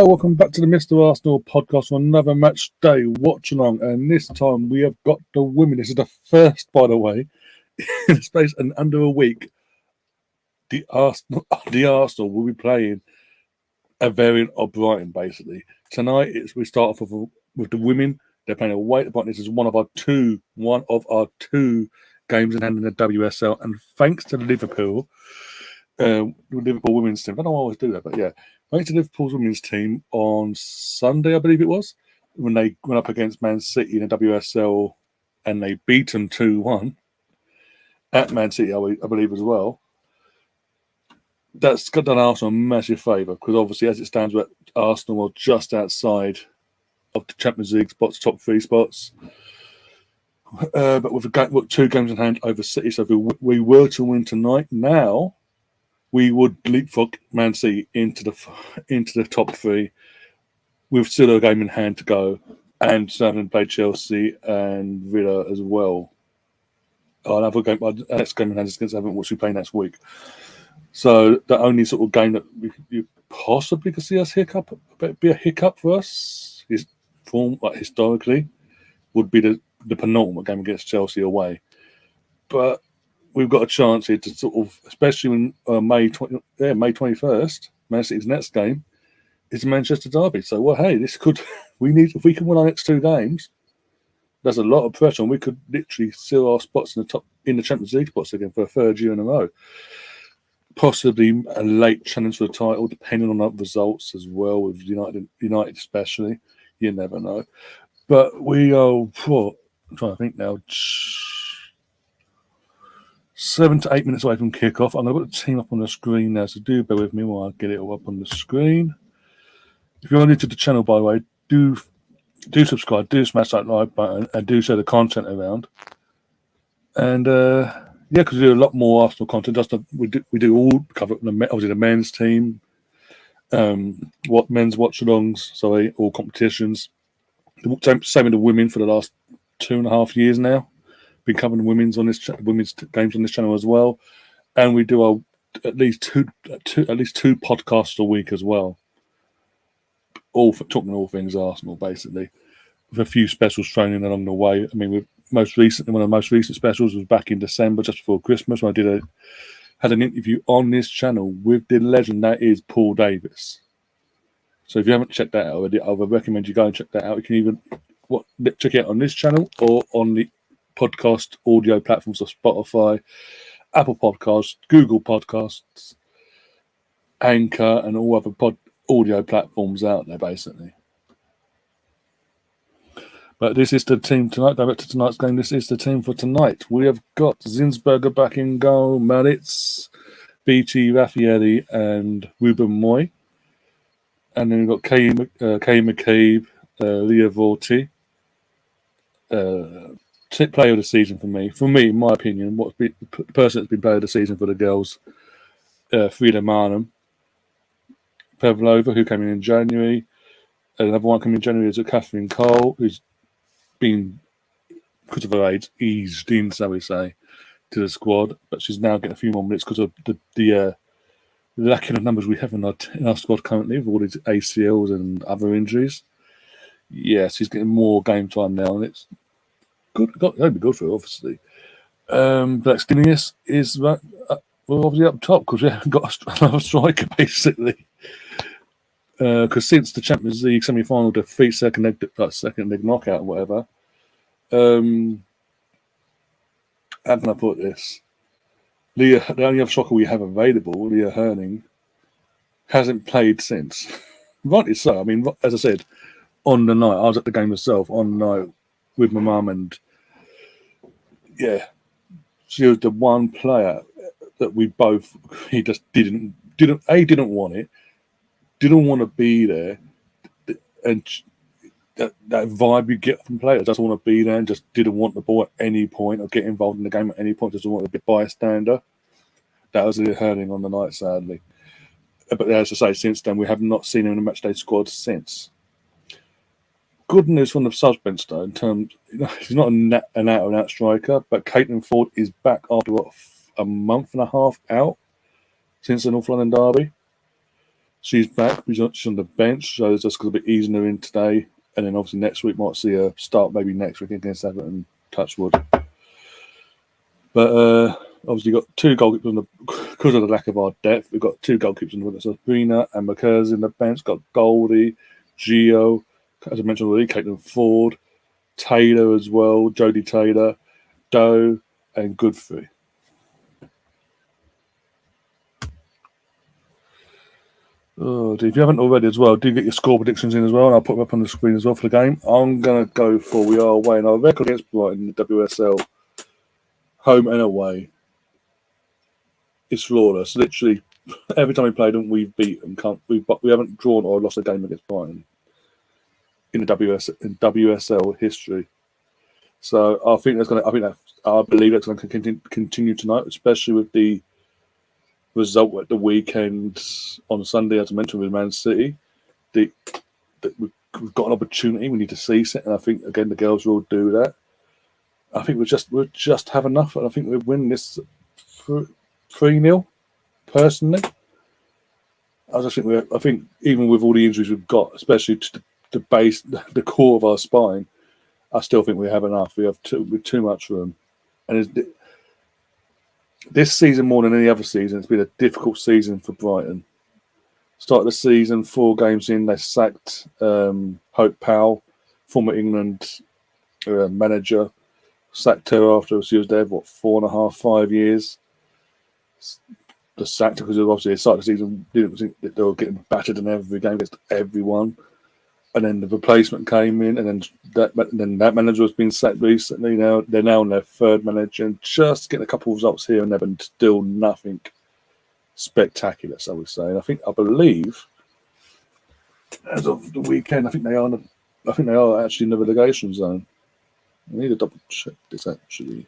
Hello, welcome back to the Mr. Arsenal podcast for another match day Watchalong, and this time we have got the women. This is the first, by the way, in space and under a week. The Arsenal will be playing a variant of Brighton. Basically, tonight we start off with the women. They're playing away at Brighton. This is one of our two games in hand in the WSL, and thanks to Liverpool. Liverpool women's team. I don't know why I always do that, but yeah. Thanks to Liverpool's women's team on Sunday, I believe it was, when they went up against Man City in the WSL and they beat them 2-1 at Man City, I believe as well. That's done Arsenal a massive favour because obviously, as it stands, Arsenal are just outside of the Champions League spots, top 3 spots. But with 2 games in hand over City, so if we were to win tonight, now we would leapfrog Man City into the top 3 with still a game in hand to go, and having played Chelsea and Villa as well. Another game, our next game in hand is against Everton, which we play next week. So the only sort of game that you possibly could see us be a hiccup for us, is form historically, would be the penultimate game against Chelsea away. But we've got a chance here to sort of, especially when May 21st, Man City's next game is Manchester Derby. So, well, hey, if we can win our next 2 games, there's a lot of pressure, and we could literally seal our spots in the Champions League spots again for a 3rd year in a row. Possibly a late challenge for the title, depending on the results as well, with United especially. You never know. But we are, I'm trying to think now, 7 to 8 minutes away from kickoff. I'm going to put the team up on the screen now, so do bear with me while I get it all up on the screen. If you're new to the channel, by the way, do subscribe, do smash that like button, and do share the content around. And because we do a lot more Arsenal content. We do all cover obviously the men's team, men's watchalongs, all competitions. Same with the women for the last 2.5 years now. Been covering women's games on this channel as well, and we do at least two podcasts a week as well. Talking all things Arsenal, basically, with a few specials thrown in along the way. I mean, one of the most recent specials was back in December, just before Christmas, when I had an interview on this channel with the legend that is Paul Davis. So if you haven't checked that out already, I would recommend you go and check that out. You can even check it out on this channel or on the podcast audio platforms of Spotify, Apple Podcasts, Google Podcasts, Anchor, and all other audio platforms out there, basically. But this is the team tonight. Direct to tonight's game, this is the team for tonight. We have got Zinsberger back in goal, Malitz, BT, Raffaelli, and Ruben Moy. And then we've got Kay McCabe, Leah Vorti. Player of the season for me, in my opinion, the person that's been player of the season for the girls, Frida Marnham, Pavlova, who came in January. Another one coming in January is Catherine Cole, who's been, because of her age, eased in, so we say, to the squad, but she's now getting a few more minutes because of the lacking of numbers we have in our squad currently, with all these ACLs and other injuries. Yes, she's getting more game time now, and it's good. It'll be good for her, obviously. Black Skinnius is obviously up top because we haven't got another striker, basically. Because since the Champions League semi-final defeat, second leg knockout, or whatever. How can I put this? The only other striker we have available, Leah Herning, hasn't played since. Rightly so. I mean, as I said, on the night, I was at the game myself on the night with my mum, and yeah, she was the one player that he just didn't want it, didn't want to be there, and that vibe you get from players, doesn't want to be there and just didn't want the ball at any point or get involved in the game at any point, doesn't want to be a bystander. That was really hurting on the night, sadly. But as I say, since then, we have not seen him in the matchday squad since. Good news from the subs bench, though, in terms, he's not an out-and-out striker, but Caitlin Ford is back after, a month and a half out since the North London derby. She's back. She's on the bench, so it's just going to be easing her in today. And then obviously next week might see her start maybe next week against Everton, Touchwood. But obviously got two goalkeepers on the because of the lack of our depth. We've got two goalkeepers on the bench. So Brina and McCurrs in the bench. Got Goldie, Gio, as I mentioned already, Caitlin Ford, Taylor as well, Jodie Taylor, Doe, and Godfrey. Oh, if you haven't already as well, do get your score predictions in as well, and I'll put them up on the screen as well for the game. I'm going to go for we are away in our record against Brighton in the WSL, home and away. It's flawless. Literally, every time we played them, we've beaten. We haven't drawn or lost a game against Brighton in the WSL history. So I think I believe that's going to continue tonight, especially with the result at the weekend on Sunday, as I mentioned with Man City. We've got an opportunity. We need to seize it, and I think again the girls will do that. I think we'll just have enough, and I think we'll win this 3-0. Personally, I think even with all the injuries we've got, especially to the base, the core of our spine, I still think we have enough. We have too much room, and this season more than any other season, it's been a difficult season for Brighton. Start of the season, 4 games in, they sacked Hope Powell, former England manager, sacked her after she was there, 4.5, 5 years. The sacked her because obviously they started the season, didn't think that they were getting battered in every game against everyone. And then the replacement came in, and then that manager has been sacked recently. Now they're on their third manager, and just getting a couple of results here and there, but still nothing spectacular. So I would say, and I believe, as of the weekend, I think they are actually in the relegation zone. I need to double check this actually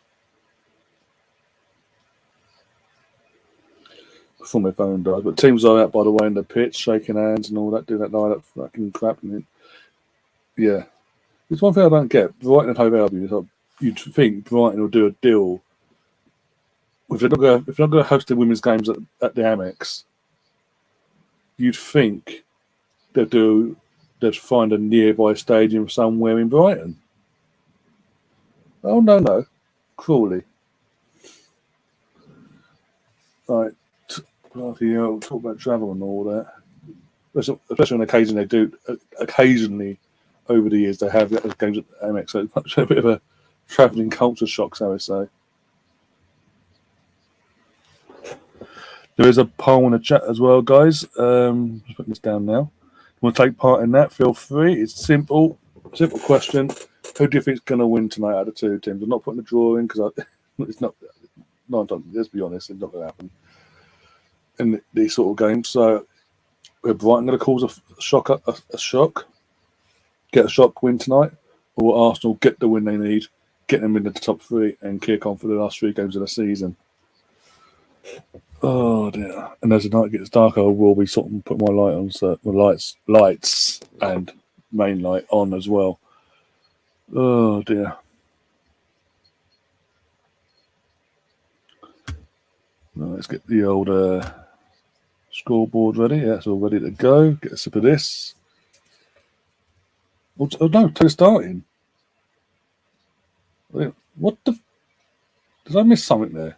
before my phone dies. But teams are out by the way in the pitch, shaking hands and all that, doing that lineup fucking crap. And yeah, there's one thing I don't get. Brighton and Hove Albion. You'd think Brighton will do a deal. If they're not going to host the women's games at the Amex, you'd think they'd find a nearby stadium somewhere in Brighton. Oh no, Crawley. Right, bloody hell, talk about travel and all that. Especially on occasion they do. Occasionally, over the years, they have games at Amex, so it's a bit of a travelling culture shock, so I say. There is a poll in the chat as well, guys. Just putting this down now. If you want to take part in that, feel free. It's simple question. Who do you think is going to win tonight out of the two teams? I'm not putting a draw in because it's not. No, let's be honest, it's not going to happen in these sort of games. So, we're Brighton going to cause a shock, get a shock win tonight, or will Arsenal get the win they need, get them into the top 3, and kick on for the last 3 games of the season? Oh dear! And as the night gets darker, I will be sort of putting my light on, so my lights and main light on as well. Oh dear! Well, let's get the old scoreboard ready. Yeah, it's all ready to go. Get a sip of this. Oh no! It's starting. What the? Did I miss something there?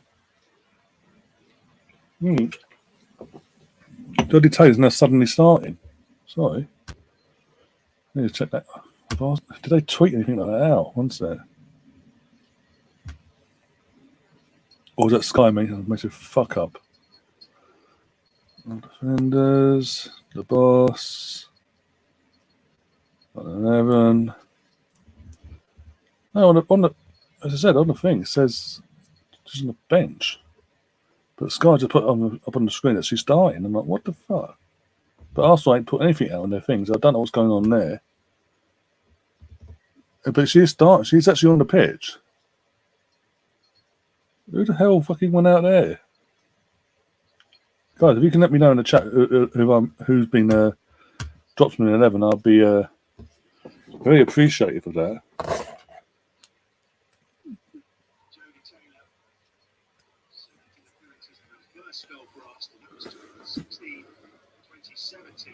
Jodie Taylor's now suddenly starting. Sorry. I need to check that. Did they tweet anything like that out? One sec. Or was that Sky massive fuck up? Defenders, the boss, 11. No, on the as I said, on the thing it says she's on the bench, but Sky just put up on the screen that she's starting. I'm like, what the fuck? But Arsenal ain't put anything out on their things. I don't know what's going on there. But she's starting. She's actually on the pitch. Who the hell fucking went out there? Guys, if you can let me know in the chat who's been dropped me an 11, I'll be very appreciative of that.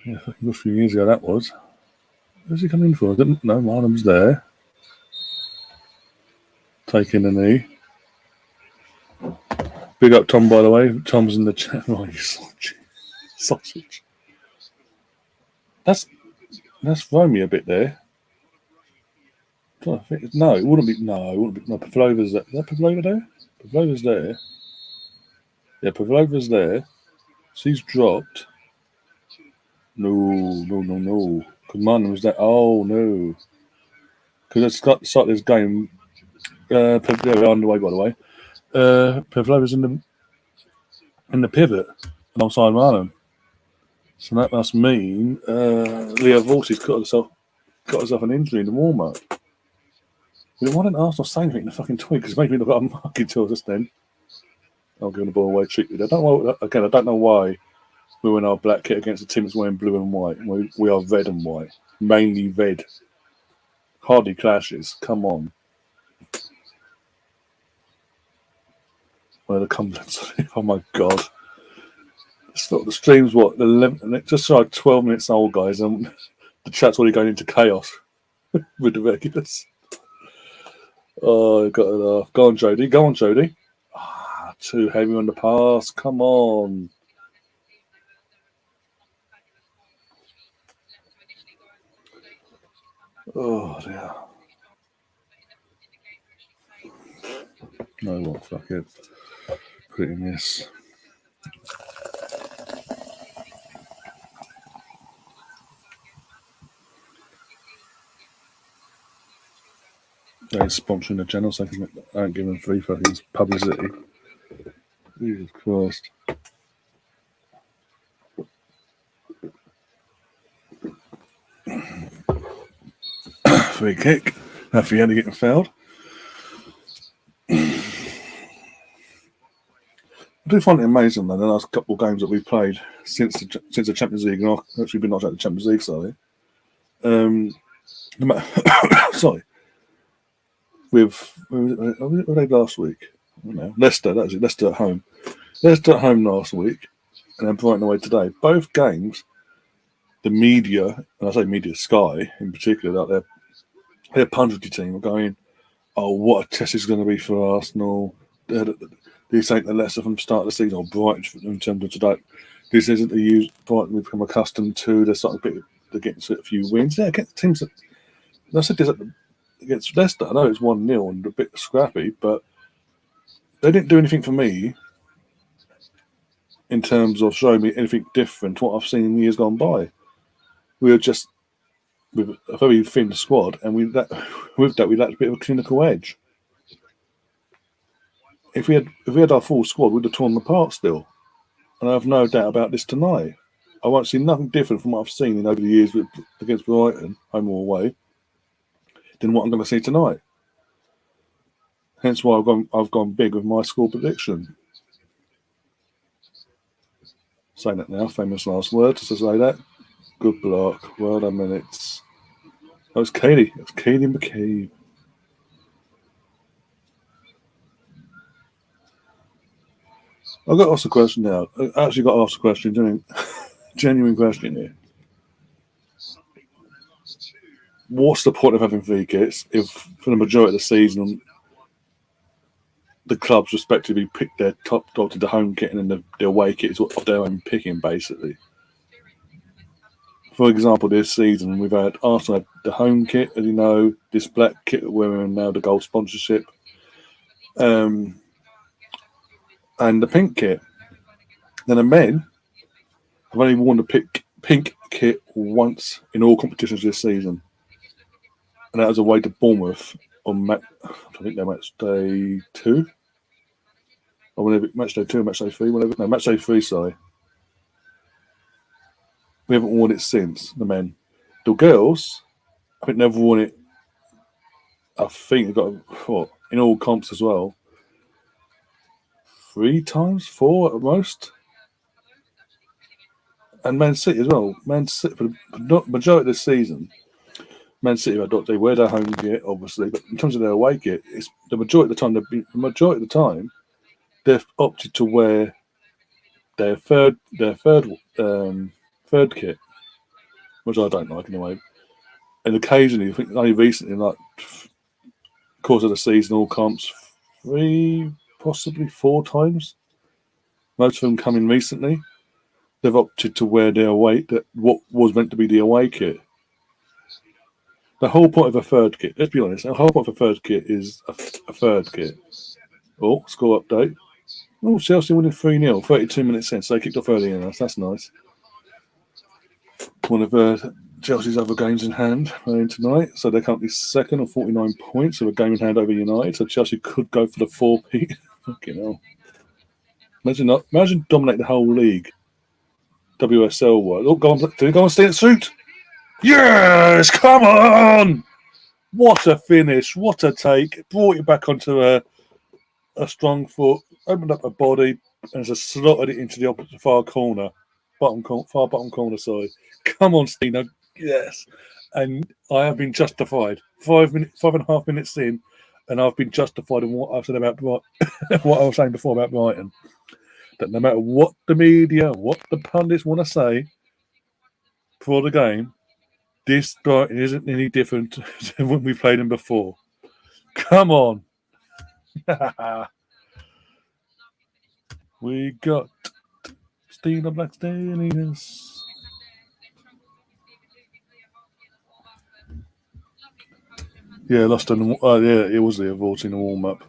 Yeah, a few years ago that was. Who's he coming in for? I didn't know. Marlon's there. Taking a knee. Big up Tom, by the way. Tom's in the chat. Oh, you sausage. That's thrown me a bit there. No, it wouldn't be. No, it wouldn't be. No, Pavlova's there. Is that Pavlova there? Pavlova's there. Yeah, Pavlova's there. She's dropped. No. Because Marlon was there. Oh, no. Because it's got to start this game. They're underway, by the way. Pavlova's in the pivot alongside Marlon. So that must mean Leo Vorti's got herself an injury in the warm up. Why didn't Arsenal say anything in the fucking tweet? Because maybe they've got a marking to us then. I'm giving the ball away cheaply. I don't know why we're in our black kit against a team that's wearing blue and white. We are red and white. Mainly red. Hardly clashes. Come on. One of the compliments. Oh my god. The stream's what? 11, just like 12 minutes old, guys, and the chat's already going into chaos with the regulars. Oh, I got it off. Go on, Jody. Too heavy on the pass. Come on. Oh, dear. No, what? Fuck it. Put it in this. They're sponsoring the channel, so I don't give them free fucking publicity. Jesus Christ. Free kick. After Fiona getting fouled. I do find it amazing though, the last couple of games that we've played since the Champions League, and I've actually been knocked out of the Champions League, sorry. Sorry. Were they last week? Leicester, that's it. Leicester at home. Leicester at home last week, and then Brighton away today. Both games, the media, and I say media, Sky in particular, like their punditry team are going, oh, what a test is going to be for Arsenal. These ain't the Leicester from the start of the season, or Brighton in terms of today. This isn't the use Brighton we've become accustomed to. They're starting to get a few wins. Yeah, against teams that. I said this against Leicester. I know it's 1-0 and a bit scrappy, but they didn't do anything for me in terms of showing me anything different to what I've seen in years gone by. We were just with a very thin squad, and we lacked a bit of a clinical edge. If we had our full squad, we'd have torn them apart still. And I have no doubt about this tonight. I won't see nothing different from what I've seen in over the years against Brighton, home or away, than what I'm going to see tonight. Hence why I've gone big with my score prediction. Saying that now, famous last words to say that. Good block. Well done, minutes. That was Katie. It was Katie McCabe. I've got to ask a question now. I actually got to ask a question, genuine question here. What's the point of having free kicks if, for the majority of the season, the clubs respectively pick their top dog to the home kit and then the away kit is of their own picking, basically? For example, this season we've had Arsenal had the home kit, as you know, this black kit that we're in now, the gold sponsorship, and the pink kit. Then the men have only worn the pink kit once in all competitions this season, and that was away to Bournemouth on I think they're match day 2, or whatever, match day 2, match day 3, whatever. No, match day 3. Sorry, we haven't worn it since, the men. The girls, I think they've worn it. I think they've got in all comps as well. 3 times, 4 at most. And Man City as well. Man City, for the majority of the season, Man City, they wear their home kit, obviously, but in terms of their away kit, it's the majority of the time, they've opted to wear their third third kit, which I don't like anyway. And occasionally, I think only recently, like course of the season, all comps 3, possibly 4 times. Most of them coming recently. They've opted to wear their away, that what was meant to be the away kit. The whole point of a third kit, let's be honest, the whole point of a third kit is a third kit. Oh, score update. Oh, Chelsea winning 3-0, 32 minutes in, so they kicked off early in us. That's nice. One of Chelsea's other games in hand playing tonight, so they're currently second on 49 points, so a game in hand over United, so Chelsea could go for the 4-peat. Fucking hell. Imagine dominate the whole league. WSL was. Oh, go on, stay in suit. Yes, come on! What a finish! What a take! Brought it back onto a strong foot, opened up a body, and just slotted it into the opposite far corner, far bottom corner. Sorry, come on, Stina. Yes, and I have been justified. 5.5 minutes in, and I've been justified in what I've said about what I was saying before about Brighton. That no matter what the media, what the pundits want to say before the game, this Brighton isn't any different to when we played them before. Come on. We got Stina Blackstenius. Yeah, lost in it was the vault in the warm up.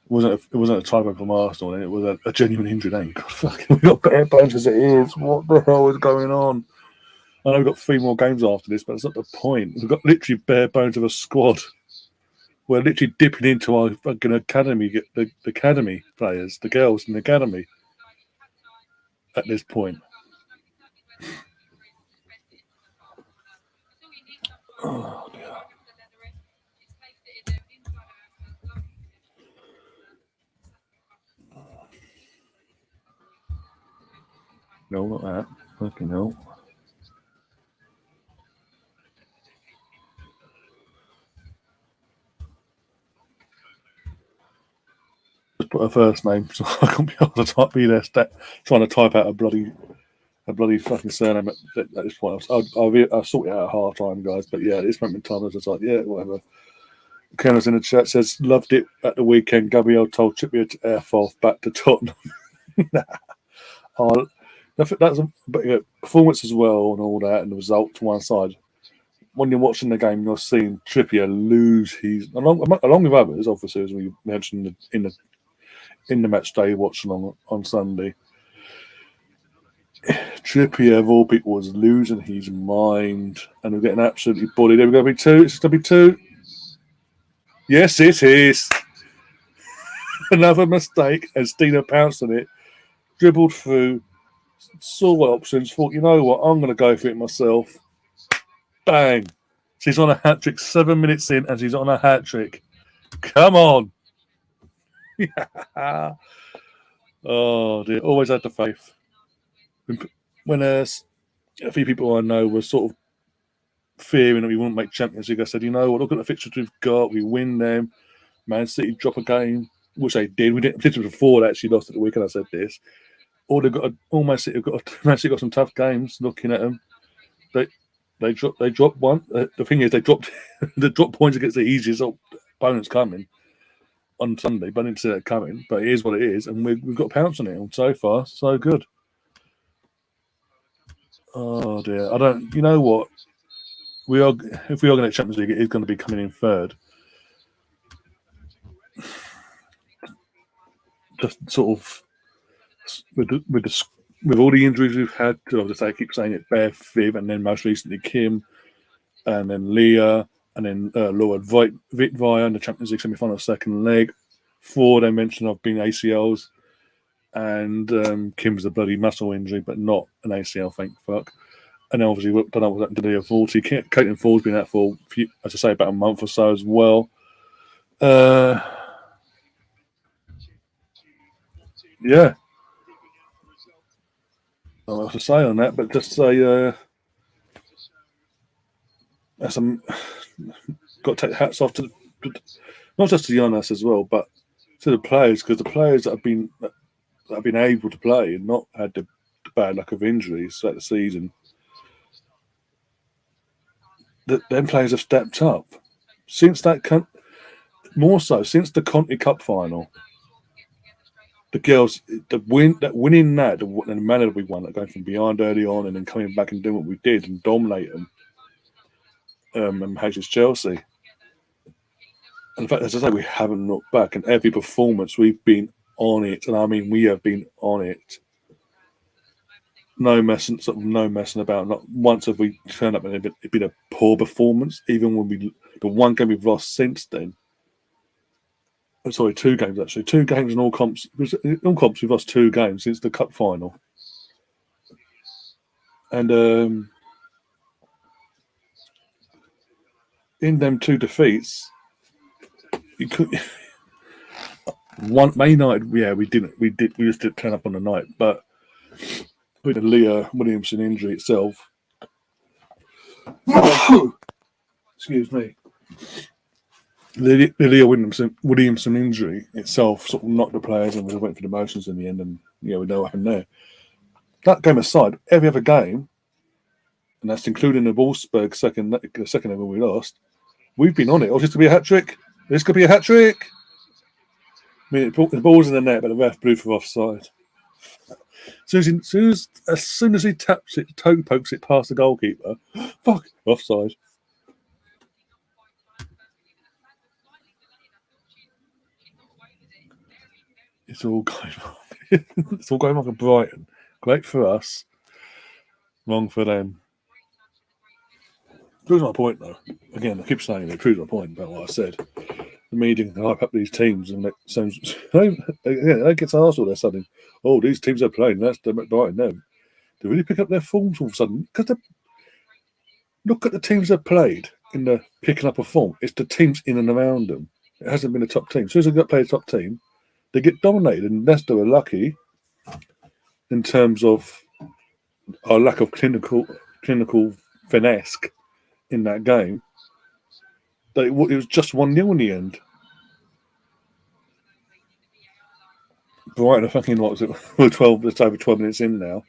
It wasn't a typo from Arsenal, it was a genuine injury then. God, fucking, we got bare bones as it is. What the hell is going on? I know we've got 3 more games after this, but that's not the point. We've got literally bare bones of a squad. We're literally dipping into our fucking academy, the academy players, the girls in the academy at this point. Oh, dear. No, not that. Fucking hell. Just put her first name, so I can't be able to be there trying to type out a bloody fucking surname at this point. I'll sort it out at half time, guys. But yeah, at this moment in time, I was just like, yeah, whatever. Kenner's in the chat says, loved it at the weekend. Gabriel told Trippier to F off back to Tottenham. That's a performance as well and all that, and the result to one side. When you're watching the game, you're seeing Trippier lose his along with others, obviously, as we mentioned in the match day watching on Sunday. Trippier, of all people, was losing his mind, and we're getting absolutely bullied. There we go, be 2. It's going to be 2. Yes, it is. Another mistake, and Stina pounced on it, dribbled through, saw what options, thought, you know what, I'm going to go for it myself. Bang. She's on a hat-trick 7 minutes in, and she's on a hat-trick. Come on. Oh, dear. Always had the faith. When a few people I know were sort of fearing that we wouldn't make Champions League, I said, you know what, look at the fixtures we've got, we win them. Man City drop a game, which they did. We did before they actually lost at the weekend. I said this. Or they've got Man City got some tough games. Looking at them, they dropped one. The thing is, they dropped points against the easiest opponents coming on Sunday, but I didn't see that coming. But it is what it is, and we've got pounds on it. And so far, so good. Oh dear, I don't. You know what? If we are going to Champions League, it is going to be coming in third. Just sort of with all the injuries we've had, I keep saying it, Beth, Viv, and then most recently Kim, and then Leah, and then Laura Vitvaya in the Champions League semi-final second leg. 4 they mentioned have been ACLs, and Kim's a bloody muscle injury, but not an ACL, thank fuck. And then obviously, we don't know what's happened to Leah Forty. Caitlin Ford's been out for, as I say, about a month or so as well. Yeah. I don't know what to say on that, but just say got to take hats off to not just to Jonas as well, but to the players, because the players that have been able to play and not had the bad luck of injuries throughout the season, them players have stepped up since more so since the Conti Cup final. The girls, winning that, the manner that we won, going from behind early on and then coming back and doing what we did and dominating and H's Chelsea. And in fact, as I say, we haven't looked back. And every performance, we've been on it. And I mean, we have been on it. No messing about. Not once have we turned up and it's been a poor performance. Even when the one game we've lost since then. Oh, sorry, 2 games actually. 2 games in all comps. In all comps, we've lost 2 games since the cup final. And in them 2 defeats, you could. May United, we didn't. We just didn't turn up on the night, but with the Leah Williamson injury itself, excuse me, the Leah Williamson injury itself sort of knocked the players and we went for the motions in the end, and we know what happened there. That game aside, every other game, and that's including the Wolfsburg second ever we lost, we've been on it. Or just to be a hat trick. This could be a hat trick. I mean, the ball's in the net, but the ref blew for offside. As soon as he taps it, toe pokes it past the goalkeeper, fuck, offside. It's all going wrong. It's all going wrong at Brighton. Great for us, wrong for them. Proves my point, though. Again, I keep saying it proves my point about what I said. The media can hype up these teams, and it sounds that gets asked all of a sudden. Oh, these teams are playing. That's Brighton. No, they really pick up their forms all of a sudden because look at the teams they've played in the picking up a form. It's the teams in and around them. It hasn't been a top team. As soon as they play a top team, they get dominated. And Leicester are lucky in terms of our lack of clinical finesse in that game. That it was just 1-0 in the end. Brighton are fucking what was it? It's over 12 minutes in now,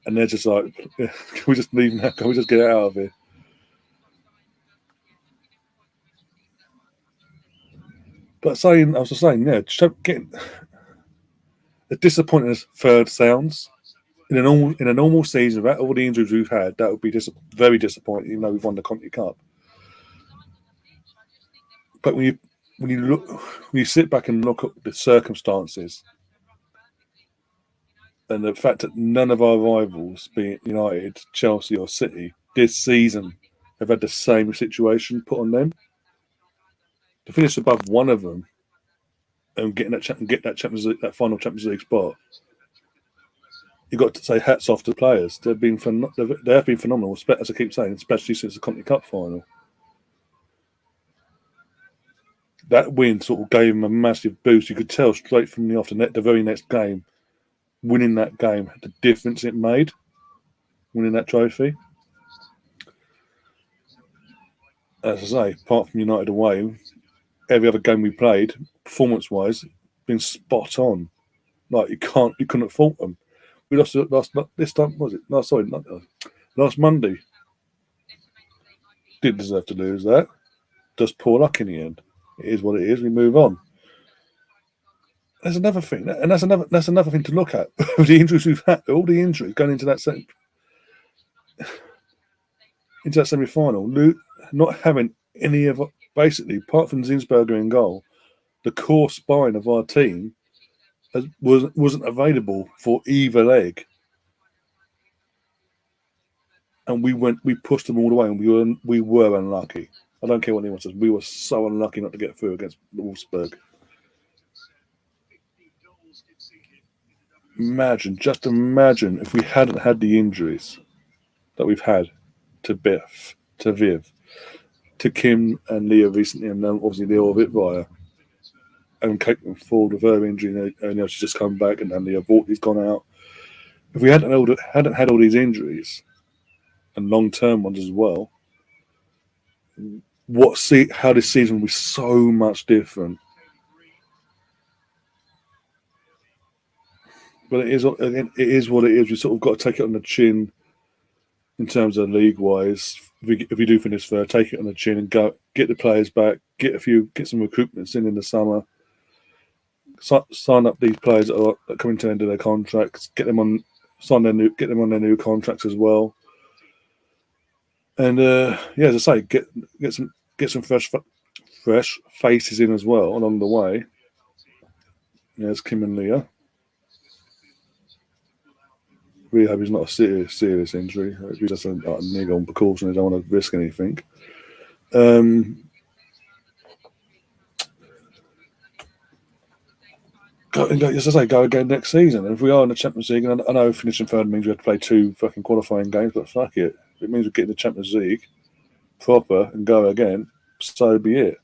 and they're just like, can we just leave now? Can we just get out of here? But I was just saying, just getting as disappointing as third sounds in a normal season, about all the injuries we've had, that would be very disappointing. Even though we've won the Conti Cup, but when you sit back and look at the circumstances. And the fact that none of our rivals, be it United, Chelsea, or City, this season have had the same situation put on them, to finish above one of them and get that final Champions League spot, you've got to say hats off to the players. They have been phenomenal, as I keep saying, especially since the Conti Cup final. That win sort of gave them a massive boost. You could tell straight from the the very next game. Winning that game, the difference it made, winning that trophy. As I say, apart from United away, every other game we played, performance-wise, been spot on. Like you couldn't fault them. We lost this time. Was it? No, sorry, last Monday. Didn't deserve to lose that. Just poor luck in the end. It is what it is. We move on. There's another thing, and that's another thing to look at. The injuries we've had, all the injuries going into that semi-final, not having any of, basically, apart from Zinsberger in goal, the core spine of our team wasn't available for either leg, and we pushed them all the way, and we were unlucky. I don't care what anyone says. We were so unlucky not to get through against Wolfsburg. Just imagine if we hadn't had the injuries that we've had to Biff, to Viv, to Kim and Leah recently, and then obviously Leah Wittweier, and Caitlin Ford with her injury, and she's just come back, and then Leah Vortey's gone out. If we hadn't had all these injuries, and long-term ones as well, how this season will be so much different. But it is, again, it is what it is. We sort of got to take it on the chin in terms of league wise. If we do finish third, take it on the chin and go get the players back, get some recruitments in the summer, sign up these players that are coming to the end of their contracts, get them on their new contracts as well. And as I say, get some fresh faces in as well along the way. There's Kim and Leah. Really hope he's not a serious injury. He's just a nigger on precaution. I don't want to risk anything. As I say, go again next season. And if we are in the Champions League, and I know finishing third means we have to play 2 fucking qualifying games, but fuck it. If it means we get in the Champions League proper and go again, so be it.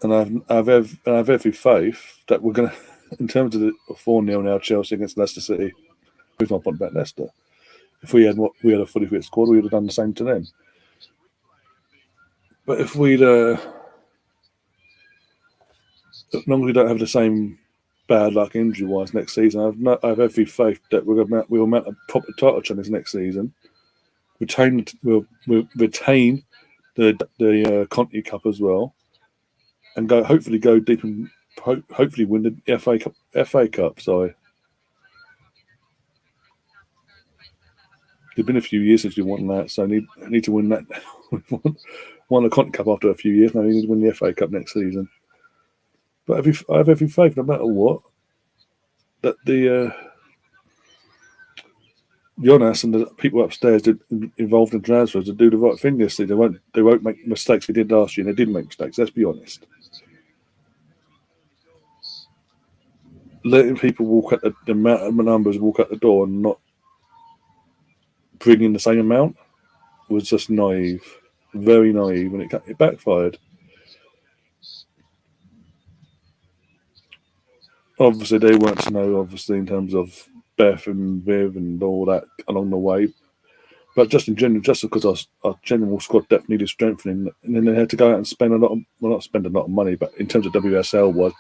And I have every faith that we're going to, in terms of the 4-0 now, Chelsea against Leicester City. Here's my point about Leicester. If we had a fully fit squad, we would have done the same to them. But if we'd, as long as we don't have the same bad luck injury-wise next season, I have every faith that we'll mount a proper title challenge next season. We'll retain the Conti Cup as well, and hopefully go deep and hopefully win the FA Cup. Sorry. It's been a few years since we won that, so I need to win that. Won the Conti Cup after a few years. Now we need to win the FA Cup next season. But I have every faith, no matter what, that the Jonas and the people upstairs involved in transfers to do the right thing this season. They won't make mistakes they did last year, and they didn't make mistakes. Let's be honest. Letting people walk at the amount of numbers walk out the door and not bring in the same amount was just naive, very naive, and it backfired. Obviously, they weren't to know, in terms of Beth and Viv and all that along the way. But just in general, just because our general squad depth needed strengthening, and then they had to go out and spend not spend a lot of money, but in terms of WSL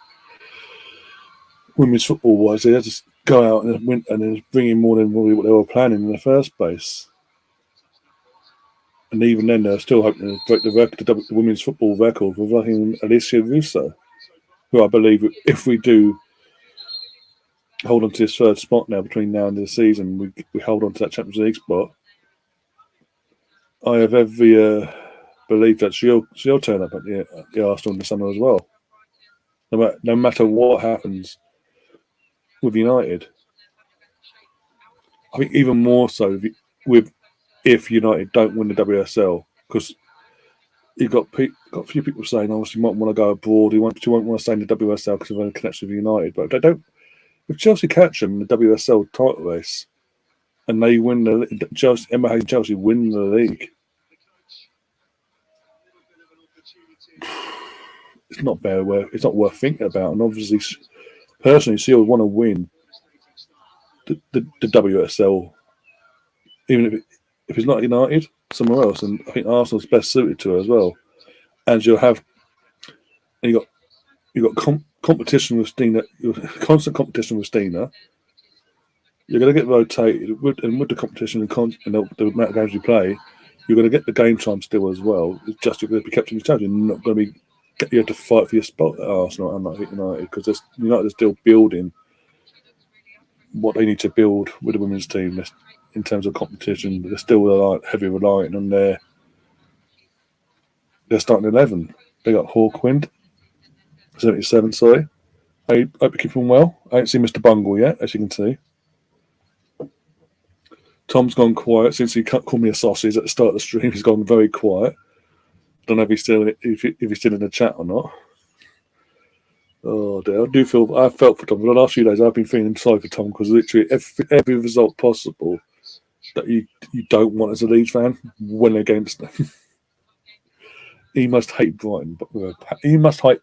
women's football wise, they had to go out and win and then bring in more than what they were planning in the first place. And even then, they're still hoping to break the women's football record with Alicia Russo, who I believe, if we do hold on to this third spot now between now and the season, we hold on to that Champions League spot. I have every belief that she'll turn up at the Arsenal in the summer as well. No matter what happens with United, I think even more so if United don't win the WSL, because you've got a few people saying, "Oh, she might want to go abroad. She won't want to stay in the WSL because of her connection with United." But if they don't, if Chelsea catch them in the WSL title race and they win Emma Hayes and Chelsea win the league, it's not worth thinking about. And obviously, personally, she'll want to win the WSL, even if it's not United, somewhere else. And I think Arsenal's best suited to her as well. And you got competition with Stina, constant competition with Stina. You're going to get rotated with the competition and the amount of games you play. You're going to get the game time still as well. It's just you're going to be kept in the challenge. You're not going to be. You have to fight for your spot at Arsenal and not United, because United are still building what they need to build with the women's team in terms of competition. They're still heavy reliant on their starting 11. They got Hawkwind, 77. Sorry, I hope you keep them well. I ain't seen Mr. Bungle yet, as you can see. Tom's gone quiet since he called me a sausage at the start of the stream. He's gone very quiet. Don't know if he's still in the chat or not. Oh dear, I felt for Tom. For the last few days, I've been feeling sorry for Tom, because literally every result possible that you don't want as a Leeds fan went against them. He must hate Brighton, but he must hate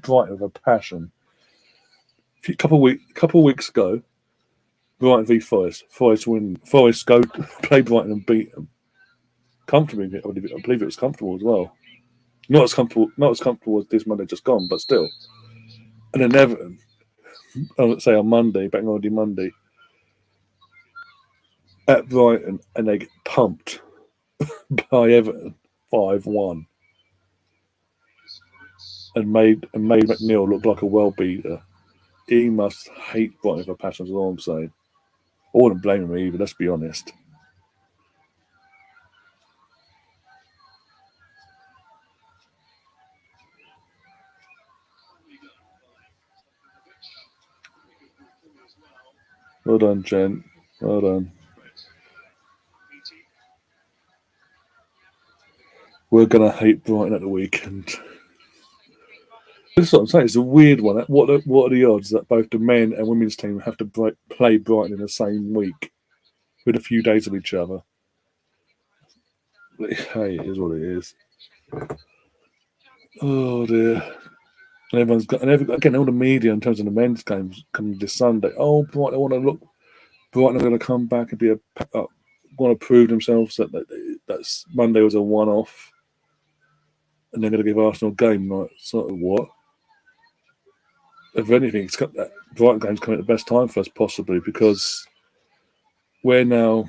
Brighton with a passion. A couple of weeks ago, Brighton v Forest. Forest win. Forest go play Brighton and beat them comfortably. I believe it was comfortable as well. Not as comfortable as this Monday just gone, but still. And then Everton, let's say on Monday, back on Monday, at Brighton, and they get pumped by Everton 5-1. And made McNeil look like a well beater. He must hate Brighton for passion, is all I'm saying. I wouldn't blame him either, let's be honest. Well done, Jen. Well done. We're going to hate Brighton at the weekend. This is what I'm saying. It's a weird one. What are the odds that both the men and women's team have to play Brighton in the same week with a few days of each other? But, hey, it is what it is. Oh dear. And everyone's got, and again, all the media in terms of the men's games coming this Sunday. Oh, Brighton, I want to look. Brighton are going to come back and be want to prove themselves that Monday was a one-off, and they're going to give Arsenal a game night. Sort of what? If anything, it's got that Brighton game's coming at the best time for us, possibly, because we're now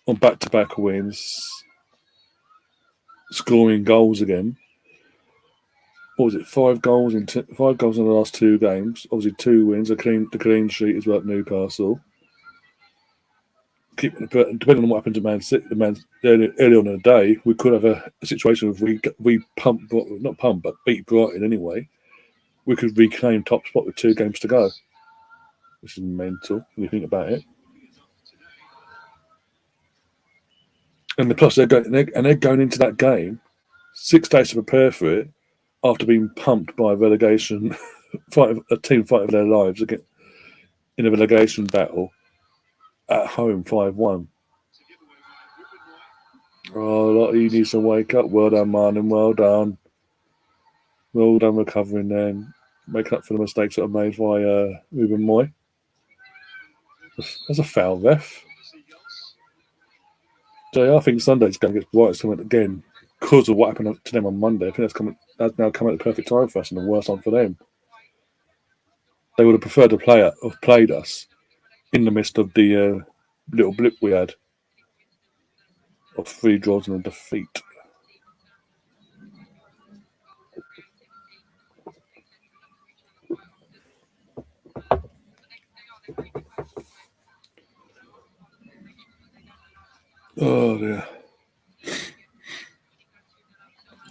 on back-to-back wins, scoring goals again. What was it? 5 goals in 5 goals in the last 2 games. Obviously, 2 wins. The clean sheet as well at Newcastle. Depending on what happened to Man City, early on in the day, we could have a situation if we beat Brighton anyway. We could reclaim top spot with 2 games to go, which is mental when you think about it. And plus, they're going into that game 6 days to prepare for it after being pumped by a relegation a team fighting for their lives again in a relegation battle at home 5-1. Oh, he needs to wake up. Well done, man, and well done. Well done recovering then. Making up for the mistakes that are made by Ruben Moy. That's a foul, ref. So I think Sunday's game against Brighton's coming again because of what happened to them on Monday. I think that's now come at the perfect time for us and the worst time for them. They would have preferred to have played us in the midst of the little blip we had of 3 draws and a defeat. Oh dear.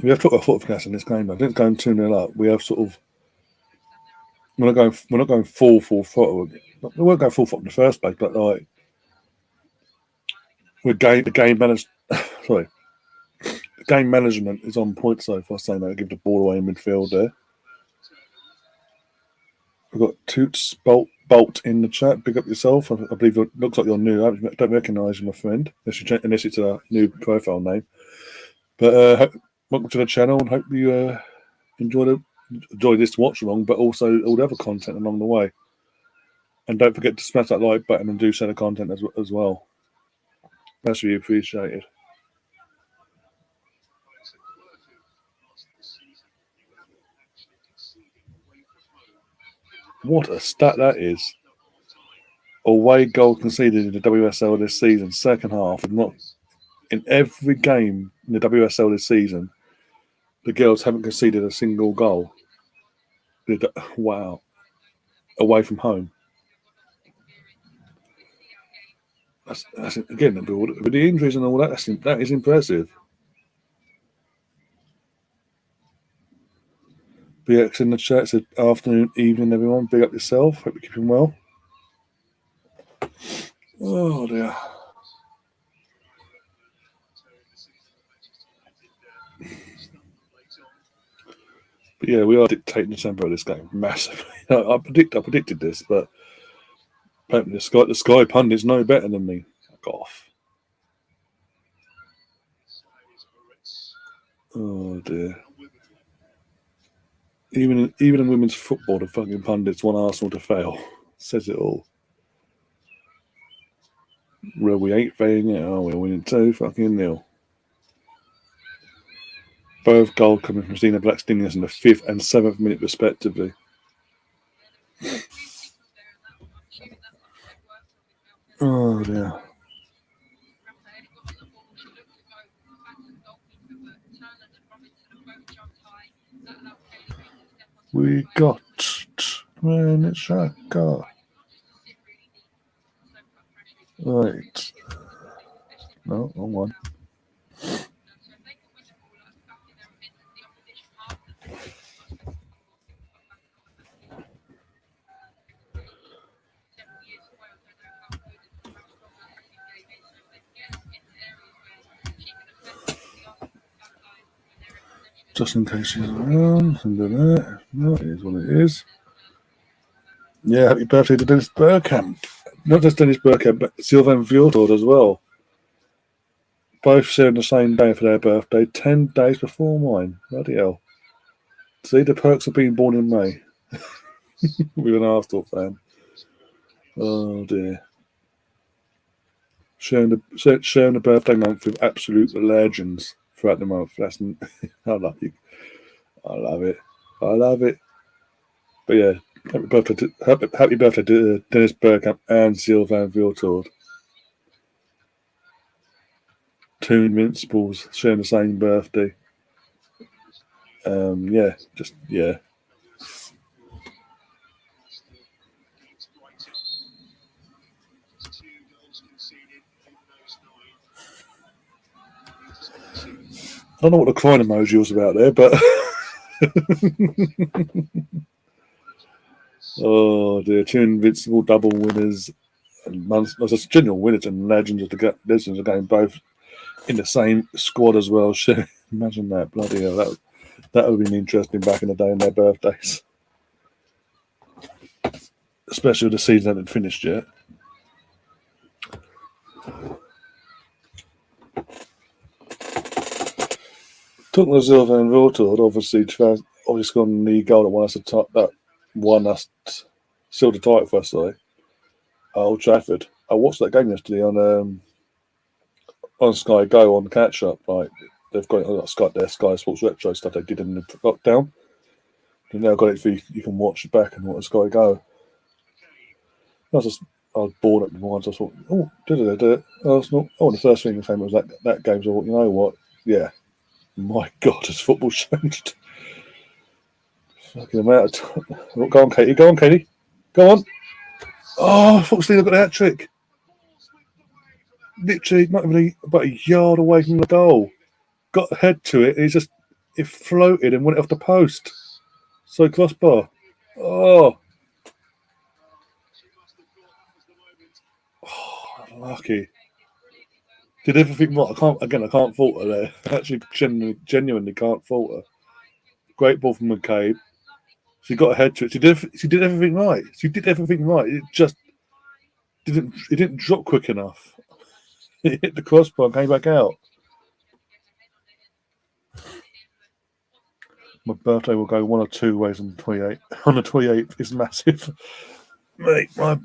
We have took our foot off the gas in this game. I didn't go 2-0 up. We have sort of we're not going full throttle. We weren't going full throttle in the first place, but like the game managed. Sorry, the game management is on point so far. Saying that, give the ball away in midfield there. We've got Toots Bolt in the chat. Big up yourself. I believe it looks like you're new. I don't recognise you, my friend, unless it's a new profile name. But welcome to the channel, and hope you enjoy this watch along, but also all the other content along the way. And don't forget to smash that like button and do share the content as well. That's really appreciated. What a stat that is. Away goal conceded in the WSL this season, second half. Not in every game in the WSL this season, the girls haven't conceded a single goal. Wow. Away from home. That's again, with the injuries and all that, that is impressive. BX in the chat said, afternoon, evening, everyone. Big up yourself. Hope you're keeping well. Oh, dear. But yeah, we are dictating the tempo of this game massively. I predicted this, but apparently the Sky pundits know better than me. Fuck off. Oh dear. Even in women's football, the fucking pundits want Arsenal to fail. Says it all. Well, we ain't failing it, are we? We're winning 2-0. Both goals coming from Zena Blackstenius in the 5th and 7th minute, respectively. Oh dear. We got when it's Shaka. Right. No, wrong one. Just in case she's around, and do that. No, it is what it is. Yeah, happy birthday to Dennis Bergkamp. Not just Dennis Bergkamp, but Sylvain Viator as well. Both sharing the same day for their birthday, 10 days before mine. Bloody hell. See, the perks of being born in May. With an Arsenal fan. Oh dear. Sharing the birthday month with absolute legends throughout the month. That's I love it. I love it. I love it. But yeah, happy birthday to Dennis Bergkamp and Sylvain Viator. Two Invincibles sharing the same birthday. Yeah. I don't know what the crying emoji was about there, but oh dear, two Invincible double winners and just genuine winners and legends of the game, both in the same squad as well. Imagine that, bloody hell, that would have been interesting back in the day on their birthdays, especially with the season hadn't finished yet. Talking of Silva and Viltord, obviously gone the goal that won us sealed the title for us, sorry, at Old Trafford. I watched that game yesterday on Sky Go on catch up. Like they've got their Sky Sports Retro stuff they did in the lockdown. They've now got it for you can watch it back and watch Sky Go. I was bored at the moment. I thought, oh, did it? Arsenal. Oh, and the first thing that came was that game. So I thought, you know what? Yeah, my God, has football changed? Fucking amount of time. Go on, Katie. Go on, Katie. Go on. Oh, I thought Steele got the hat trick. Literally, not even about a yard away from the goal. Got a head to it, and it floated and went off the post. So crossbar. Oh, lucky. Did everything right. I can't fault her there. Actually, genuinely can't fault her. Great ball from McCabe. She got a head to it. She did everything right. She did everything right. It just didn't drop quick enough. It hit the crossbar and came back out. My birthday will go one or two ways on the 28th. On the 28th is massive. Mate, my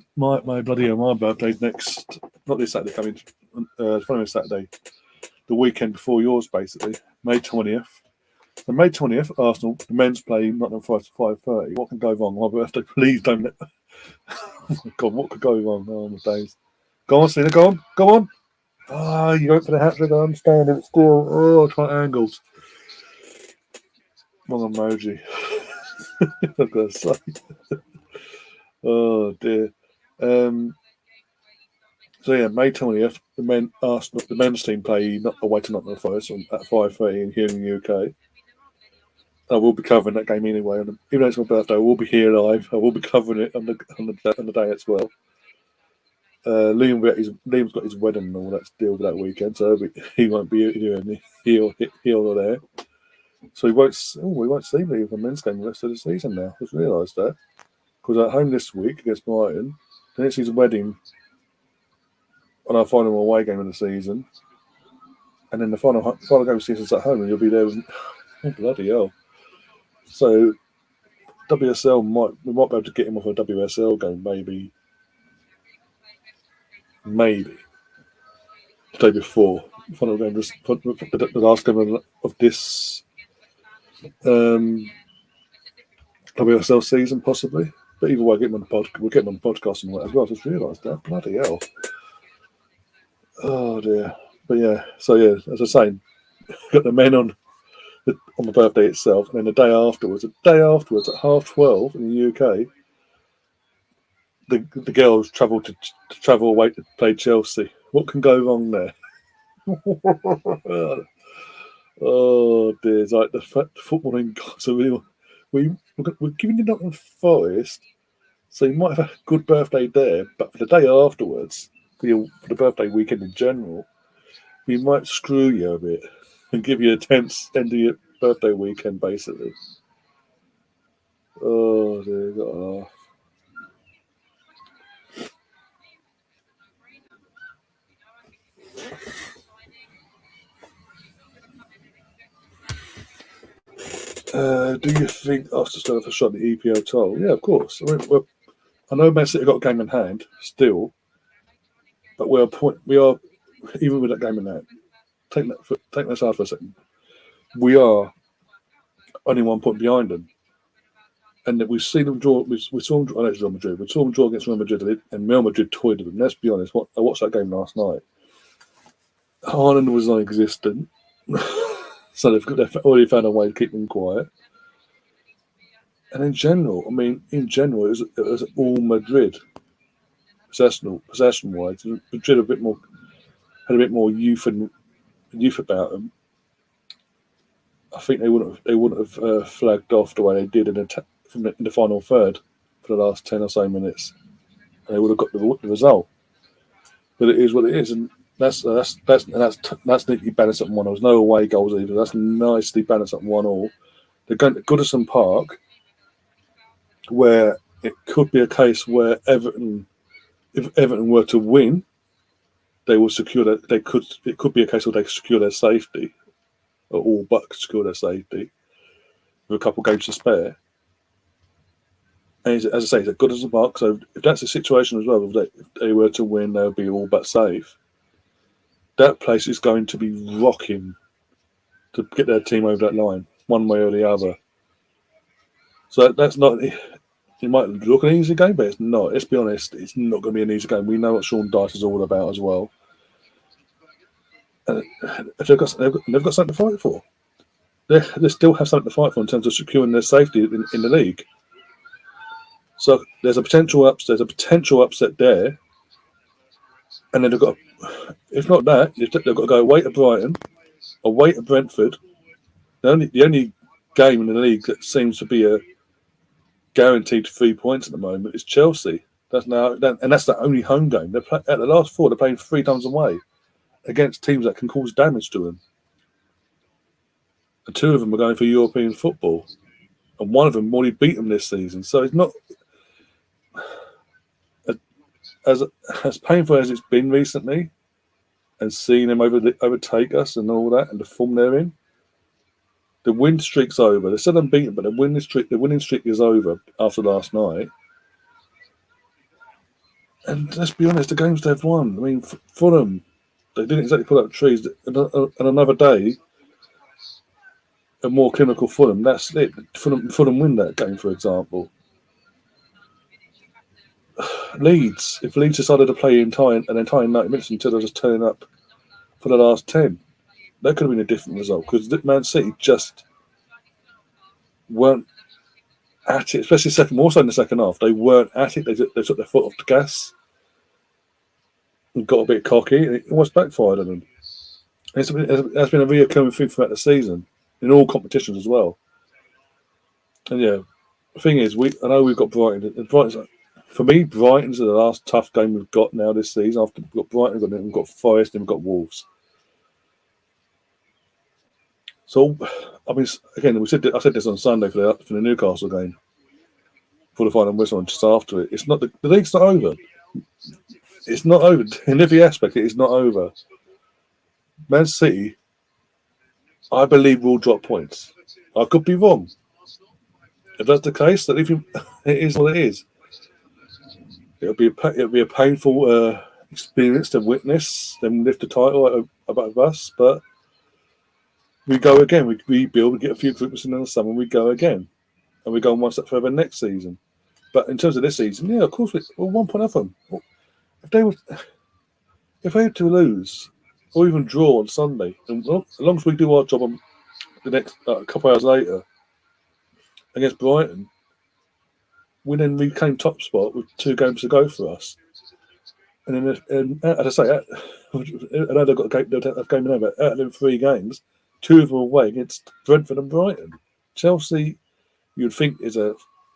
bloody hell, my birthday's next, not this Saturday coming, following Saturday, the weekend before yours, basically, May 20th. And May 20th, Arsenal, the men's play Nottingham Forest at 5:30. What can go wrong? My birthday, please don't let. Oh my God, what could go wrong? Oh my days. Go on, Cena, go on, go on. Ah, you went for the hat trick, I understand it still. Oh, triangles. Wrong emoji. I've got to say. Oh dear. So yeah, May 20th, the men's team play not away to Nottingham Forest at 5:30 here in the UK. I will be covering that game anyway. Even though it's my birthday, I will be here live. I will be covering it on the day as well. Liam's got his wedding and all that to deal with that weekend, so he won't be here or there. So we won't see Liam for the men's game the rest of the season now. I just realised that because at home this week against Brighton, then it's his wedding on our final away game of the season, and then the final game of the season's at home, and you'll be there. Oh bloody hell! So we might be able to get him off a WSL game, maybe the day before final game, the last game of this WSL season, possibly. But either way, we'll get him on the podcast and all that as well. I just realised that bloody hell. Oh dear. But yeah, so yeah, as I say, got the men on the birthday itself, and then the day afterwards at 12:30 in the UK, the girls to travel away to play Chelsea. What can go wrong there? Oh dear, it's like the footballing gods are real. We're giving you Nottingham Forest, so you might have a good birthday there, but for the day afterwards, for the birthday weekend in general, we might screw you a bit and give you a tense end of your birthday weekend, basically. Oh dear, got to laugh. Do you think Arsenal still have a shot at the EPL title? Yeah, of course. I know Man City got a game in hand still, but we are even with that game in hand. Take that aside for a second. We are only 1 point behind them, and that we've seen them draw. We saw them draw against Real Madrid. We saw them draw against Real Madrid, and Real Madrid toyed with them. Let's be honest. I watched that game last night. Haaland was non-existent, so they've already found a way to keep them quiet. And in general, it was all Madrid possession wise. Madrid had a bit more youth about them. I think they wouldn't have flagged off the way they did in the final third for the last 10 or so minutes, and they would have got the result. But it is what it is, and that's neatly balanced at 1-1. There was no away goals either. That's nicely balanced at 1-1. They're going to Goodison Park, where it could be a case where if Everton were to win, they will secure that they could. It could be a case where they secure their safety, or all but secure their safety, with a couple of games to spare. And as I say, it's at Goodison Park. So if that's the situation as well, if they were to win, they'll be all but safe. That place is going to be rocking to get their team over that line, one way or the other. So that's not. It might look an easy game, but it's not. Let's be honest, it's not going to be an easy game. We know what Sean Dyche is all about as well. And they've got something to fight for. They still have something to fight for in terms of securing their safety in the league. So there's a potential upset there, and then they've got, if not that, they've got to go away to Brighton, away to Brentford. The only game in the league that seems to be a guaranteed 3 points at the moment is Chelsea. That's the only home game. At the last four, they're playing 3 times away against teams that can cause damage to them. And 2 of them are going for European football, and 1 of them already beat them this season. So it's not as painful as it's been recently, and seeing them overtake us and all that, and the form they're in. The win streak's over. They're still unbeaten, but the winning streak is over after last night. And let's be honest, the games they've won. I mean, Fulham, they didn't exactly pull up trees. And another day, a more clinical Fulham. That's it. Fulham win that game, for example. Leeds, if Leeds decided to play an entire 90 minutes until they're just turning up for the last 10, that could have been a different result, because Man City just weren't at it, especially more so in the second half. They weren't at it. They took their foot off the gas and got a bit cocky, and it almost backfired on them. It has been a reoccurring thing throughout the season, in all competitions as well. And yeah, the thing is, I know we've got Brighton. For me, Brighton's the last tough game we've got now this season. After we've got Brighton, we've got Forest, and we've got Wolves. So, I mean, again, I said this on Sunday for the Newcastle game, for the final whistle, and just after it. It's not the league's not over. It's not over in every aspect. It is not over. Man City, I believe, will drop points. I could be wrong. If that's the case, then it is what it is. It'll be a painful experience to witness them lift the title above us, but we go again. We rebuild. We get a few recruitments in the summer. And we go again, and we go 1 step further next season. But in terms of this season, yeah, of course we're 1 point off them. If they were, if we had to lose or even draw on Sunday, and as long as we do our job on the next couple of hours later against Brighton, we then reclaim top spot with 2 games to go for us. And then, as I say, I know they've got a game in there, but out of them 3 games, 2 of them away against Brentford and Brighton. Chelsea, you'd think is as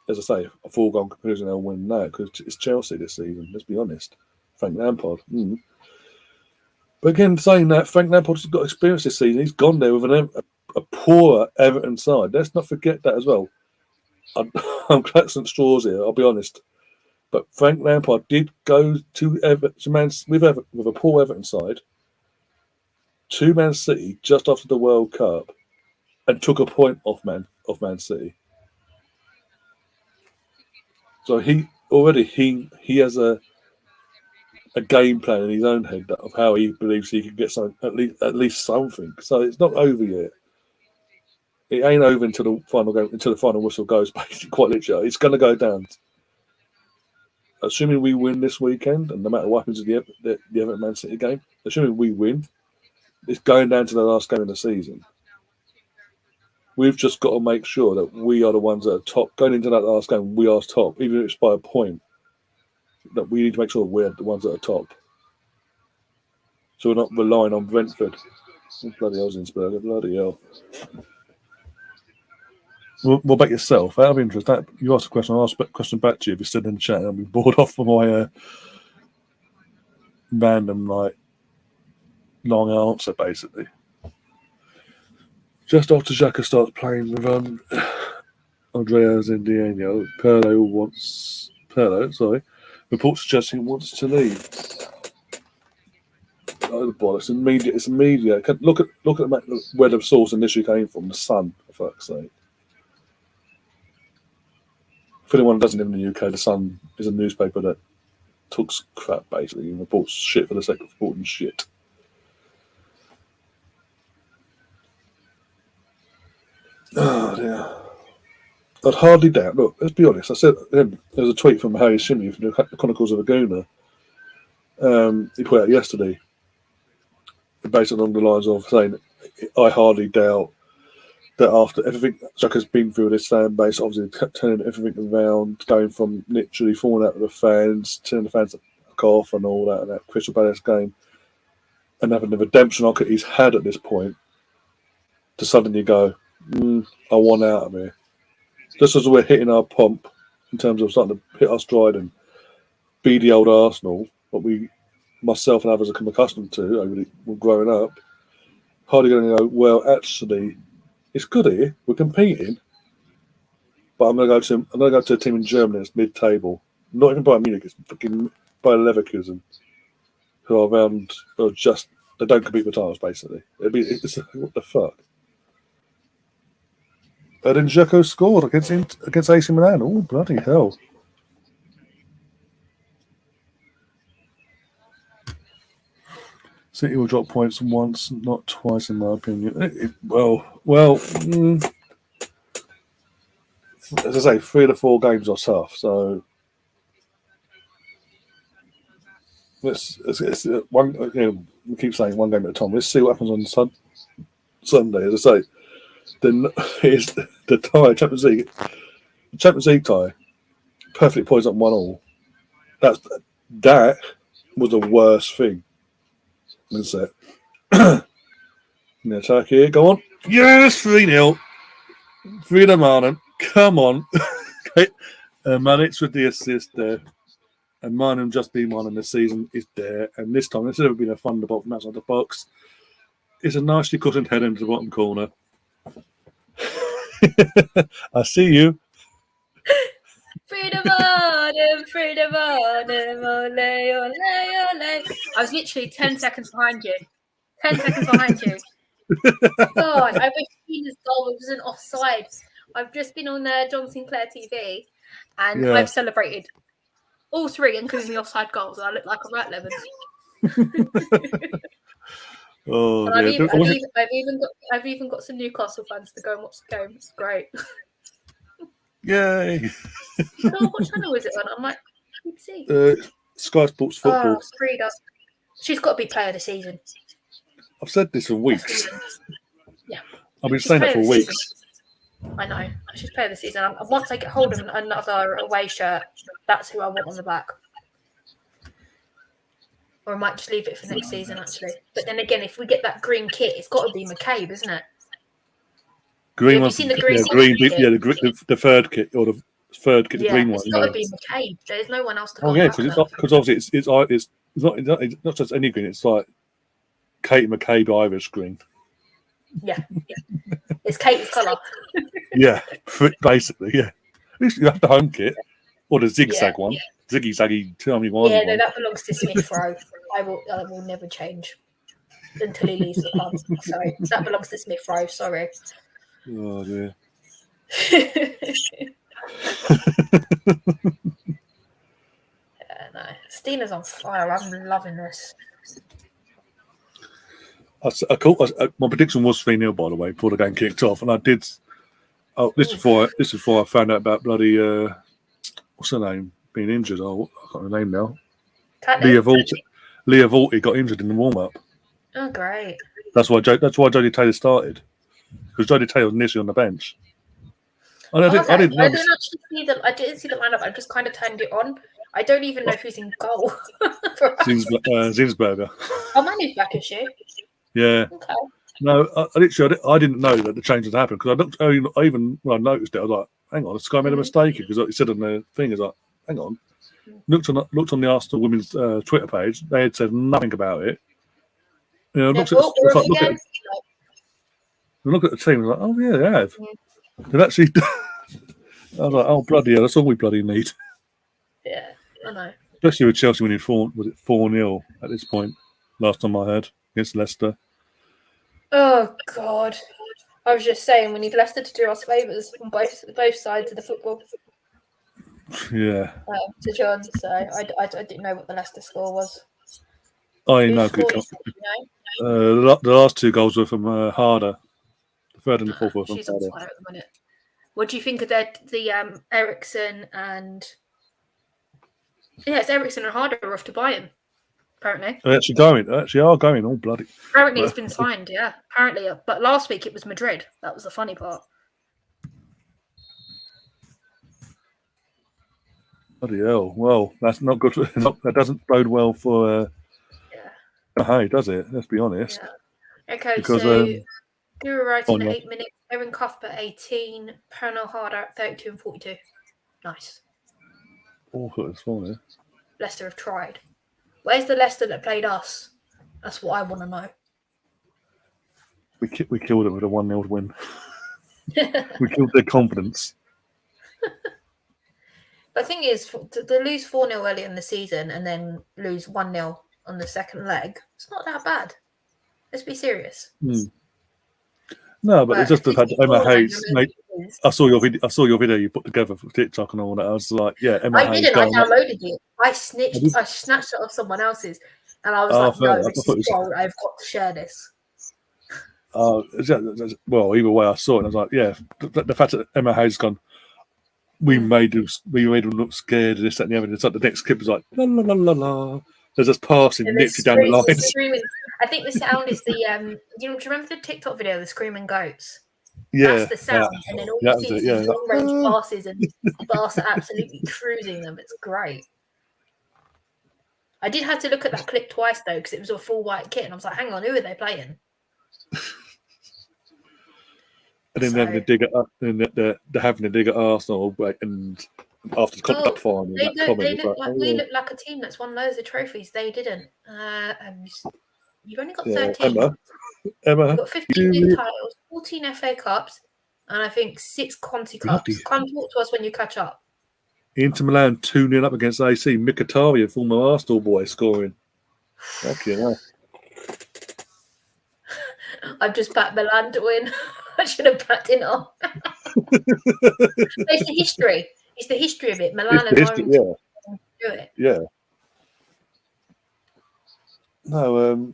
I say, a foregone conclusion they'll win now because it's Chelsea this season. Let's be honest. Frank Lampard. But again, saying that, Frank Lampard's got experience this season. He's gone there with a poorer Everton side. Let's not forget that as well. I'm clutching straws here, I'll be honest. But Frank Lampard did go to Everton with a poor Everton side to Man City just after the World Cup and took a point off Man City. So he has a game plan in his own head of how he believes he can get some at least something. So it's not over yet. It ain't over until the final game, until the final whistle goes. Basically, quite literally, it's going to go down. Assuming we win this weekend, and no matter what happens in the Everton Man City game, assuming we win, it's going down to the last game of the season. We've just got to make sure that we are the ones that are top. Going into that last game, we are top, even if it's by a point. That we need to make sure we're the ones that are top. So we're not relying on Brentford. Oh, bloody hell's in Spurs. Bloody hell. What about yourself? Out of interest, you asked a question. I'll ask a question back to you if you're still in the chat and I'll be bored off for my random, long answer, basically. Just after Xhaka starts playing with Andrea Zindiano, reports suggesting he wants to leave. Oh, the bollocks! It's immediate. Look at where the source initially came from. The Sun, for fuck's sake. For anyone who doesn't live in the UK, the Sun is a newspaper that talks crap basically and reports shit for the sake of reporting shit. Oh dear. I'd hardly doubt. Look, let's be honest. I said there was a tweet from Harry Shimmy from the Chronicles of Aguna. He put out yesterday, based along the lines of saying, "I hardly doubt that after everything Xhaka's been through this fan base, obviously turning everything around, going from literally falling out with the fans, turning the fans to fuck off and all that, and that Crystal Palace game, and having the redemption arc he's had at this point, to suddenly go, I want out of here." Just as we're hitting our pump in terms of starting to hit our stride and be the old Arsenal, what myself and others have come accustomed to over growing up, hardly going to go, well, actually, it's good here. We're competing, but I'm going to go to a team in Germany that's mid-table. Not even Bayern Munich. It's fucking Bayer Leverkusen, who are around. They don't compete for titles. Basically, what the fuck. And then Dzeko scored against AC Milan. Oh bloody hell! City will drop points once, not twice, in my opinion. As I say, 3 to 4 games are tough. So let's one. We keep saying one game at a time. Let's see what happens on Sunday. As I say, then it's the tie, Champions League tie, perfectly poised up 1-1. That was the worst thing. Is it? Attack here, go on. Yes, 3-0. 3 Martin. Come on. Okay. Manic's with the assist there. And Martin just being one in the season is there. And this time, instead of being a thunderbolt from outside the box, it's a nicely cushioned head into the bottom corner. I see you. Freedom, ole, ole, ole. I was literally 10 seconds behind you. 10 seconds behind you. God, I wish Keane's goal wasn't offside. I've just been on John Sinclair TV and I've celebrated all 3, including the offside goals. I look like a rat lemon. Oh, I've even got some Newcastle fans to go and watch the game. It's great. Yay! God, what channel is it on? I might see. Sky Sports Football. Oh, freed up. She's got to be player of the season. I've said this for weeks. Yeah. I've been She's saying that player for of the weeks. season. I know. She's player of the season. And once I get hold of another away shirt, that's who I want on the back. Or I might just leave it for next season, actually. But then again, if we get that green kit, it's got to be McCabe, isn't it? Green Have one. you seen the green? The third kit or the third kit, the green one. It's got to be McCabe. There's no one else to go. Oh yeah, because obviously it's not just any green. It's like Kate McCabe Irish green. Yeah. It's Kate's colour. Yeah, basically, yeah. At least you have the home kit or the zigzag one. Ziggy zaggy, tell me one. Yeah, no, that belongs to Smith Rowe. I will never change until he leaves the club. So that belongs to Smith Rowe. Sorry. Oh dear. No, Stina's on fire. I'm loving this. My prediction was 3-0, by the way, before the game kicked off, and I did. Oh, this is before I found out about bloody what's her name being injured. Oh, I can't remember her name now. Leah Volti got injured in the warm up. Oh, great! That's why Jodie Taylor started, because Jodie Taylor was initially on the bench. I didn't actually see the. I didn't see the lineup. I just kind of turned it on. I don't even know who's in goal. Zinsberger. Oh, Manu's back, is she? Yeah. Okay. No, I didn't know that the change had happened, because I looked. Even when I noticed it, I was like, "Hang on, Sky made a mistake," because it said on the thing, "Is like, hang on." Looked on the Arsenal women's Twitter page. They had said nothing about it. You know, look at the team. I was like, "Oh yeah, they have." They've actually. I was like, "Oh bloody hell, that's all we bloody need." Yeah, I know. Especially with Chelsea winning 4-0 at this point. Last time I heard against Leicester. Oh God! I was just saying we need Leicester to do us favours on both sides of the football. Yeah. To John, so I didn't know what the Leicester score was. I know. The last two goals were from Harder. The third and the fourth were from She's Harder. On fire at the minute. What do you think of the Ericsson and? Yeah, it's Ericsson and Harder are off to Brighton. Apparently, They actually are going. All bloody. Apparently, it's been signed. Yeah, apparently, but last week it was Madrid. That was the funny part. Bloody hell! Well, that's not good. That doesn't bode well for. Hey, does it? Let's be honest. Yeah. Okay, because, so Guru writing at 8 minutes. Erin Cuthbert 18. Pernell Harder at 32 and 42. Nice. Awful, it's funny. Leicester have tried. Where's the Leicester that played us? That's what I want to know. We killed it with a 1-0 win. We killed their confidence. The thing is, to lose 4-0 early in the season and then lose 1-0 on the second leg, it's not that bad. Let's be serious. No, but it's just the fact that Emma Hayes. I saw your video you put together for TikTok and all that. I was like, yeah, Emma Hayes. I downloaded it. I snatched it off someone else's, and I was like, no, this is gold. I've got to share this. Well, either way, I saw it and I was like, yeah, the fact that Emma Hayes has gone, we made them look scared of this, that, and the other. It's like the next clip was like, la la la la la. There's just passing literally down the line. I think the sound is the do you remember the TikTok video, the screaming goats? Yeah, that's the sound, and then all you see is long range passes, and Barca absolutely cruising them. It's great. I did have to look at that clip twice though, because it was a full white kit, and I was like, hang on, who are they playing? And then they're having a dig at Arsenal, and after the Cup final, we look like a team that's won loads of trophies. They didn't. You've only got 13. Emma, you've got 15 league titles, 14 FA Cups, and I think 6 Conti Cups. Come talk to us when you catch up. Inter Milan 2-0 up against AC. Mkhitaryan, former Arsenal boy, scoring. Fucking hell. I've just backed Milan to win. I should have backed it on. It's the history. It's the history of it. Milan and Rome do it. Yeah. No,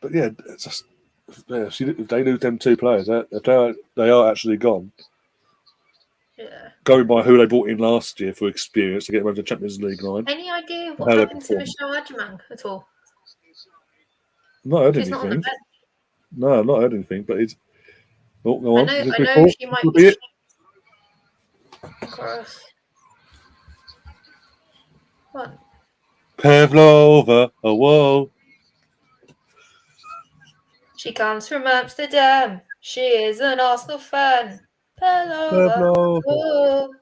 but yeah, it's just if they lose them two players, they are actually gone. Yeah. Going by who they brought in last year for experience to get them over the Champions League line. Any idea what happened to Michelle Adjumang at all? Not heard She's not on the anything. bench. No, I've not heard anything. But it's go on. I Is this know before? she might Will be it? cross. What? Pavlova. Oh, whoa. She comes from Amsterdam. She is an Arsenal fan. Pavlova. Pavlova. Oh.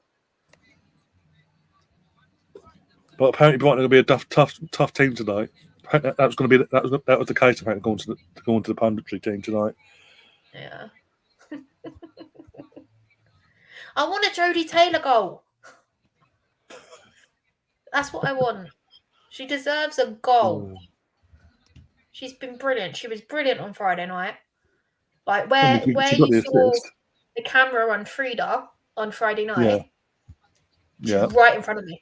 But apparently Brighton are going to be a tough team tonight. That was going to be that was the case. Apparently going to the punditry team tonight. Yeah. I want a Jodie Taylor goal. That's what I want. She deserves a goal. She's been brilliant. She was brilliant on Friday night. Like where She got you the saw assist. the camera on Frida on Friday night. Yeah. She's right in front of me.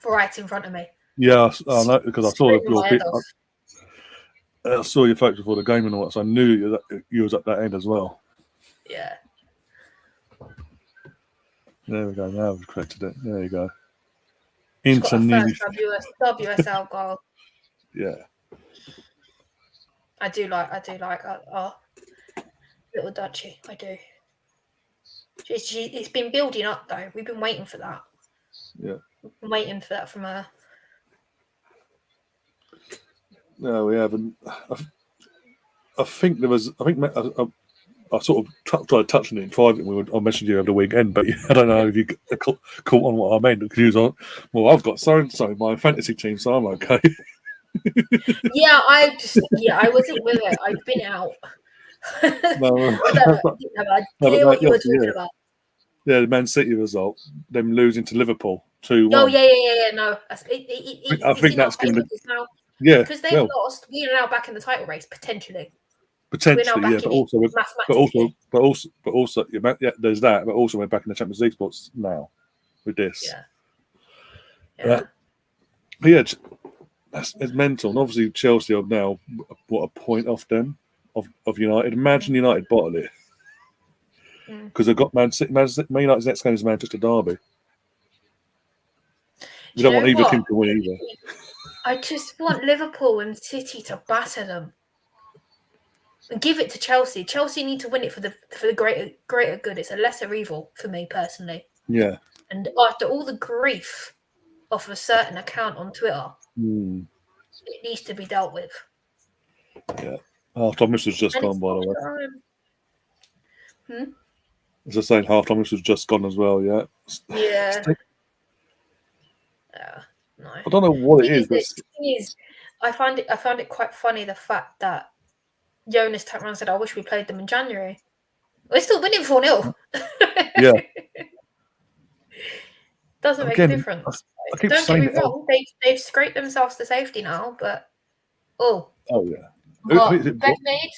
Right in front of me. Yeah, I know because I saw Screaming my head off. I saw your photos before the game and all that, so I knew you was at that end as well. Yeah. There we go. Now we've corrected it. There you go. She's got Into her nearly. first WSL goal. Yeah. I do like our little Dutchie. I do. It's been building up though. We've been waiting for that. Yeah. We've been waiting for that from her. No, we haven't. I think there was. I think I sort of tried touching it in private. I messaged you over the weekend, but I don't know if you caught on what I meant because you was on. Well, I've got so and so in my fantasy team, so I'm okay. Yeah, I wasn't with it. I've been out. No, I didn't idea what you were talking about. Yeah, the Man City result, them losing to Liverpool 2-1. Oh yeah. No, I think that's going to now. Yeah, because they've lost. We are now back in the title race potentially. Potentially, we're now back but also, yeah, there's that. But also, we're back in the Champions League spots now with this. Yeah. But yeah, it's mental. And obviously, Chelsea are now what a point off them of United. Imagine United bottle it because they've got Man United's next game is Manchester Derby. You don't want either team to win either. I just want Liverpool and City to batter them. And give it to Chelsea. Chelsea need to win it for the greater good. It's a lesser evil for me personally. Yeah. And after all the grief of a certain account on Twitter, it needs to be dealt with. Yeah. Half-time was just gone, by the way. As I was saying, half-time was just gone as well, yeah. Yeah. No. I don't know what it is. The thing is, I found it quite funny the fact that Jonas turned around and said, I wish we played them in January. We're still winning 4-0. Yeah. Doesn't make a difference. Don't get me wrong, they've scraped themselves to safety now, but yeah. Beth Mead,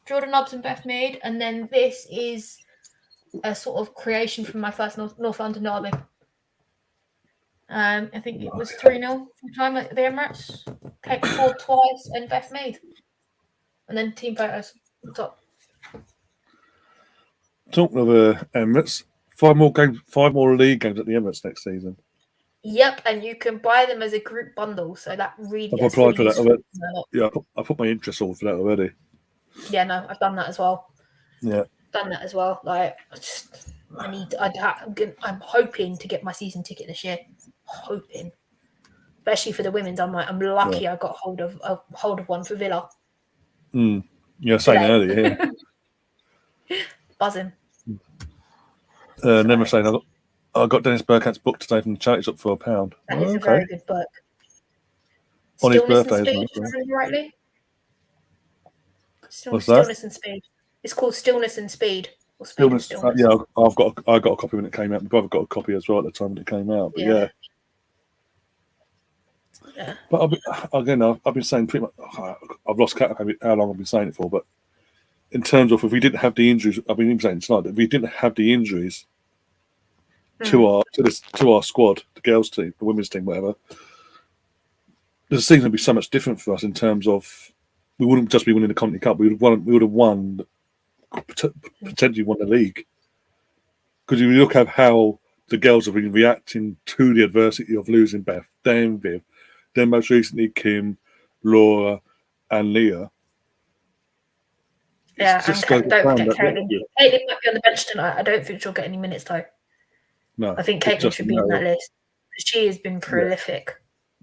Jordan Nobbs and Beth Mead, and then this is a sort of creation from my first North London derby. I think it was 3-0 from time at the Emirates. Kate scored twice and Beth Mead. And then team photos on top. Talking of Emirates, 5 more league games at the Emirates next season. Yep, and you can buy them as a group bundle, so that really. I've applied for that already. Yeah, I put my interest all for that already. Yeah, no, I've done that as well. Yeah, done that as well. Like, I'm hoping to get my season ticket this year. Hoping, especially for the women's. I'm lucky. I got hold of one for Villa. Yeah, saying earlier. Yeah. Buzzing. Never saying I got Dennis Bergkamp's book today from the charity shop for £1. That is a very good book. On his birthday, rightly. What's that? Stillness and Speed. It's called Stillness and Speed. Or Stillness. Yeah, I got a copy when it came out. My brother got a copy as well at the time when it came out. But yeah. But I've been saying pretty much. I've lost count of how long I've been saying it for. But in terms of if we didn't have the injuries, I've been saying tonight that if we didn't have the injuries to our squad, the girls' team, the women's team, whatever, the season would be so much different for us in terms of we wouldn't just be winning the Continental Cup. We would have won, potentially won the league. Because if you look at how the girls have been reacting to the adversity of losing Beth, then Viv, then most recently Kim, Laura, and Leah. Yeah, It just and goes don't down forget that Caitlin. list. Caitlin might be on the bench tonight. I don't think she'll get any minutes though. No, I think it's Caitlin just should be on that list. She has been prolific.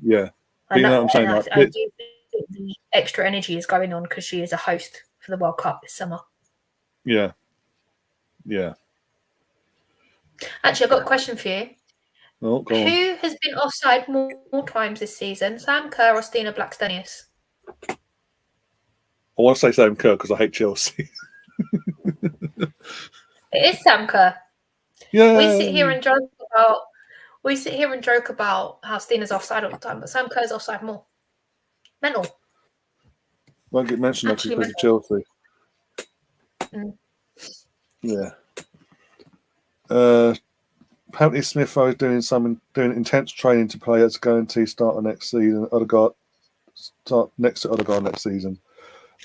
Yeah. But And you know what I'm saying? I do think the extra energy is going on because she is a host for the World Cup this summer. Yeah. Yeah. Actually, I've got a question for you. Oh, go on. Who has been offside more times this season, Sam Kerr or Stina Blackstenius? I want to say Sam Kerr because I hate Chelsea. It is Sam Kerr. Yeah. We sit here and joke about how Stina's offside all the time, but Sam Kerr's offside more. Mental. Won't get mentioned Actually, because of Chelsea. Mm. Yeah. Apparently Smith is doing intense training to play as a guarantee starter next season. Odegaard start next to Odegaard next season.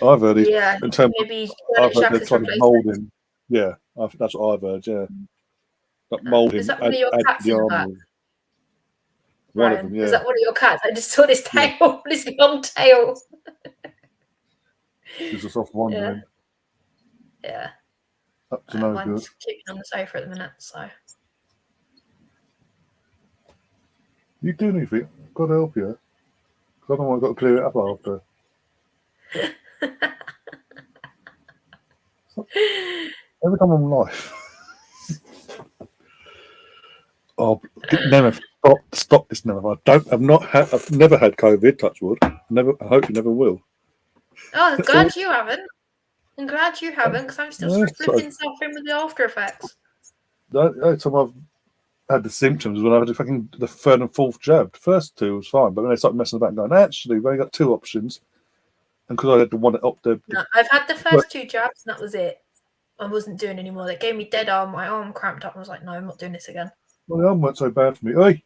I've heard he's in terms maybe I've heard they're Xhaka's trying to mould him. Yeah, I think that's what I've heard. Yeah, like mould him. Is that one of your add cats the in the back? army. One of them, yeah. Is that one of your cats? I just saw this tail, this long tail. He's just off wandering. Yeah. Up to no mine's good. keeping on the sofa at the minute, so. You do anything? God help you. Because I don't want to got to clear it up after. Every time I'm live. Oh, Nemeth, stop this, Nemeth. I've never had COVID, touch wood. I hope you never will. Oh, I'm glad you haven't. I'm glad you haven't, because I'm still flipping suffering with the after effects. The only time I've had the symptoms was when I had the third and fourth jab. The first two was fine, but then they started messing about and going, actually, we've only got two options. And because I had the one up there. No, I've had the first two jabs, and that was it. I wasn't doing anymore. They gave me dead arm. My arm cramped up. And I was like, no, I'm not doing this again. Well, the arm weren't so bad for me. Oi!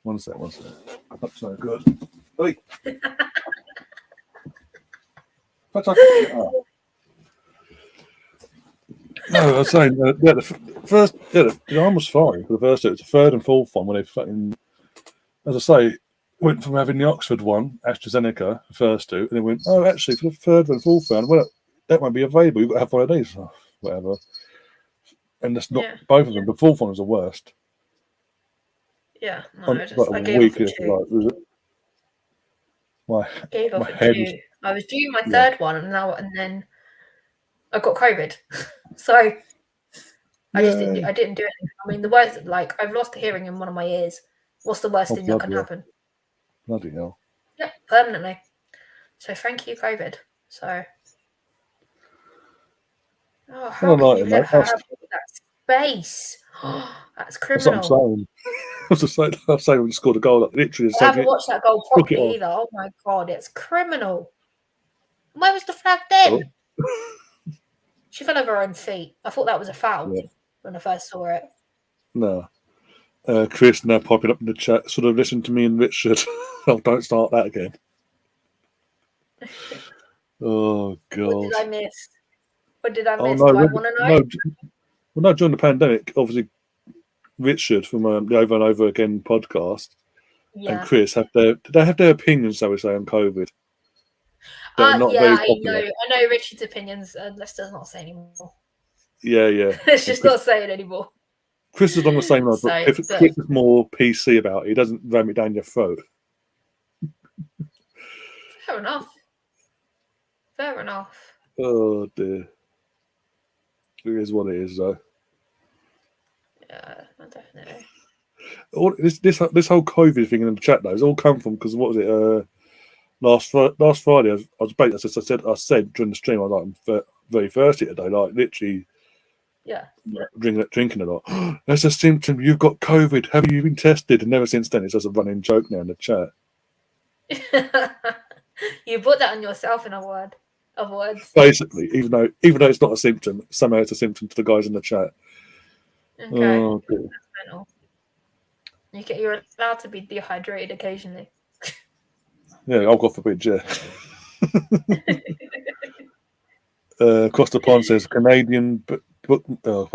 One sec. That's no good. Oi! No, I was saying, the arm was fine for the first two. It was the third and fourth one when they fucking, as I say, went from having the Oxford one, AstraZeneca, the first two, and they went, oh, actually, for the third and fourth one, well, that won't be available. You've got to have one of these. Oh, whatever. And that's not both of them. The fourth one was the worst. Yeah, no, I gave up for two. Gave up for two. I was due my third one, and then I got COVID. So I just didn't do anything. I mean, the worst, like, I've lost a hearing in one of my ears. What's the worst thing that can happen? Bloody hell. Yeah, permanently. So thank you, COVID. So. Oh, how can you live have that space? That's criminal. That's what I'm saying. I was saying we scored a goal. Literally, I haven't watched that goal properly either. Oh my god, it's criminal. Where was the flag then? She fell over her own feet. I thought that was a foul when I first saw it. No. Chris now popping up in the chat. Sort of listen to me and Richard. Oh, don't start that again. Oh god. What did I miss? What did I miss? No, do I want to know? No, during the pandemic, obviously, Richard from the Over and Over Again podcast and Chris did they have their opinions, shall we say, on COVID? I know Richard's opinions. Let's just not say anymore. Yeah. Let's just not say it anymore. Chris is along the same lines, but Chris is more PC about it. He doesn't ram it down your throat. Fair enough. Oh dear. It is what it is, though. Yeah, definitely. This whole COVID thing in the chat, though, has all come from because what was it? Last Friday, I said during the stream, I was like, I'm very thirsty today, like literally. Yeah. Drinking a lot. That's a symptom. You've got COVID. Have you been tested? And ever since then, it's just a running joke now in the chat. You put that on yourself in other words. Basically, even though it's not a symptom, somehow it's a symptom to the guys in the chat. Okay. Oh, dear. You're allowed to be dehydrated occasionally. Yeah, I'll go for bit, yeah. Costa Pond says Canadian defender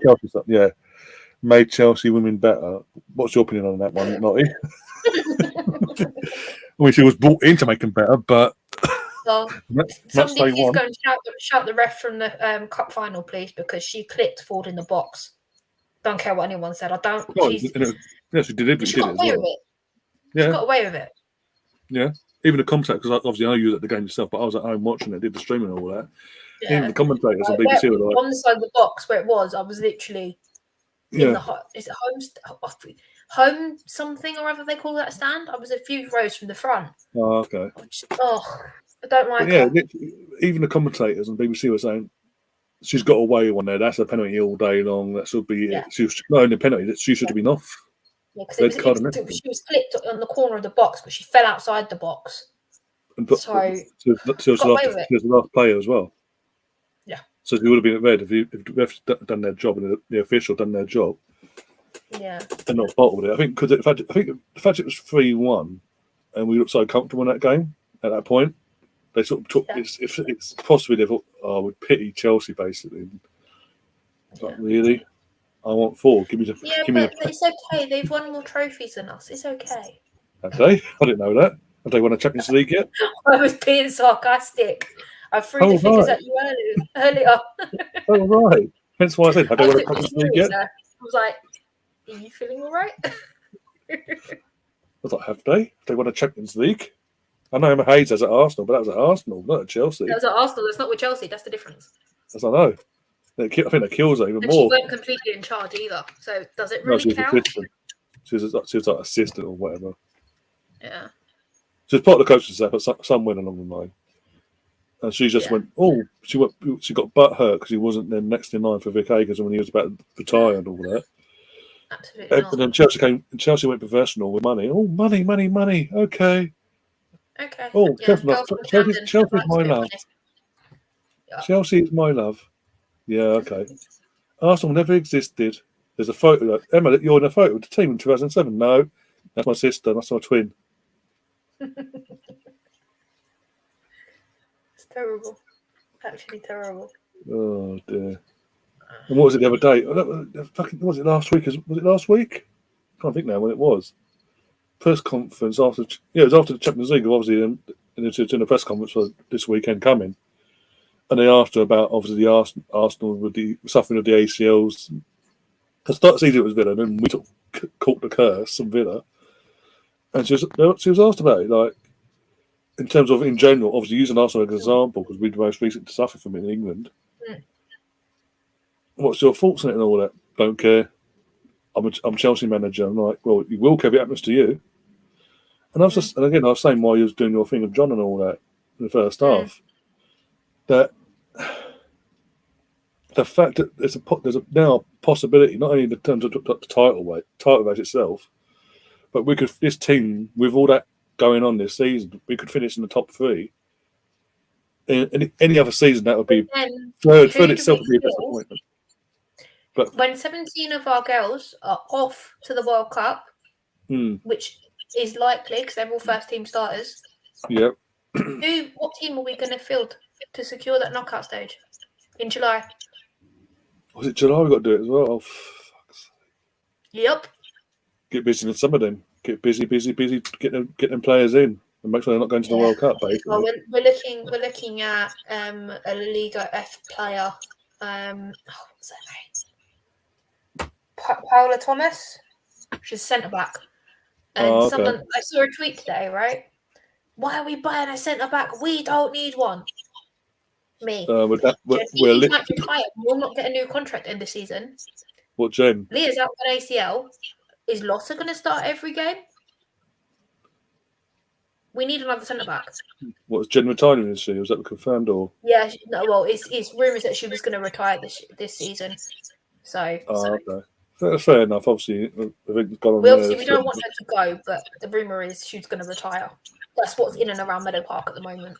Chelsea. Yeah, made Chelsea women better. What's your opinion on that one, Lottie? I mean, she was brought in to make them better, but Well, match somebody day please one. go and shout the ref from the cup final, please, because she clipped Ford in the box. Don't care what anyone said. I don't. Oh, She's, yeah, she deliberately she did got it as away well. with it. Yeah, She got away with it. yeah. Even the commentators, because obviously I know you was at the game yourself, but I was at home watching it, did the streaming and all that. Yeah. Even the commentators on Like, BBC were like, on the side of the box where it was, I was literally in the is it home something or other they call that stand? I was a few rows from the front. Oh, okay. I don't like it. Even the commentators on BBC were saying she's got away one there. That's a penalty all day long. That should be it. She was not only a penalty, that she should have been off. Yeah, because she was clipped on the corner of the box, but she fell outside the box. And she was the last player as well. Yeah. So she would have been at red if the refs done their job and the official done their job. Yeah. And not bottled it. I think because the fact it was 3-1, and we looked so comfortable in that game at that point. They sort of took it's possibly they thought, oh, we'd pity Chelsea basically. But really, I want 4. Give me the. Yeah, but it's okay. They've won more trophies than us. It's okay. Have they? I didn't know that. Have they won a Champions League yet? I was being sarcastic. I threw the figures at you earlier. Oh right. Hence why I said, have they won a Champions League yet? I was like, are you feeling all right? I was like, have they? Have they won a Champions League? I know Emma Hayes has at Arsenal, but that was at Arsenal, not at Chelsea. That was at Arsenal. That's not with Chelsea. That's the difference. As I know. I think that kills her even and more. She weren't completely in charge either. So does it really count? She was like assistant or whatever. Yeah. She was part of the coaching staff, but some went along the line. And she just went, she got butt hurt because he wasn't then next in line for Vic Akers when he was about to retire and all that. Absolutely not. And then Chelsea went professional with money. Oh, money. Okay. Okay. Oh, Chelsea's my love. Yeah. Chelsea's my love. Yeah, okay. Arsenal never existed. There's a photo. Emma, you're in a photo with the team in 2007. No, that's my sister. That's my twin. It's terrible. Actually terrible. Oh, dear. And what was it the other day? Was it last week? Was it last week? I can't think now when it was. Press conference after. Yeah, it was after the Champions League, obviously, and it's in the press conference for this weekend coming. And they asked her about, obviously, the Arsenal with the suffering of the ACLs. The start of the season it was Villa, and then we caught the curse from Villa. And she was asked about it, like, in terms of, in general, obviously using Arsenal as an example, because we're the most recent to suffer from it in England. Mm. What's your thoughts on it and all that? Don't care. I'm Chelsea manager. I'm like, well, you will care if it happens to you. And I was and I was saying while you was doing your thing of John and all that in the first half, that the fact that there's now a possibility, not only in terms of the title race itself, but this team, with all that going on this season, we could finish in the top 3. In any other season, that would be third itself would be a disappointment. But when 17 of our girls are off to the World Cup, which is likely because they're all first team starters. Yep. What team are we going to field to secure that knockout stage in July? Was it July? We got to do it as well. Oh, fuck's sake. Yep. Get busy with some of them. Get busy. Get them players in and make sure they're not going to the World Cup. Basically. Well, we're looking at a Liga F player. What's her name? Paola Thomas. She's centre back. And I saw a tweet today, right? Why are we buying a centre back? We don't need one. Me. We'll not get a new contract in the season. What, Jen? Leah's out on ACL. Is Lotta going to start every game? We need another centre back. What, was Jen retiring this year? Was that confirmed or? Yeah, it's rumours that she was going to retire this season. So. Okay. Fair enough. Obviously, we don't want her to go, but the rumour is she's going to retire. That's what's in and around Meadow Park at the moment.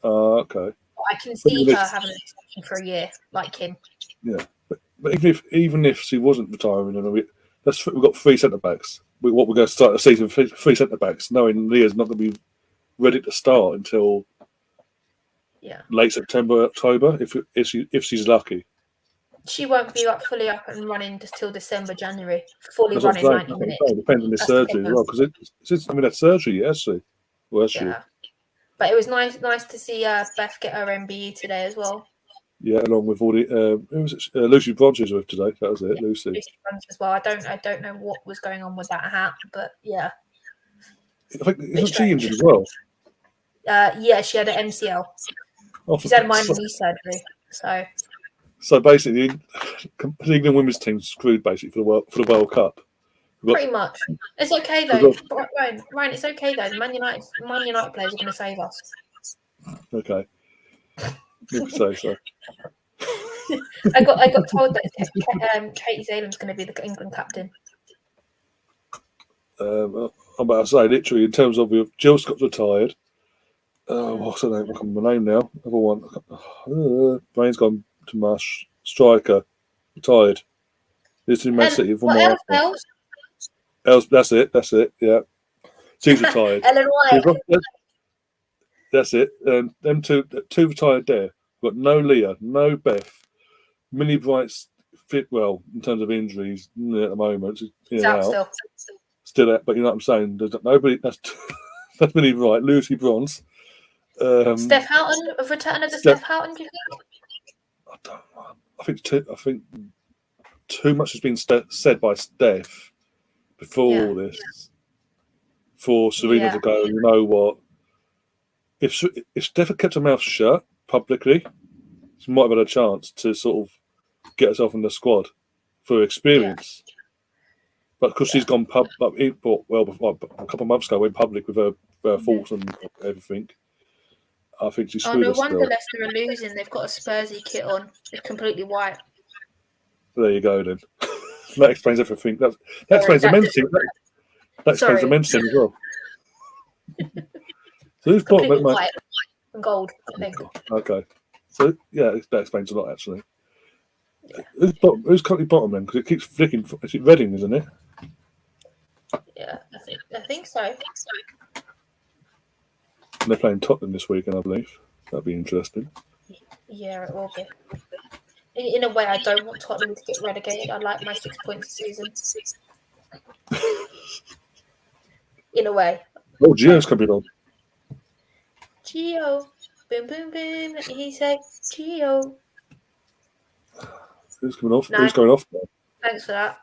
Okay. I can see her having an extension for a year, like him. Yeah, but even if she wasn't retiring, we've got 3 centre backs. We're going to start the season with 3 centre backs, knowing Leah's not going to be ready to start until late September, October, if she's lucky. She won't be fully up and running till December, January. Fully running 90 minutes. It depends on the surgery as well, because that surgery, has she? Was she? Yeah. But it was nice to see Beth get her MBE today as well. Yeah, along with all the who was it? Lucy Bronches with today. That was it, Lucy. Lucy runs as well. I don't know what was going on with that hat, but yeah. I think isn't she injured as well? Yeah, she had an MCL. She's had minor knee surgery. So basically, the England women's team's screwed basically for the World Cup. Pretty much. It's okay though, Ryan. It's okay though. The Man United players are going to save us. Okay. You can say so. I got told that Katie Zalem's going to be the England captain. I'm about to say, literally, in terms of Jill Scott's retired. What's her name? I can't remember my name now. Other one. Brain's gone to mush. Striker. Retired. This is Man City. What else? That's it. Yeah. She's retired. Ellen White. That's it. Them two retired there. We've got no Leah, no Beth. Millie Bright's fit well in terms of injuries at the moment. She's out. Still out, but you know what I'm saying? There's nobody. That's Millie Bright. Lucy Bronze. Steph Houghton. A return of Steph Houghton, do you think? I don't know. I think too much has been said by Steph before all this. For Serena to go, you know what? If Steph had kept her mouth shut publicly, she might have had a chance to sort of get herself in the squad for experience. Yeah. But because she's gone a couple of months ago, went public with her faults and everything. I think she's screwed. No wonder Leicester are losing. They've got a Spursy kit on. It's completely white. There you go, then. That explains everything. That explains the men's team. That explains the men's team as well. So who's bottom? White and gold, I think. Okay. So yeah, that explains a lot actually. Who's currently bottom then? Because it keeps flicking. Is it Reading, isn't it? Yeah, I think so. And they're playing Tottenham this weekend, I believe. That'd be interesting. Yeah, it will be. In a way, I don't want Tottenham to get relegated. I like my 6 points a season. In a way. Oh, Gio's coming on. Gio. Boom, boom, boom. He said, Gio. Who's coming off? No. Who's going off now? Thanks for that.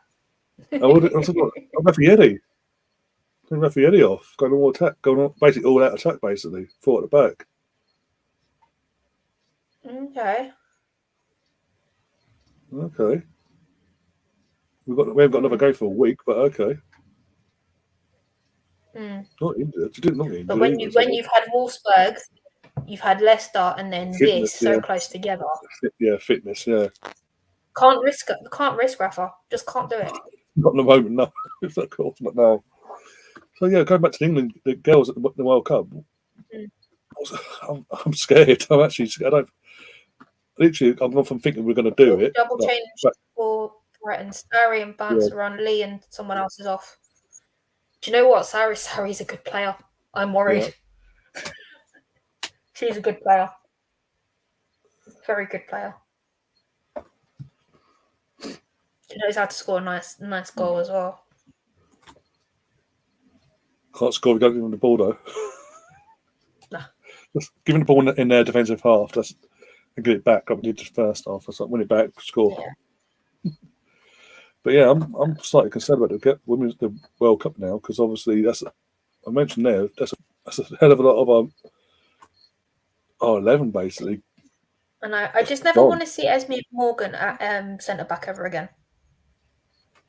I'm Matthew Eddie. I'm Matthew Eddie off. Going on basically all out attack, basically. 4 at the back. Okay. We haven't got another game for a week, but okay. Not injured. You didn't not injured. But when you've had Wolfsburg, you've had Leicester, and then fitness, so close together. Fitness. Yeah. Can't risk Rafa. Just can't do it. Not in the moment, no. It's not cool, but no. So yeah, going back to England, the girls at the World Cup. I'm scared. I'm actually scared. I've gone from thinking we're going to do it. Double change for Brighton. Sarri and Barnes are on. Lee and someone else is off. Do you know what? Sarri's a good player. I'm worried. Yeah. She's a good player. Very good player. She knows how to score a nice goal as well. Can't score if you don't give them the ball though. No. Just giving the ball in their defensive half. And get it back. I did the first half. So win it back, score. Yeah. But yeah, I'm slightly concerned about the World Cup now because obviously I mentioned there that's a hell of a lot of our 11 basically. And I just never want to see Esme Morgan at centre back ever again.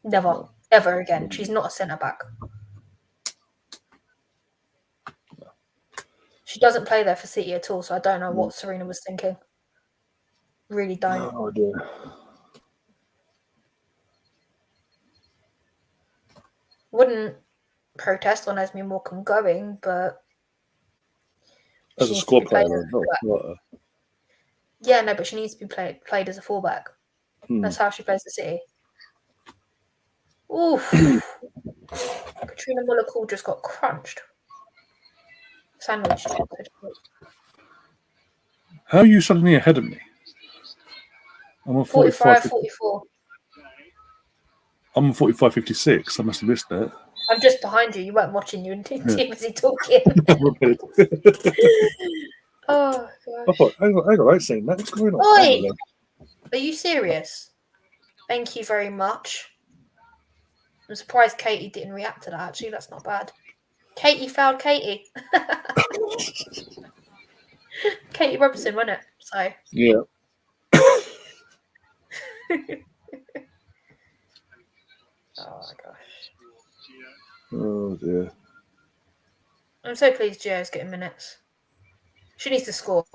Never, ever again. She's not a centre back. She doesn't play there for City at all, so I don't know what Serena was thinking. Really don't. No idea. Wouldn't protest on Esme Morgan going, but as a squad player, yeah, no, but she needs to be played as a fullback. That's how she plays the City. Oof. Katrina Muller-Cool just got crunched. Sandwich. How are you suddenly ahead of me? I'm on 45-44. I'm on 45-56. I must have missed that. I'm just behind you. You weren't watching. You were too busy talking. Oh, I gosh. thought, hang on, I ain't seen that. What's going on? Oi! Are you serious? Thank you very much. I'm surprised Katie didn't react to that, actually. That's not bad. Katie fouled Katie. Katie Robinson, wasn't it? So. Yeah. Oh, my gosh. Oh, dear. I'm so pleased Gio's getting minutes. She needs to score.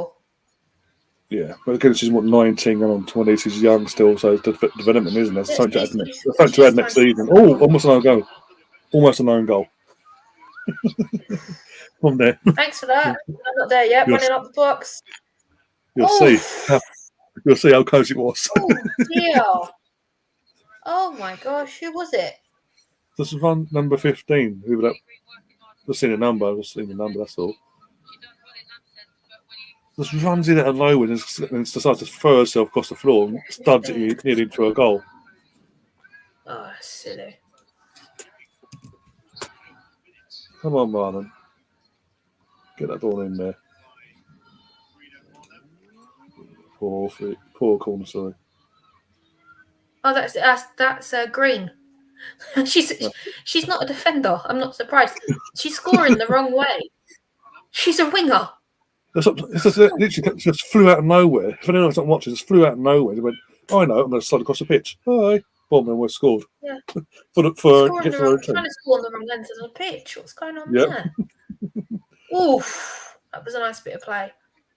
Yeah, but again, she's 19 going on 20. She's young still, so it's development, isn't it? It's something to add next season. Oh, almost an own goal. Almost an own goal. From there. Thanks for that. I'm not there yet. Running up the box. You'll see. You'll see how close it was. Oh, dear. Oh, my gosh. Who was it? This is one number 15. Who would that? I've seen the number. I've seen the number, that's all. Just runs in at a low and decides to throw herself across the floor and studs it nearly into a goal. Oh, that's silly. Come on, Marlon. Get that ball in there. Poor corner, sorry. Oh, that's Green. she's not a defender. I'm not surprised. She's scoring the wrong way. She's a winger. Literally just flew out of nowhere. If anyone else not watching, just flew out of nowhere. They went, oh, I know, I'm going to slide across the pitch. Hi. Boom, and we're scored. Yeah. Trying to score on the wrong end of the pitch. What's going on there? Oof. That was a nice bit of play.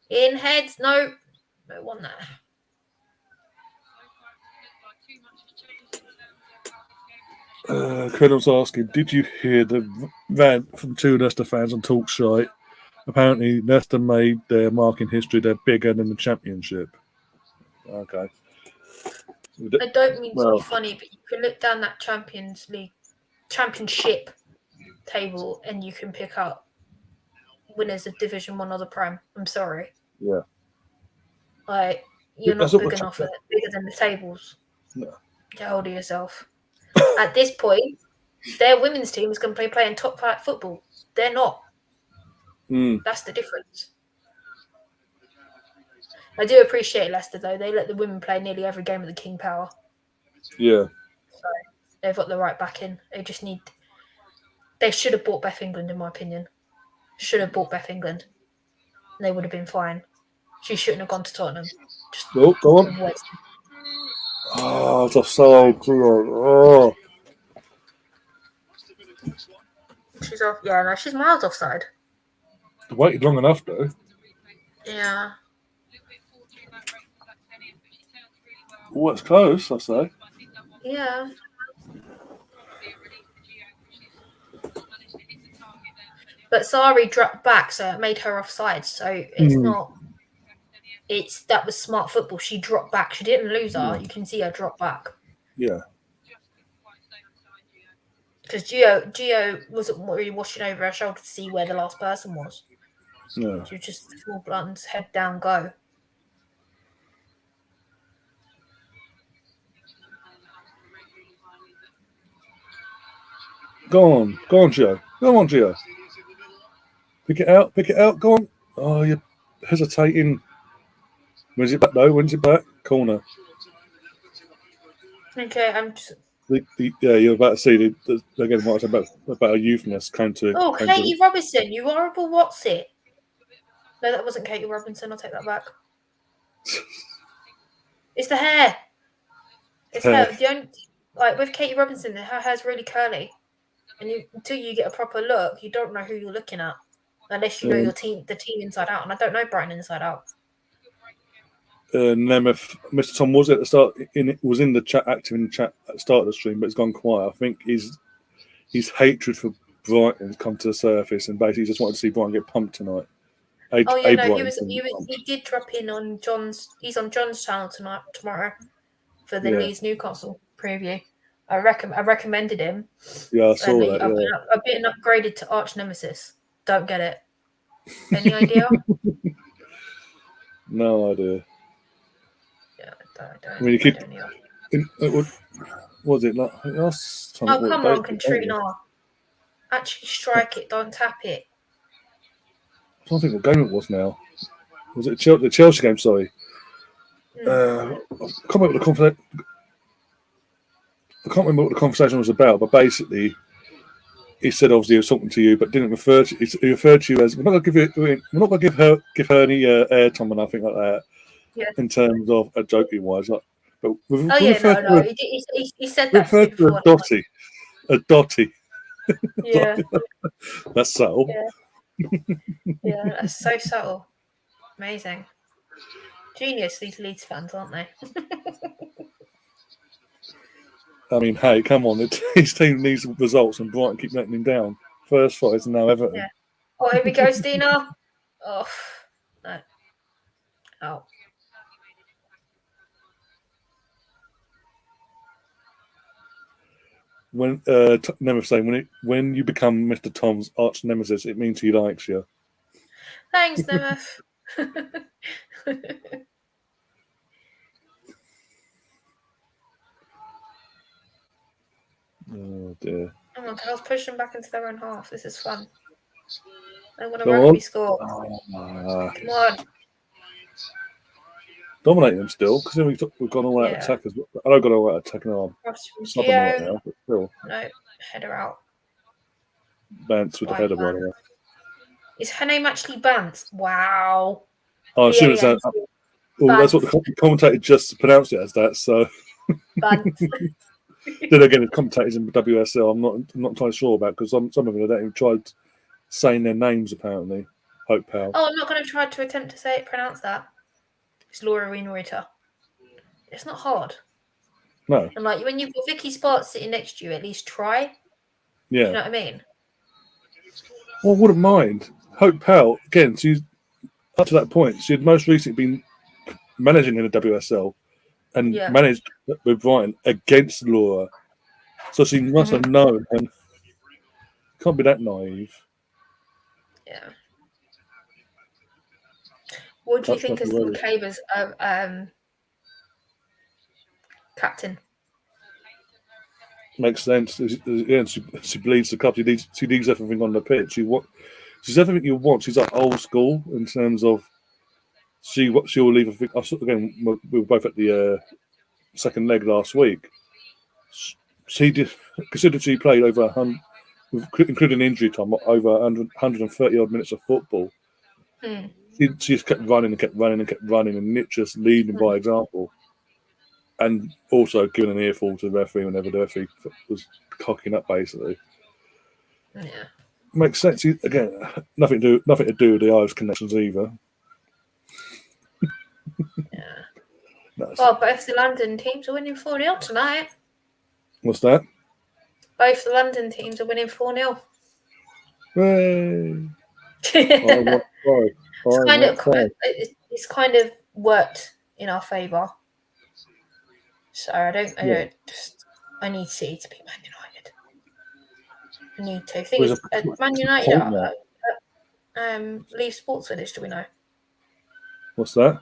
In heads. No one there. Colonel's asking, did you hear the rant from two Leicester fans on Talkshite? Apparently, Leicester made their mark in history. They're bigger than the Championship. Okay. I don't mean to be funny, but you can look down that Championship table and you can pick up winners of Division 1 or the Prem. I'm sorry. Yeah. Like, you're not big enough for bigger than the tables. No. Get hold of yourself. At this point, their women's team is going to be playing top flight football. They're not. That's the difference. I do appreciate Leicester, though. They let the women play nearly every game of the King Power. Yeah. So they've got the right backing. They should have bought Beth England, in my opinion. Should have bought Beth England. They would have been fine. She shouldn't have gone to Tottenham. Go on. Oh, it's offside. Oh. She's off. Yeah, no, she's miles offside. Waited long enough, though. Yeah. Oh, it's close, I say. Yeah. But Sari dropped back, so it made her offside. So it's not. That was smart football. She dropped back. She didn't lose her. You can see her drop back. Yeah. Because Gio wasn't really watching over her shoulder to see where the last person was. No. She was just full buttons, head down, go. Go on, Gio. Go on, Gio. Pick it out, go on. Oh, you're hesitating. When's it back, though? When's it back? Corner. Okay, I'm just... Yeah, you're about to see, again, what I said about a youthness came to... Oh, Katie Robinson, you horrible what's it? No, that wasn't Katie Robinson. I'll take that back. It's the hair. It's hair. With Katie Robinson, her hair's really curly. And until you get a proper look, you don't know who you're looking at. Unless you know the team inside out. And I don't know Brighton inside out. Nemeth, Mr. Tom was at the start. Was in the chat, active in the chat at the start of the stream, but it's gone quiet. I think his hatred for Brighton has come to the surface, and basically just wanted to see Brighton get pumped tonight. He did drop in on John's. He's on John's channel tomorrow for the Leeds Newcastle preview. I recommended him. Yeah, I saw that. I've been upgraded to Arch Nemesis. Don't get it. Any idea? No idea. I mean, you keep. Was it like last time? Oh, come on, Katrina. Actually strike it, don't tap it. I don't think what game it was now. Was it the Chelsea game? Sorry. I can't remember what the conversation was about, but basically, he said obviously he was talking to you, but didn't refer to. He referred to you as we're not going to give her any airtime or nothing like that. Yeah. In terms of a joking wise, like, but Oh yeah, no. He said that to me referred to before. a dotty. Yeah. That's subtle. Yeah, that's so subtle. Amazing. Genius, these Leeds fans, aren't they? I mean, hey, come on. His team needs results and Brighton keep letting him down. First fight is now Everton. Yeah. Oh, here we go, Stina. Oh, no. Oh. When Nemeth saying when you become Mr. Tom's arch nemesis, it means he likes you. Thanks, Nemeth. Oh dear. Oh my god, I was pushing back into their own half. This is fun. I want a Go rugby on. score. Come on. Dominate them still, because we've gone all out attackers. I don't got all out attacking arm. Cross from Subbing right now, but still. No, header out. Bance with the header, by the way. Is her name actually Bance? Wow. Oh, I assume it's that. Well, that's what the commentator just pronounced it as that. So. Bance. Then again, the commentators in WSL, I'm not entirely sure about because some of them have even tried saying their names. Apparently, Hope Powell. Oh, I'm not going to try to attempt to pronounce that. It's Laura Reuter. It's not hard. No. And like when you've got Vicky Sparks sitting next to you, at least try. Yeah. You know what I mean? Well, I wouldn't mind. Hope Powell, again, she's up to that point. She had most recently been managing in the WSL and managed with Brighton against Laura. So she must have known and can't be that naive. Yeah. What do you think of McCabe's captain? Makes sense. Again, she bleeds the cup. She needs everything on the pitch. She's everything you want. She's like old school in terms of she will leave. Again, we were both at the second leg last week. She did, considering she played over 100, including injury time, over 130 odd minutes of football. She just kept running and just leading by example. And also giving an earful to the referee whenever the referee was cocking up, basically. Yeah. Makes sense. Again, nothing to do with the Irish connections either. Yeah. Well, both the London teams are winning 4-0 tonight. What's that? Both the London teams are winning 4-0. Hooray! It's kind of worked in our favour. So I need City to beat Man United. I need to. I think it's Man United leave Sports Village, do we know? What's that?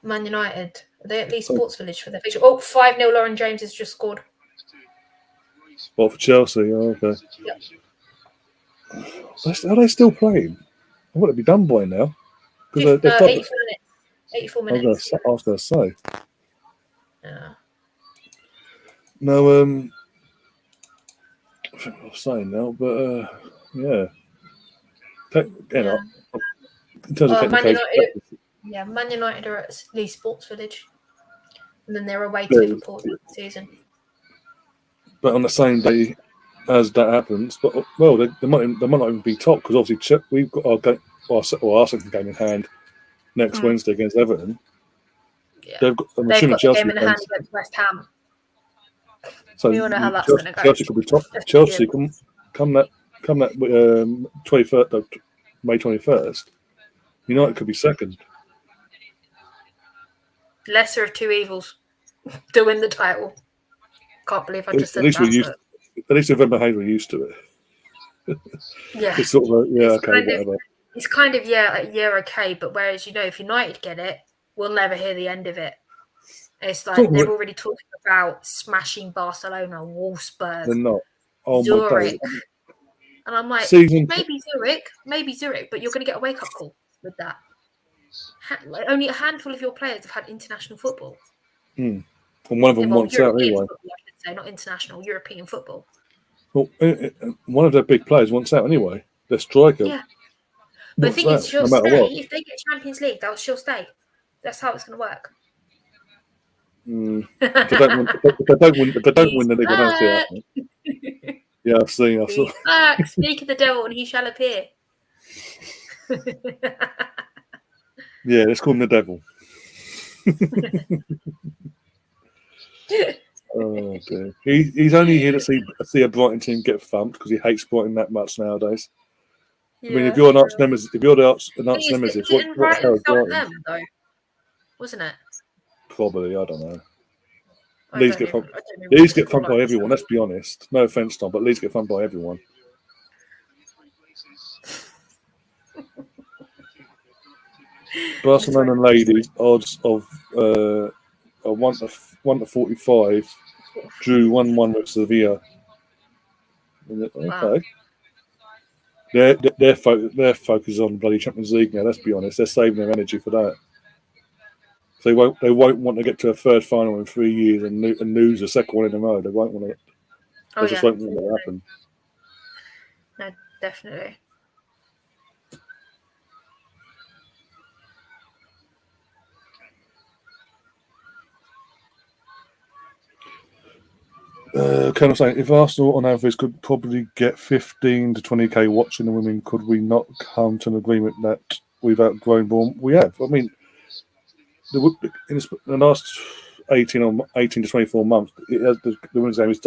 Man United. Are they at least Sports Village for their fixture? Oh, 5-0 Lauren James has just scored. What, for Chelsea? Oh, okay. Yep. Are they still playing? I want to be done by now. 84 minutes. 84 minutes. I was going to say. Yeah. No, I think I was saying now, but yeah. In terms of Man United are at Lee Sports Village, and then they're away to Liverpool this season. But on the same day as that happens, they might not even be top because obviously we've got our second game in hand next Wednesday against Everton. Yeah. They've got the game in hand against West Ham. So we all know how that's going to go. Chelsea could be top. Chelsea come that 23rd, May 21st. United could be second. Lesser of two evils to win the title. Can't believe I just said that. At least November Hayes were used to it. Yeah. It's sort of whatever. It's kind of okay, but whereas if United get it, we'll never hear the end of it. It's like they're already talking about smashing Barcelona, Wolfsburg, they're not. Oh Zurich. And I'm like, Season maybe Zurich, but you're going to get a wake-up call with that. Like, only a handful of your players have had international football. and one of them wants out European anyway. football, I should say, not international, European football. Well, one of their big players wants out anyway. Their striker. Yeah. But the thing is, she'll no matter stay. what. If they get Champions League, she'll stay. That's how it's going to work. If they don't win the league, I don't see it happening. Yeah, I've seen. He's back. Speak of the devil, and he shall appear. Yeah, let's call him the devil. Oh dear. He's only here to see a Brighton team get thumped because he hates Brighton that much nowadays. I mean, if you're an arch nemesis, what the hell is Brighton? Them, though, wasn't it? Probably, I don't know. Leeds get thumped by everyone. Let's be honest. No offense, Tom, but Leeds get thumped by everyone. Barcelona and ladies odds of 1 to 45 drew 1-1 with Sevilla. Okay. Wow. Their focus is on bloody Champions League now. Let's be honest, they're saving their energy for that. So they won't want to get to a third final in 3 years and lose a second one in a row. They won't want to. They just won't want that to happen. No, definitely. Colonel saying, if Arsenal on average could probably get 15 to 20k watching the women, could we not come to an agreement that we've outgrown Bournemouth? We have. I mean, in the last 18 to 24 months, the women's game is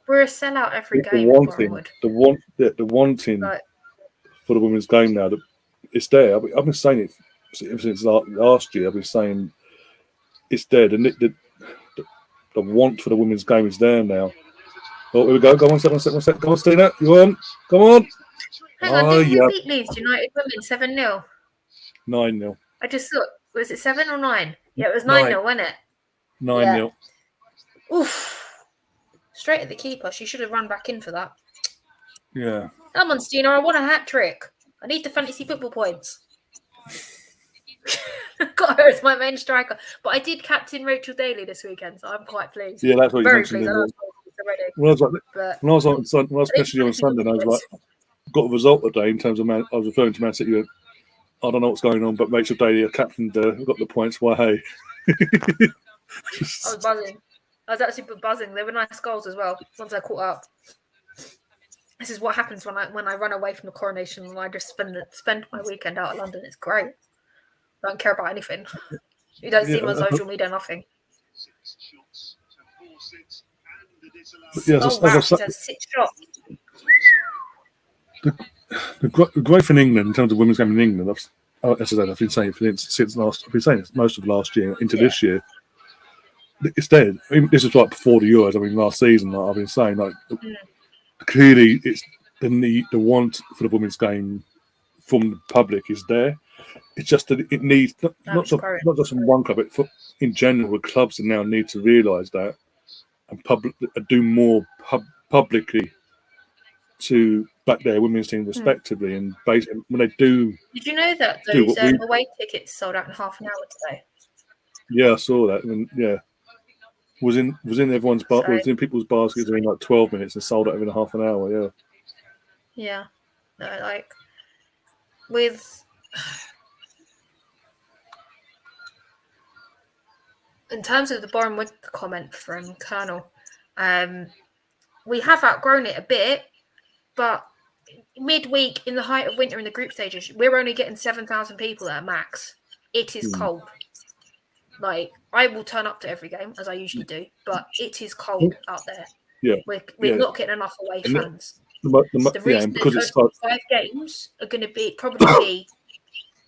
we're a sellout every game. The wanting for the women's game now. It's there. I've been saying it since last year. I've been saying it's there. The want for the women's game is there now. Oh, here we go. Go on, one sec. Go on, Stina. You on? Come on. Hang on, did we beat Leeds United women 7-0? 9-0. I just thought, was it 7 or 9? Yeah, it was 9-0, wasn't it? 9-0. Yeah. Oof. Straight at the keeper. She should have run back in for that. Yeah. Come on, Stina. I want a hat trick. I need the fantasy football points. Got her as my main striker. But I did captain Rachel Daly this weekend, so I'm quite pleased. Yeah, that's what you mentioned. Very pleased. When I was messaging you on Sunday, I was like, got a result today in terms of I was referring to Man City. I don't know what's going on, but Rachel Daly, captain, got the points. Why, hey. I was buzzing. I was actually buzzing. They were nice goals as well, once I caught up. This is what happens when I run away from the coronation and I just spend my weekend out of London. It's great. I don't care about anything. You don't see me on social media, nothing. Yeah, wow, she has 6 shots. The growth in England in terms of women's game in England, I've been saying it most of last year into this year. It's dead. I mean, this is like before the Euros. I mean, last season, I've been saying clearly it's the want for the women's game from the public is there. It's just that it needs not just from one club, but in general, the clubs now need to realise that and do more publicly to back their women's team respectively. And basically, when they do, did you know that those away tickets sold out in half an hour today? Yeah, I saw that. I mean, yeah, was in everyone's was in people's baskets in like 12 minutes and sold out in half an hour. Yeah. Yeah, no, like with. In terms of the Bournemouth comment from Colonel, we have outgrown it a bit, but midweek in the height of winter in the group stages, we're only getting 7,000 people at max. It is cold. Like, I will turn up to every game, as I usually do, but it is cold out there. Yeah. We're not getting enough away fans. The reason because there's 5 games are going to probably be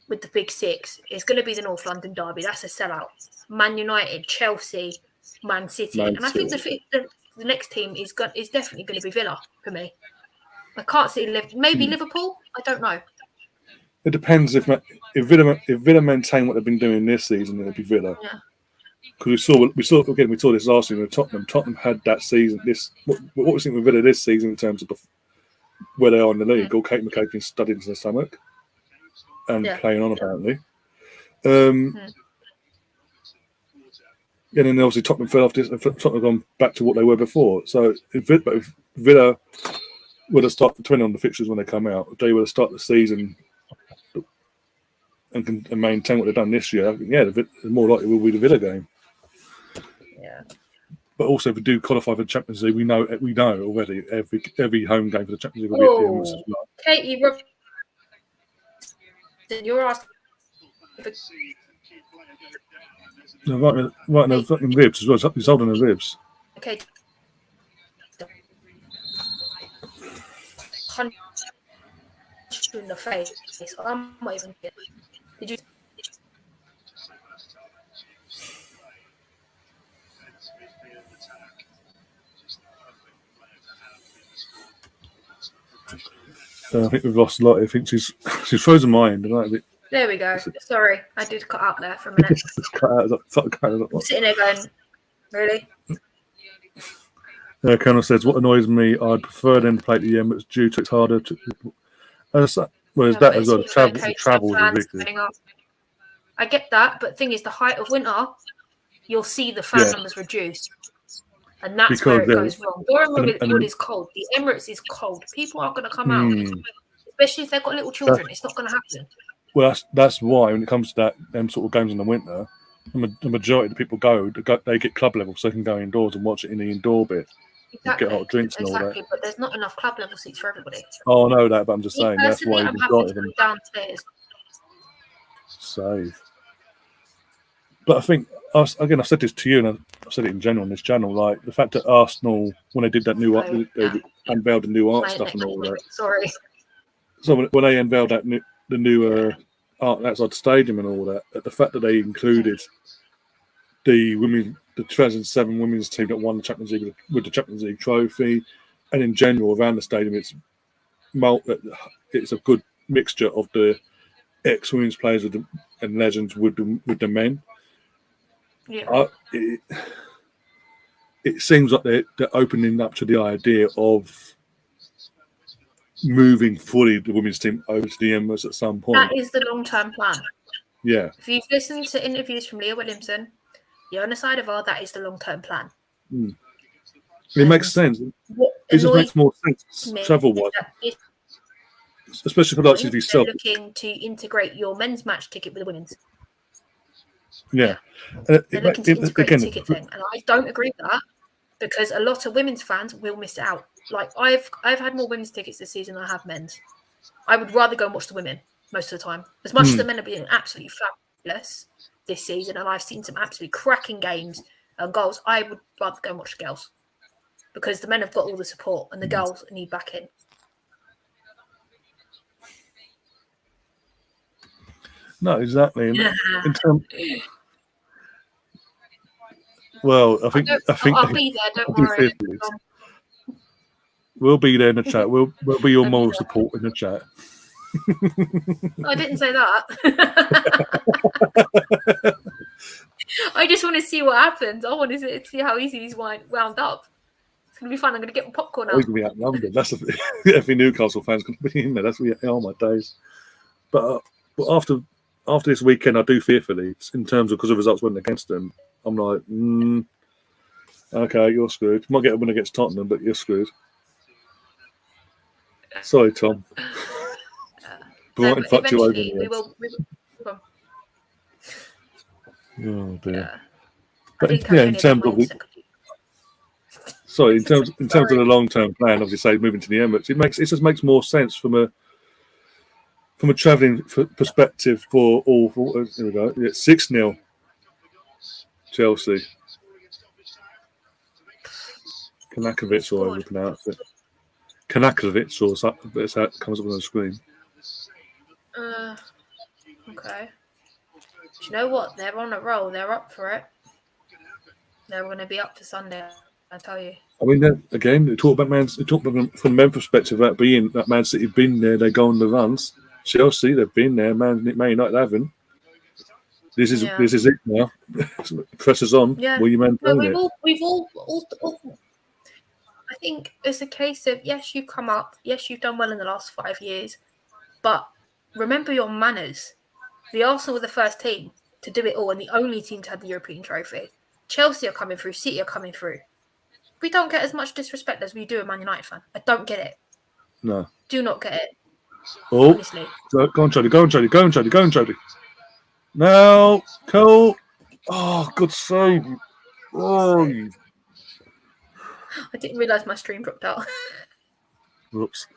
with the big 6. It's going to be the North London derby. That's a sellout. Man United, Chelsea, Man City. And I think the next team is definitely going to be Villa for me. I can't see maybe Liverpool. I don't know. It depends if Villa maintain what they've been doing this season, it'll be Villa. Yeah. Because we saw this last season with Tottenham. Tottenham had that season. What we're seeing with Villa this season in terms of where they are in the league, or Kate McCabe being studied into their stomach and playing on apparently. And then obviously Tottenham fell off this, and Tottenham have gone back to what they were before. So if Villa were to start, depending on the fixtures when they come out, if they were to start the season and maintain what they've done this year, the more likely will be the Villa game. Yeah. But also, if we do qualify for the Champions League, we know already every home game for the Champions League will be at the Emirates as well. Katie, you're asking. No, right in the fucking ribs as well. He's holding the ribs. Okay. In the face. I'm not even here. Did you? I think we've lost Lottie. I think she's frozen mind. There we go. Sorry, I did cut out there for a minute. It's cut out. I'm sitting there going, really? Colonel says, what annoys me, I'd prefer them to play at the Emirates due to it's harder to. There's that as well. The travel is ridiculous. I get that, but the thing is, the height of winter, you'll see the fan numbers reduce. And that's where it goes wrong. Boreham Wood is cold. The Emirates is cold. People aren't going to come out. Especially if they've got little children. It's not going to happen. Well, that's why when it comes to them sort of games in the winter, the majority of the people they get club level so they can go indoors and watch it in the indoor bit. Exactly. Get hot drinks and all that. But there's not enough club level seats for everybody. Oh, I know that, but I'm just saying that's why I'm happy to go downstairs. Save. But I think, again, I've said this to you, and I've said it in general on this channel, like the fact that Arsenal, when they did that new art, they unveiled the new art stuff and all that. Sorry. So when they unveiled the new art outside the stadium and all that, the fact that they included the 2007 women's team that won the Champions League with the Champions League trophy, and in general around the stadium, it's a good mixture of the ex-women's players and legends with the men. Yeah. It seems like they're opening up to the idea of moving fully the women's team over to the Emirates at some point. That is the long-term plan. Yeah. If you've listened to interviews from Leah Williamson, Jonas Seidevar, that is the long-term plan. It makes sense. It just makes more sense travel-wise. Especially for like yourself. Looking to integrate your men's match ticket with the women's. Yeah. They're looking to integrate the ticket thing. And I don't agree with that because a lot of women's fans will miss out. Like I've had more women's tickets this season than I have men's. I would rather go and watch the women most of the time. As much as the men are being absolutely fabulous this season, and I've seen some absolutely cracking games and goals, I would rather go and watch the girls because the men have got all the support and the girls need backing. No, exactly. In terms, I think I'll be there. Don't worry. We'll be there in the chat. We'll be your moral support in the chat. I didn't say that. I just want to see what happens. I want to see how easy he's wound up. It's going to be fun. I'm going to get my popcorn out. He's going to be outnumbered. That's every Newcastle fan's going to be in there. That's my days. But after this weekend, I do fearfully in terms of because the results went against them. I'm like, okay, you're screwed. You might get a win against Tottenham, but you're screwed. Sorry, Tom. Brighton fucked you over. We will. Oh dear. But in terms of the long-term plan, obviously, say moving to the Emirates, it just makes more sense from a travelling perspective for all. Here we go. Yeah, 6-0. Chelsea. Kanakovic, or however you pronounce it. Kanakovic, or that's how it comes up on the screen. Okay. Do you know what? They're on a roll. They're up for it. They're going to be up for Sunday, I tell you. I mean, again, they talk about from the men's perspective about being that Man City have been there, they go on the runs. Chelsea, they've been there, Man United haven't. This is it now. Pressure's on. Yeah. Will you maintain it? We've all. I think it's a case of, yes, you've come up. Yes, you've done well in the last 5 years. But remember your manners. The Arsenal were the first team to do it all and the only team to have the European trophy. Chelsea are coming through. City are coming through. We don't get as much disrespect as we do a Man United fan. I don't get it. No. Do not get it. Oh, honestly. Go on, Jody. Go on, Jody. Go on, Jody. Go on, Jody. Now, Cole. Oh, good save. Oh, I didn't realise my stream dropped out. whoops.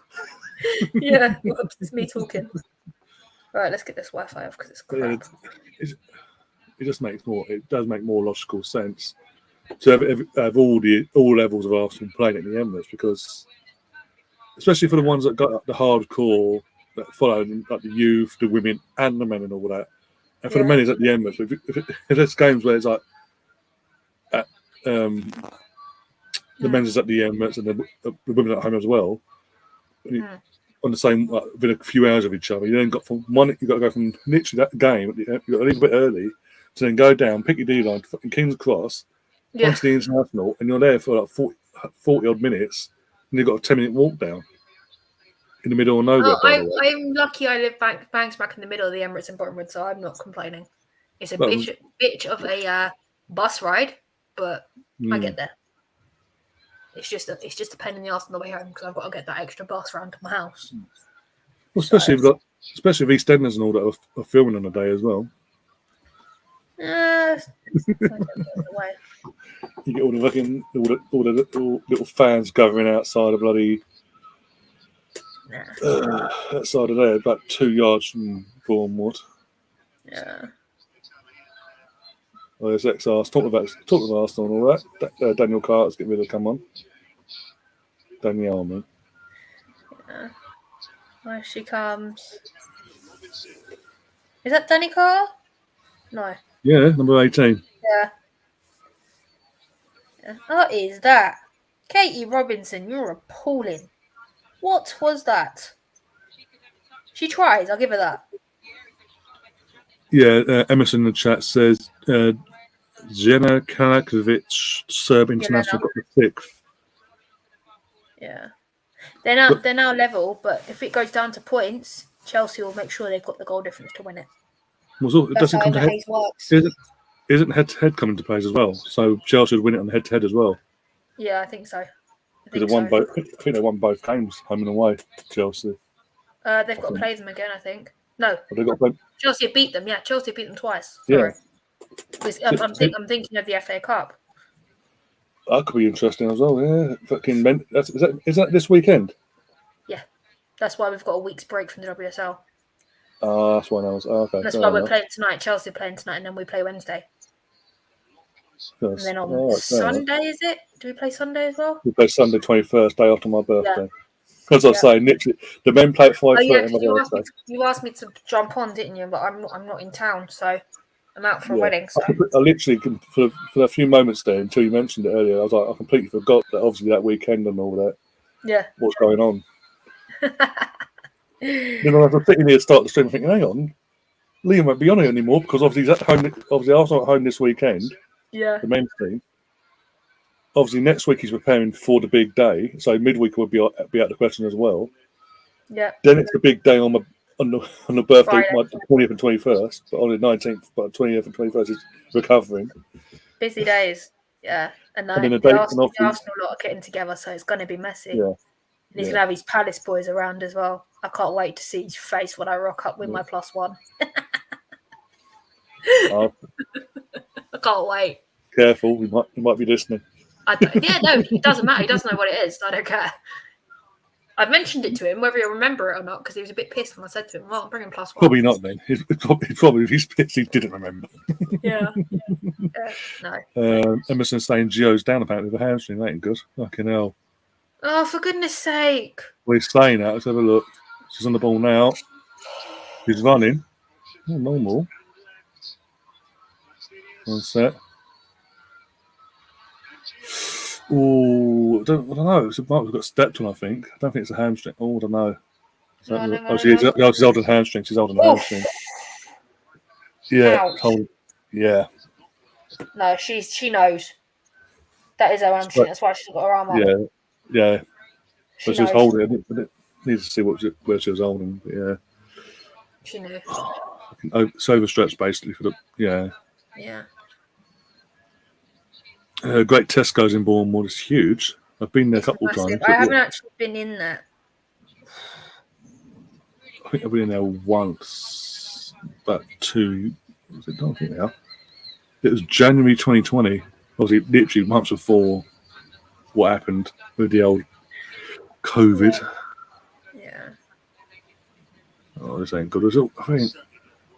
Yeah, whoops, it's me talking. Right, let's get this Wi-Fi off because it's crap. It just makes more. It does make more logical sense to have all levels of Arsenal playing at the Emirates, because, especially for the ones that got the hardcore that follow, like the youth, the women, and the men, and all that. And for the men, it's at the Emirates. But if there's games where it's like at, the men's is at the Emirates and the women at home as well, on the same, like, within a few hours of each other, you then got from one. You got to go from literally that game. You got to leave a bit early to then go down, pick your D line, fucking King's Cross, onto the international, and you're there for like 40 odd minutes, and you've got a 10-minute walk down in the middle of nowhere. I'm lucky I live bang smack in the middle of the Emirates in Brighton, so I'm not complaining. It's a bitch of a bus ride, but I get there. It's just a pain in the arse on the way home because I've got to get that extra bus round to my house. Well, especially if EastEnders and all that are filming on the day as well. You get all the fucking all the little fans gathering outside of bloody outside of there, about 2 yards from Bournemouth. Yeah. Well, there's XR. Talking about Arsenal and all that. Daniel Carter's getting ready to come on. Danielle, man. Yeah. There she comes. Is that Danny Carter? No. Yeah, number 18. Yeah. What is that? Katie Robinson, you're appalling. What was that? She tries, I'll give her that. Yeah, Emerson in the chat says Jena Karakovic, Serb international, got the 6th. Yeah. They're now level, but if it goes down to points, Chelsea will make sure they've got the goal difference to win it. Well, does it come to head? Isn't head-to-head coming to play as well? So Chelsea would win it on head-to-head as well. Yeah, I think so. I think they won both games, home and away. Chelsea. They've got to play them again, I think. No. They got to play? Chelsea beat them. Yeah, Chelsea beat them twice. Sorry. Yeah. I'm thinking of the FA Cup. That could be interesting as well. Yeah, fucking. Is that this weekend? Yeah, that's why we've got a week's break from the WSL. That's why I was. Okay. That's why we're playing tonight. Chelsea playing tonight, and then we play Wednesday. And then on Sunday, is it? Do we play Sunday as well? We play Sunday 21st, day after my birthday. As I was saying, literally, the men play at 5:30 on my birthday. You asked me to jump on, didn't you? But I'm not in town, so I'm out for a wedding. So I literally, for a few moments there, until you mentioned it earlier, I was like, I completely forgot that obviously that weekend and all that. Yeah. What's going on? I was sitting here to start the stream thinking, hang on, Liam won't be on it anymore because obviously he's at home. Obviously, Arsenal at home this weekend. Yeah. The men's team. Obviously, next week he's preparing for the big day, so midweek would be out the question as well. Yeah. Then it's the big day on the birthday, Friday. my 20th and 21st, but on the 19th, but 20th and 21st is recovering. Busy days, yeah. And then the Arsenal lot are getting together, so it's going to be messy. Yeah. And he's going to have his Palace boys around as well. I can't wait to see his face when I rock up with my +1. I can't wait. Careful, he might be listening. No, it doesn't matter. He doesn't know what it is. I don't care. I've mentioned it to him, whether he'll remember it or not, because he was a bit pissed when I said to him, well, I'm bringing +1. Probably not then. Probably he's pissed he didn't remember. Yeah. No. Emerson saying Gio's down apparently with a hamstring. That ain't good. Fucking hell. Oh, for goodness sake. Well, he's saying that. Let's have a look. She's on the ball now. He's running. Oh, normal. One set. Oh, I don't know. It's got stepped on, I think. I don't think it's a hamstring. Oh, I don't know. She's holding hamstring. She's holding hamstring. Yeah. Yeah. No, she knows. That is her hamstring. That's why she's got her arm up. Yeah. Yeah, She but she was knows. holding it. I didn't need to see where she was holding. But yeah, She knew. it's overstretched basically for the Yeah. Great Tesco's in Bournemouth. It's huge. I've been there a It's couple of massive. times. I haven't actually been in there. I think I've been in there once, about 2. Was it? I don't think now. It was January 2020. Obviously, literally months before what happened with the old COVID. Yeah. Oh, this ain't good. I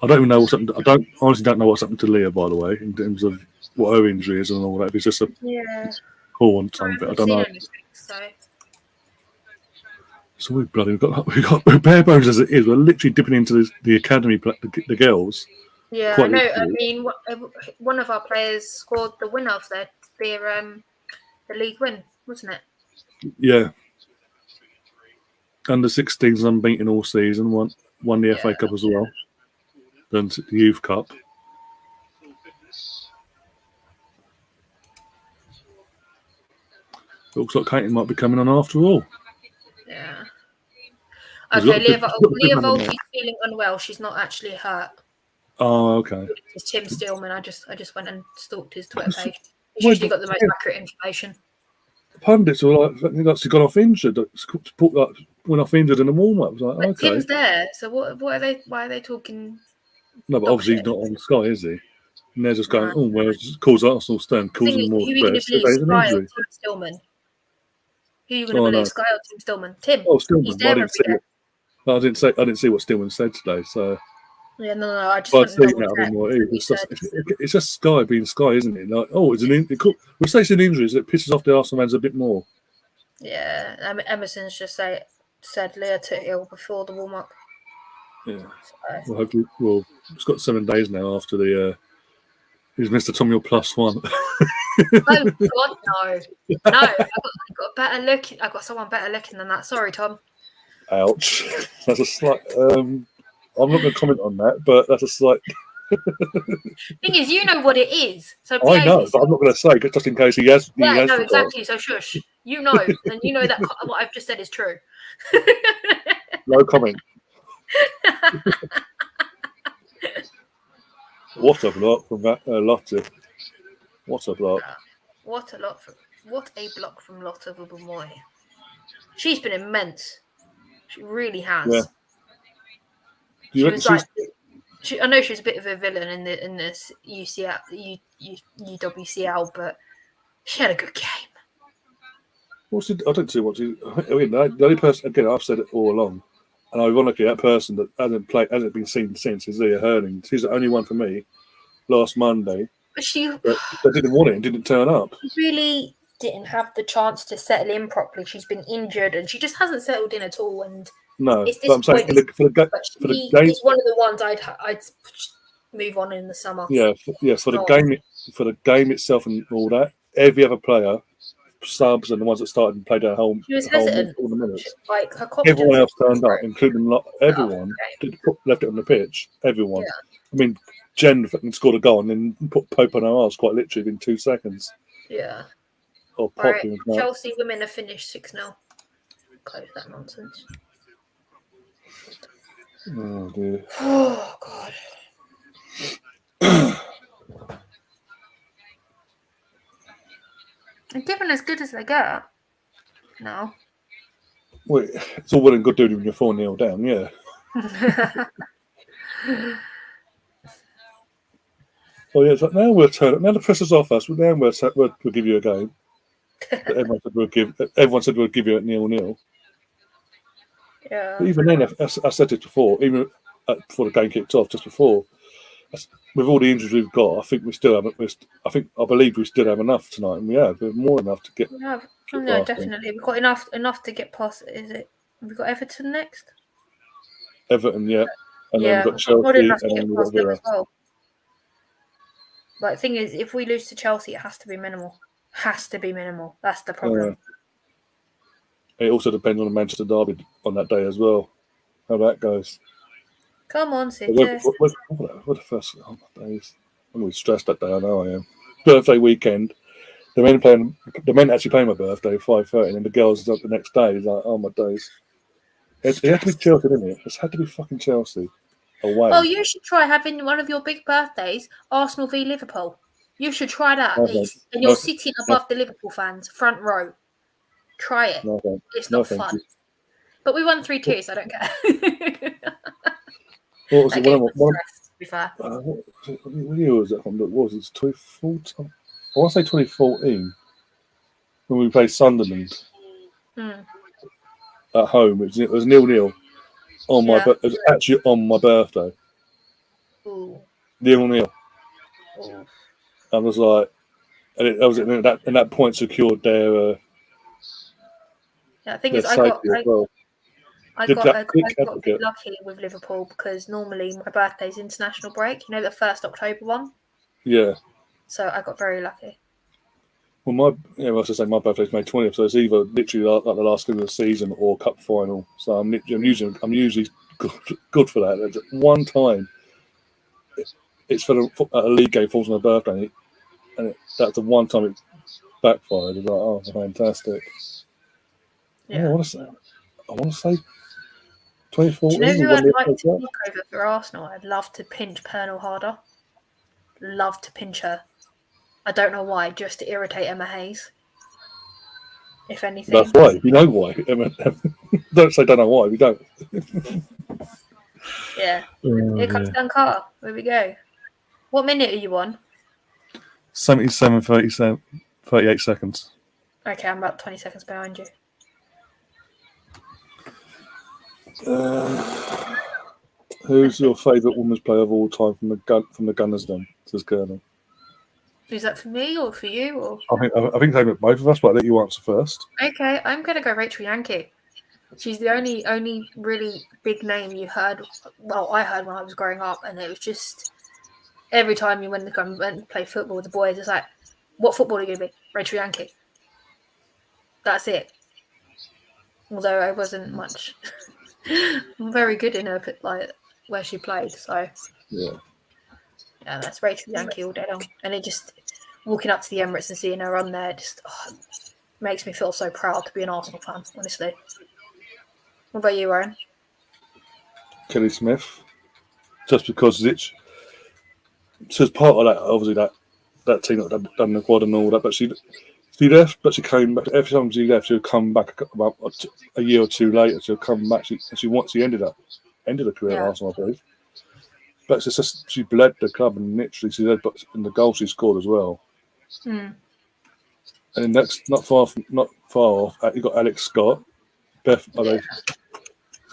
don't even know what's happened. I honestly don't know what's happened to Leah, by the way, in terms of what her injury is and all that. If it's just a pull on something, I don't know. Anything, so. So we've got bare bones as it is. We're literally dipping into the academy, the girls. Yeah, I know. I mean, one of our players scored the winner of the league win, wasn't it? Yeah. Under 16s unbeaten all season. Won the FA Cup as well. Then the Youth Cup. Looks like Katie might be coming on after all. Yeah. Okay, Leah Volti's feeling unwell. She's not actually hurt. Oh, okay. It's Tim Stillman. I just went and stalked his Twitter page. He's usually got the most accurate information. The pundits were like, I think that's gone off injured. Went off injured in the warm up. Like, but okay. Tim's there, so what are they? Why are they talking? No, but obviously he's not on Sky, is he? And they're just going, oh, well, calls Arsenal Stern, calls him more. Who are you going to believe, Sky or Tim Stillman? Who are you going to believe, Sky or Tim Stillman? Tim. Oh, Stillman. He's there I didn't see what Stillman said today, so. Yeah, no. I just want to it's just Sky being Sky, isn't it? Like, oh, it's an injury. We'll say it's an injury, so it pisses off the Arsenal fans a bit more. Yeah, Emerson's just said Leah took ill before the warm up. Yeah. So. Well, hopefully, it's got 7 days now after the. He's Mr. Tom, your +1. Oh God, no! I got better look. I got someone better looking than that. Sorry, Tom. Ouch. That's a slight. I'm not going to comment on that, but that's a slight. Thing is, you know what it is. So I know, but I'm not going to say just in case he has. Yeah, no, exactly. So shush. You know, and you know that what I've just said is true. No comment. What a block from that Lotte. What a block. What a block from Lotte Vubomoy. She's been immense. She really has. Yeah. I know she's a bit of a villain in this UWCL, but she had a good game. I don't see what she. I mean, the only person, again, I've said it all along, and ironically, that person that hasn't been seen since is Leah Hurling. She's the only one for me last Monday. But she didn't want it and didn't turn up. She really didn't have the chance to settle in properly. She's been injured and she just hasn't settled in at all. And no, it's but I'm saying for the game, it's one of the ones I'd move on in the summer. Yeah, for the game itself and all that. Every other player, subs and the ones that started and played their whole all the minutes. Everyone else turned up, including everyone. Left it on the pitch. Everyone. Yeah. I mean, Jen fucking scored a goal and then put Pope on her arse quite literally in 2 seconds. Yeah. Or right. Chelsea women have finished 6-0. Close that nonsense. Oh dear. Oh God. And given as good as they get. No. Well, it's all well and good doing when you're 4-0 down, yeah. Oh yeah, it's like, now we'll turn it. Now the pressure's off us. Now we'll give you a game. Everyone said we'll give you it 0-0. Yeah. But even then, I said it before. Even before the game kicked off, just before, with all the injuries we've got, I think we still have. I believe we still have enough tonight, and we have more enough to get. No, definitely. We've got enough to get past. We've got Everton next. Everton, yeah, and then we've got Chelsea, and then we've got Villa. Well. But the thing is, if we lose to Chelsea, it has to be minimal. Has to be minimal. That's the problem. It also depends on the Manchester derby on that day as well. How that goes. Come on, City. What the first days? I'm really stressed that day. I know I am. Birthday weekend. the men actually playing my birthday 5:30, and the girls up the next day. It's like, oh my days. It had to be Chelsea, didn't it? It had to be fucking Chelsea away. Oh, you should try having one of your big birthdays, Arsenal v Liverpool. You should try that at least. And you're sitting above the Liverpool fans, front row. Try it. It's not fun. But we won 3-2, so I don't care. What was it? To be fair. What year was that from? What was it? 2014? I want to say 2014 when we played Sunderland at home. It was 0-0 on my. It was actually on my birthday. 0-0. I was like, and that point secured their. Yeah, the thing is, I got lucky with Liverpool because normally my birthday's international break. You know, the 1st October one. Yeah. So I got very lucky. Well, I was to say my birthday's May 20th, so it's either literally like the last game of the season or cup final. So I'm usually good for that. There's one time, it's for a league game falls on my birthday, and that's the one time it backfired. It's like, oh, fantastic. Yeah. I want to say 2014. Do you know who I'd like to look over for Arsenal? I'd love to pinch Pernell Harder. Love to pinch her. I don't know why, just to irritate Emma Hayes. If anything. That's why. You know why. Don't say don't know why. We don't. Yeah. Here comes Dan Carter. There we go. What minute are you on? 38 seconds. Okay, I'm about 20 seconds behind you. Who's your favourite women's player of all time from the Gunners? Then says Colonel. Is that for me or for you? Or I think they both of us, but I'll let you answer first. Okay, I'm gonna go Rachel Yankee. She's the only really big name you heard. Well, I heard when I was growing up, and it was just every time you went to play football with the boys, it's like, what football are you gonna be? Rachel Yankee. That's it. Although I wasn't much very good in her where she played, so yeah, that's Rachel Yankee all day long. And it just walking up to the Emirates and seeing her on there just makes me feel so proud to be an Arsenal fan, honestly. What about you, Ryan? Kelly Smith, just because it's so as part of that, obviously that team that done the quad and all that, but she left, but she came back. Every time she left, she'll come back about a year or two later. She'll come back. She ended her career at Arsenal, I believe. But it's just she bled the club and literally she led, but in the goal she scored as well. And next, not far off, you got Alex Scott, Beth,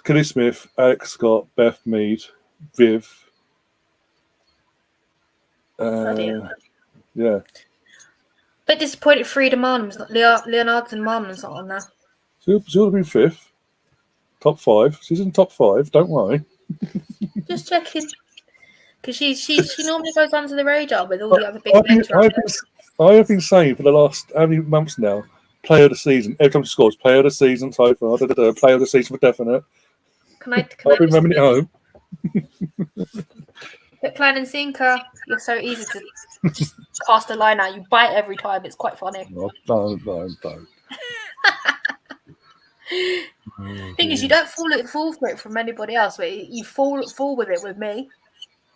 Kelly Smith, Alex Scott, Beth Mead, Viv. Yeah. Bit disappointed Frida Marnham's not Leonards and Marnham's not on there. She would have been 5th. Top 5. She's in top 5, don't worry. Just checking. Because she normally goes under the radar with all the other big names. I have been saying for the last how many months now, player of the season. Every time she scores, player of the season so far. Player of the season for definite. I've been remembering it home. But Plan and Sinker, you're so easy to just cast a line out. You bite every time. It's quite funny. No, don't. Thing is, you don't fall for it from anybody else, but you fall with it with me.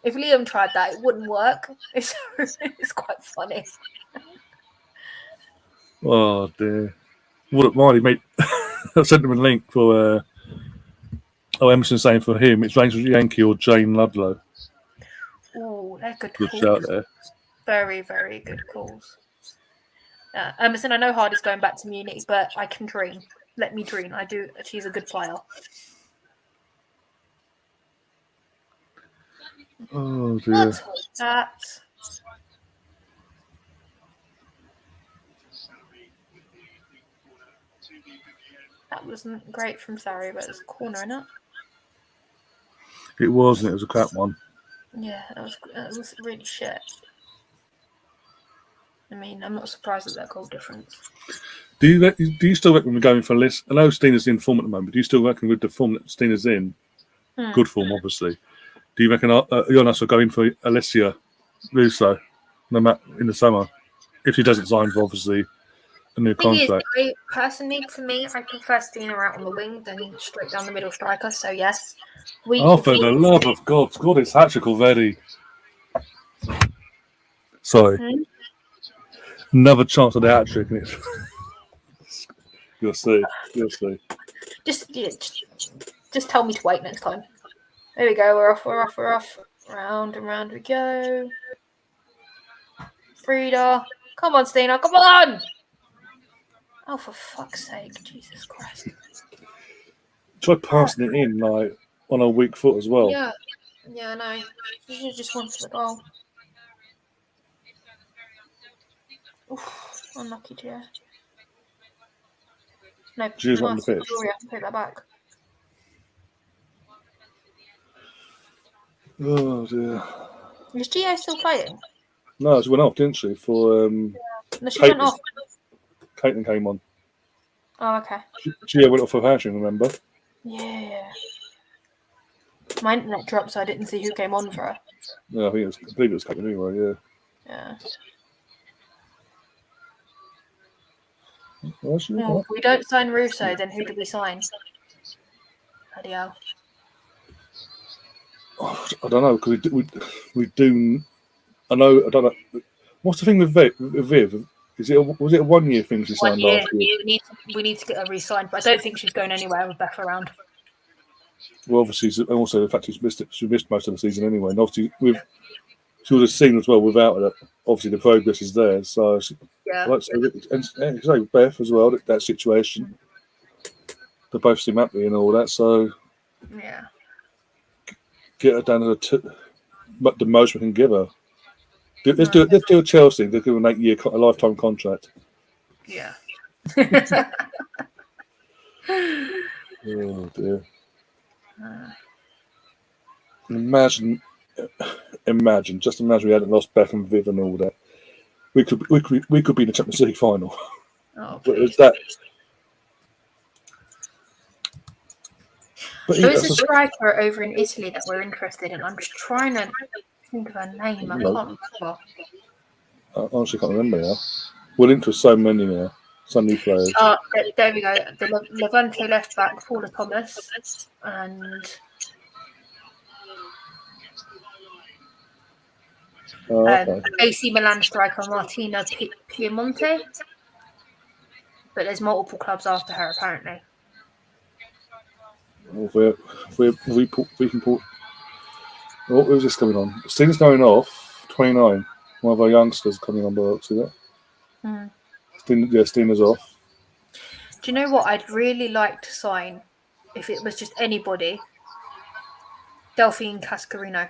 If Liam tried that, it wouldn't work. It's quite funny. Oh dear! Wouldn't mind, mate. I sent him a link for. Emerson saying for him, it's Rachel Yankee or Jane Ludlow. Oh, they're good calls. Good shout there. Very, very good calls. Emerson, I know Hardy's going back to Munich, but I can dream. Let me dream. I do. She's a good player. Oh dear. What was that? That wasn't great from Sarri, but it was a corner, innit? It wasn't. It was a crap one. Yeah, it was really shit. I mean, I'm not surprised at that goal difference. Do you still reckon we're going for a list? I know Stina's in form at the moment. Do you still reckon with the form that Stina's in, good form, obviously? Do you reckon Jonas will go in for Alessia Russo in the summer? if she doesn't sign for obviously a new Thing is, contract. personally, for me, I prefer Stina out on the wing than straight down the middle striker. So yes, Oh, for the love of God, scored his hat trick already. Sorry, another chance of the hat trick. You'll see. You'll see. Just tell me to wait next time. There we go. We're off. Round and round we go. Frida, come on, Stina, come on! Oh, for fuck's sake, Jesus Christ! Try passing it in like on a weak foot as well. Yeah, I know. She just wants the goal. Oof, unlucky, Gia. No, Gia's not on the pitch. Sorry, I have to take that back. Oh dear. Is Gia still playing? No, she went off, didn't she? For No, she went off. Caitlin came on. Oh, okay. Gia went off for hatching, remember? Yeah. My internet dropped, so I didn't see who came on for her. Yeah, I believe it was Caitlin anyway. Yeah. Yeah. Well, If we don't sign Russo, then who do we sign? Bloody hell. Oh, I don't know because we do. I know. I don't know. What's the thing with Viv? Was it a 1 year thing she signed 1 year. last year? We need to get her re-signed, but I don't think she's going anywhere with Becca around. Well, obviously, and also the fact she missed most of the season anyway, and obviously she would have seen as well without her. Obviously, the progress is there. So Yeah. and so Beth as well. That situation, they both seem happy and all that. So Yeah. get her down to the most we can give her. Let's do a Chelsea. They'll give her an 8 year, a lifetime contract. Yeah. Oh dear. Imagine we hadn't lost Beth and Viv and all that. We could be in the Champions League final. Oh, But it's that. But there is a striker over in Italy that we're interested in. I'm just trying to think of her name. I can't remember. I honestly can't remember now. We're into so many now. So many players. There we go. The Levante left back, Paula Thomas, and Okay. AC Milan striker Martina Piemonte. But there's multiple clubs after her, apparently. We can put. What was this coming on? Stina's going off. 29. One of our youngsters coming on board. See that? Stina's off. Do you know what I'd really like to sign if it was just anybody? Delphine Cascarino.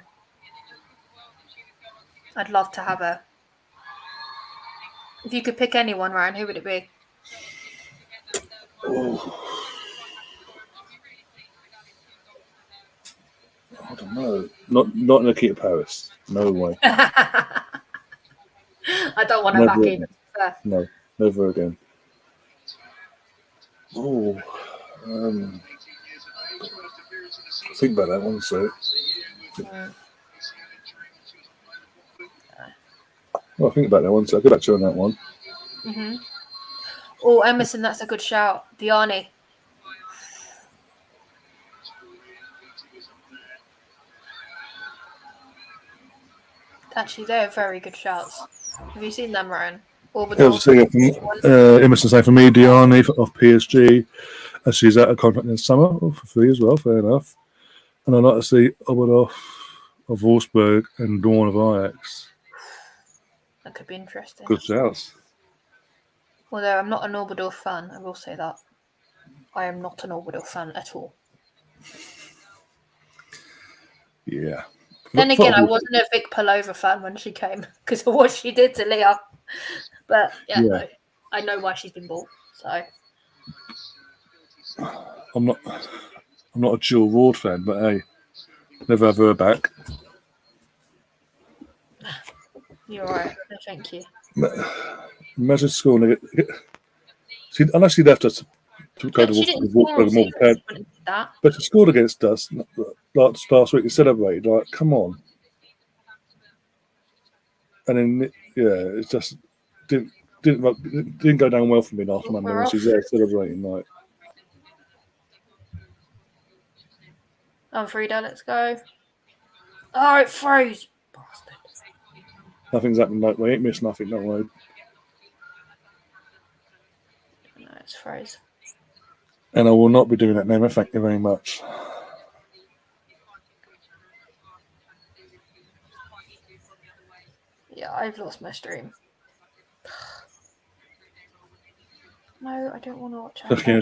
I'd love to have her. If you could pick anyone, Ryan, who would it be? Oh. I don't know. Not Nikita Paris. No way. I don't want her back in. No, never again. Oh, think about that one, sec. Well, think about that one, so I'll get back to you on that one. Mm-hmm. Oh, Emerson, that's a good shout. Diani. Actually, they're very good shouts. Have you seen them, Ryan? Emerson saying for me, Diani of PSG, as she's out of contract in the summer for free as well. Fair enough. And I'd like to see Oberdorf of Wolfsburg and Dawn of Ajax. That could be interesting. Good shouts. Although I'm not an Oberdorf fan, I will say that. I am not an Oberdorf fan at all. Yeah. Then again, I wasn't a Vic Palova fan when she came because of what she did to Leah. But yeah. No, I know why she's been bought. So I'm not a Jill Ward fan, but hey, never have her back. You're right. No, thank you. Imagine scoring. Unless she left us to go to Wolfsburg more, but she scored against us last week and celebrated. Like, come on. And then, it's just didn't go down well for me last Monday We're when off. she's there celebrating. Like, Frida, let's go. Oh, it froze. Bastard. nothing's happened. Like, we ain't missed nothing. Don't worry. No, it's froze. And I will not be doing that now. Thank you very much. Yeah, I've lost my stream. No, I don't want to watch Okay,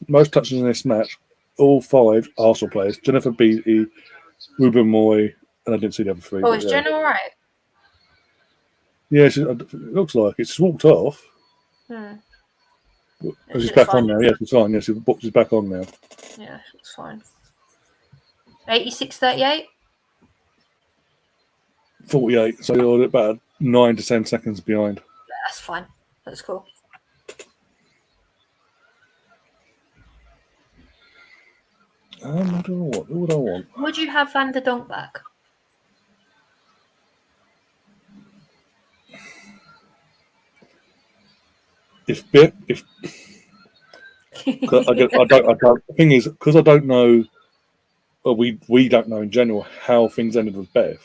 most touches in this match, all 5 Arsenal players: Jennifer Beattie, Ruben Moy, and I didn't see the other 3. Oh, is Jenna all right? Yeah, it looks like it's walked off. She's back on now. Yeah, she's fine. Yeah, she's back on now. Yeah, it's fine. 86-38. 48. So you're about 9 to 10 seconds behind. That's fine. That's cool. I don't know what would I want. Would you have Van der Donk back? If I don't. The thing is, because I don't know, or we don't know in general how things ended with Beth.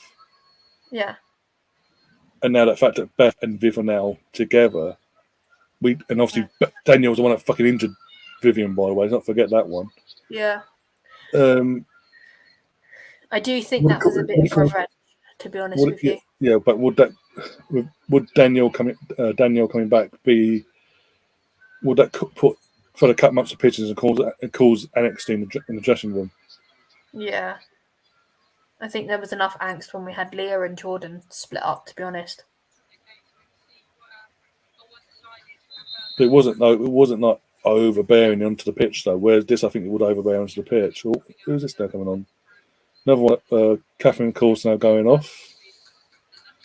Yeah. And now the fact that Beth and Viv are now together, and obviously Daniel's the one that fucking injured Vivian, by the way. Let's not forget that one. Yeah. I do think that was a bit of revenge, to be honest with you. Yeah, but would Daniel coming back be? Would that put further cut much of pitches and cause annexity in the dressing room? Yeah. I think there was enough angst when we had Leah and Jordan split up, to be honest. But it wasn't like overbearing onto the pitch though. Whereas this, I think it would overbear onto the pitch. Oh, who's this now coming on? Another one. Catherine Course now going off.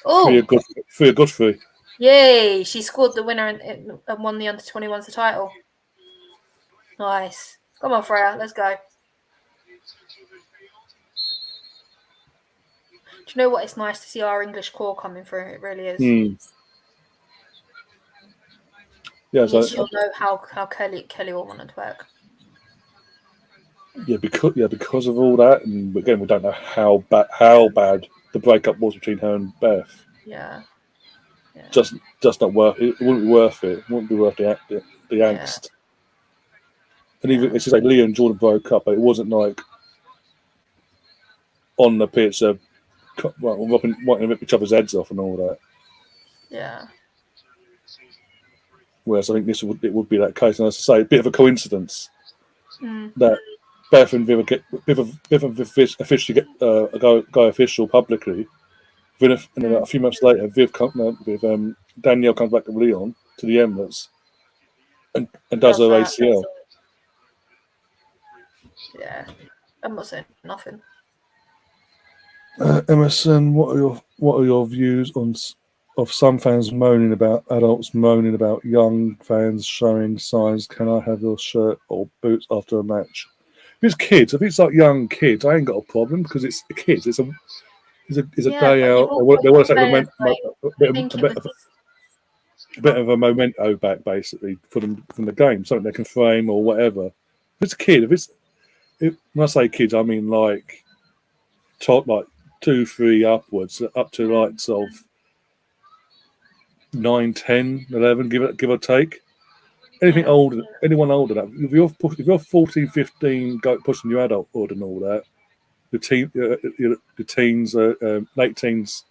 Oh, Freya Godfrey. Yay! She scored the winner and won the under-21s title. Nice. Come on, Freya. Let's go. Do you know what? It's nice to see our English core coming through. It really is. Yeah, so you'll know how Kelly will want it to work. Yeah, because of all that, and again, we don't know how bad the breakup was between her and Beth. Yeah. Just not worth it. It wouldn't be worth it. It wouldn't be worth the angst. And even it's just like Leah and Jordan broke up, but it wasn't like on the pitch, wanting to rip each other's heads off and all that. Yeah. Whereas I think it would be that case, and as I say, a bit of a coincidence that Beth and Viv officially get go official publicly. And then a few months later, Danielle comes back to Leon to the Emirates and does her ACL. Yeah, I'm not saying nothing. Emerson, what are your views of some fans moaning about adults moaning about young fans showing signs? Can I have your shirt or boots after a match? If it's kids, if it's like young kids, I ain't got a problem because it's kids. It's a day out. They want to take a bit of a memento back, basically, from the game, something they can frame or whatever. If it's a kid, when I say kids, I mean like top like 2, 3 upwards, up to like sort of 9, 10, 11, give or take. Anyone older than that. If you're 14, 15, pushing your adulthood and all that, the teens, late teens,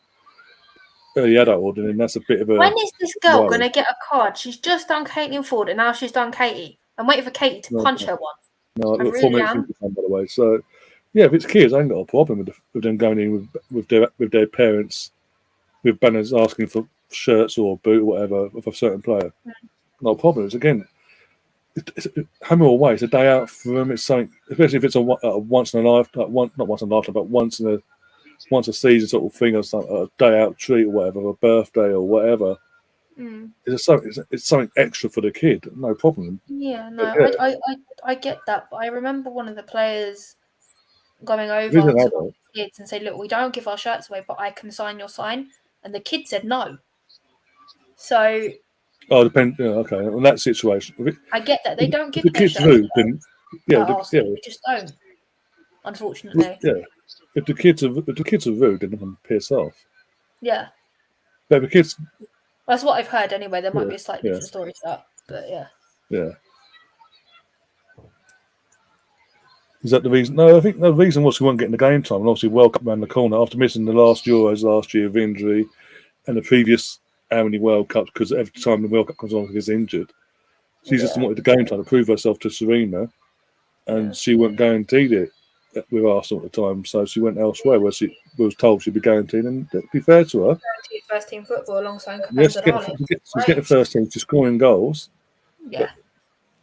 early adulthood, and then that's a bit of a. When is this girl going to get a card? She's just done Caitlin Ford, and now she's done Katie. I'm waiting for Katie to punch her one. No, I really am. By the way, so yeah, if it's kids, I ain't got a problem with them going in with their parents with banners asking for shirts or a boot or whatever of a certain player. Not a problem. It's again, home or away, it's a day out for them. It's something, especially if it's a once in a lifetime, not once in a lifetime, but once a season sort of thing, or something, a day out treat or whatever, a birthday or whatever. It's something extra for the kid. No problem. Yeah, no, yeah. I get that, but I remember one of the players going over to the kids and say, "Look, we don't give our shirts away, but I can sign your sign," and the kid said no. So Oh, depend. Yeah, okay, on that situation. I get that they don't If give the their kids shirts rude, then yeah, at Arsenal. They just don't, unfortunately. yeah. If the kids are rude, then they can piss off. Yeah, But the kids, that's what I've heard anyway. There might yeah, be a slightly different story to that, but yeah. yeah. Is that the reason? No, I think the reason was we weren't getting the game time, and obviously World Cup around the corner after missing the last Euros last year of injury, and the previous how many World Cups, because every time the World Cup comes on, she's injured. She just wanted the game time to prove herself to Serena, and she wasn't guaranteed it with Arsenal at the time, so she went elsewhere where she was told she'd be guaranteed, and to be fair to her, First team football alongside yes, she's getting first team, she's scoring goals. Yeah. But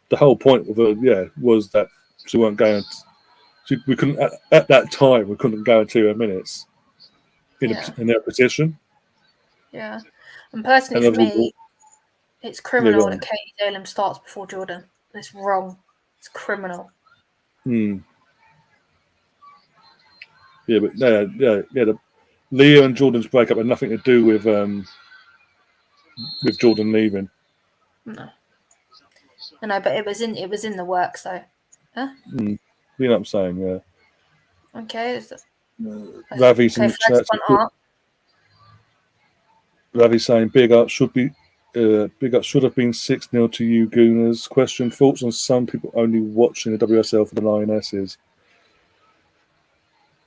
the whole point of her, was that she weren't guaranteed. We couldn't at that time. We couldn't guarantee her minutes in their position. Yeah, and personally for me, it's criminal that Katie Dalem starts before Jordan. It's wrong. It's criminal. Yeah, but the Leah and Jordan's breakup had nothing to do with Jordan leaving. No, but it was in the works though. Huh? You know what I'm saying? Yeah. Okay. Ravi's in the chat. Ravi's saying big up should have been 6-0 to you Gooners. Question: thoughts on some people only watching the WSL for the Lionesses?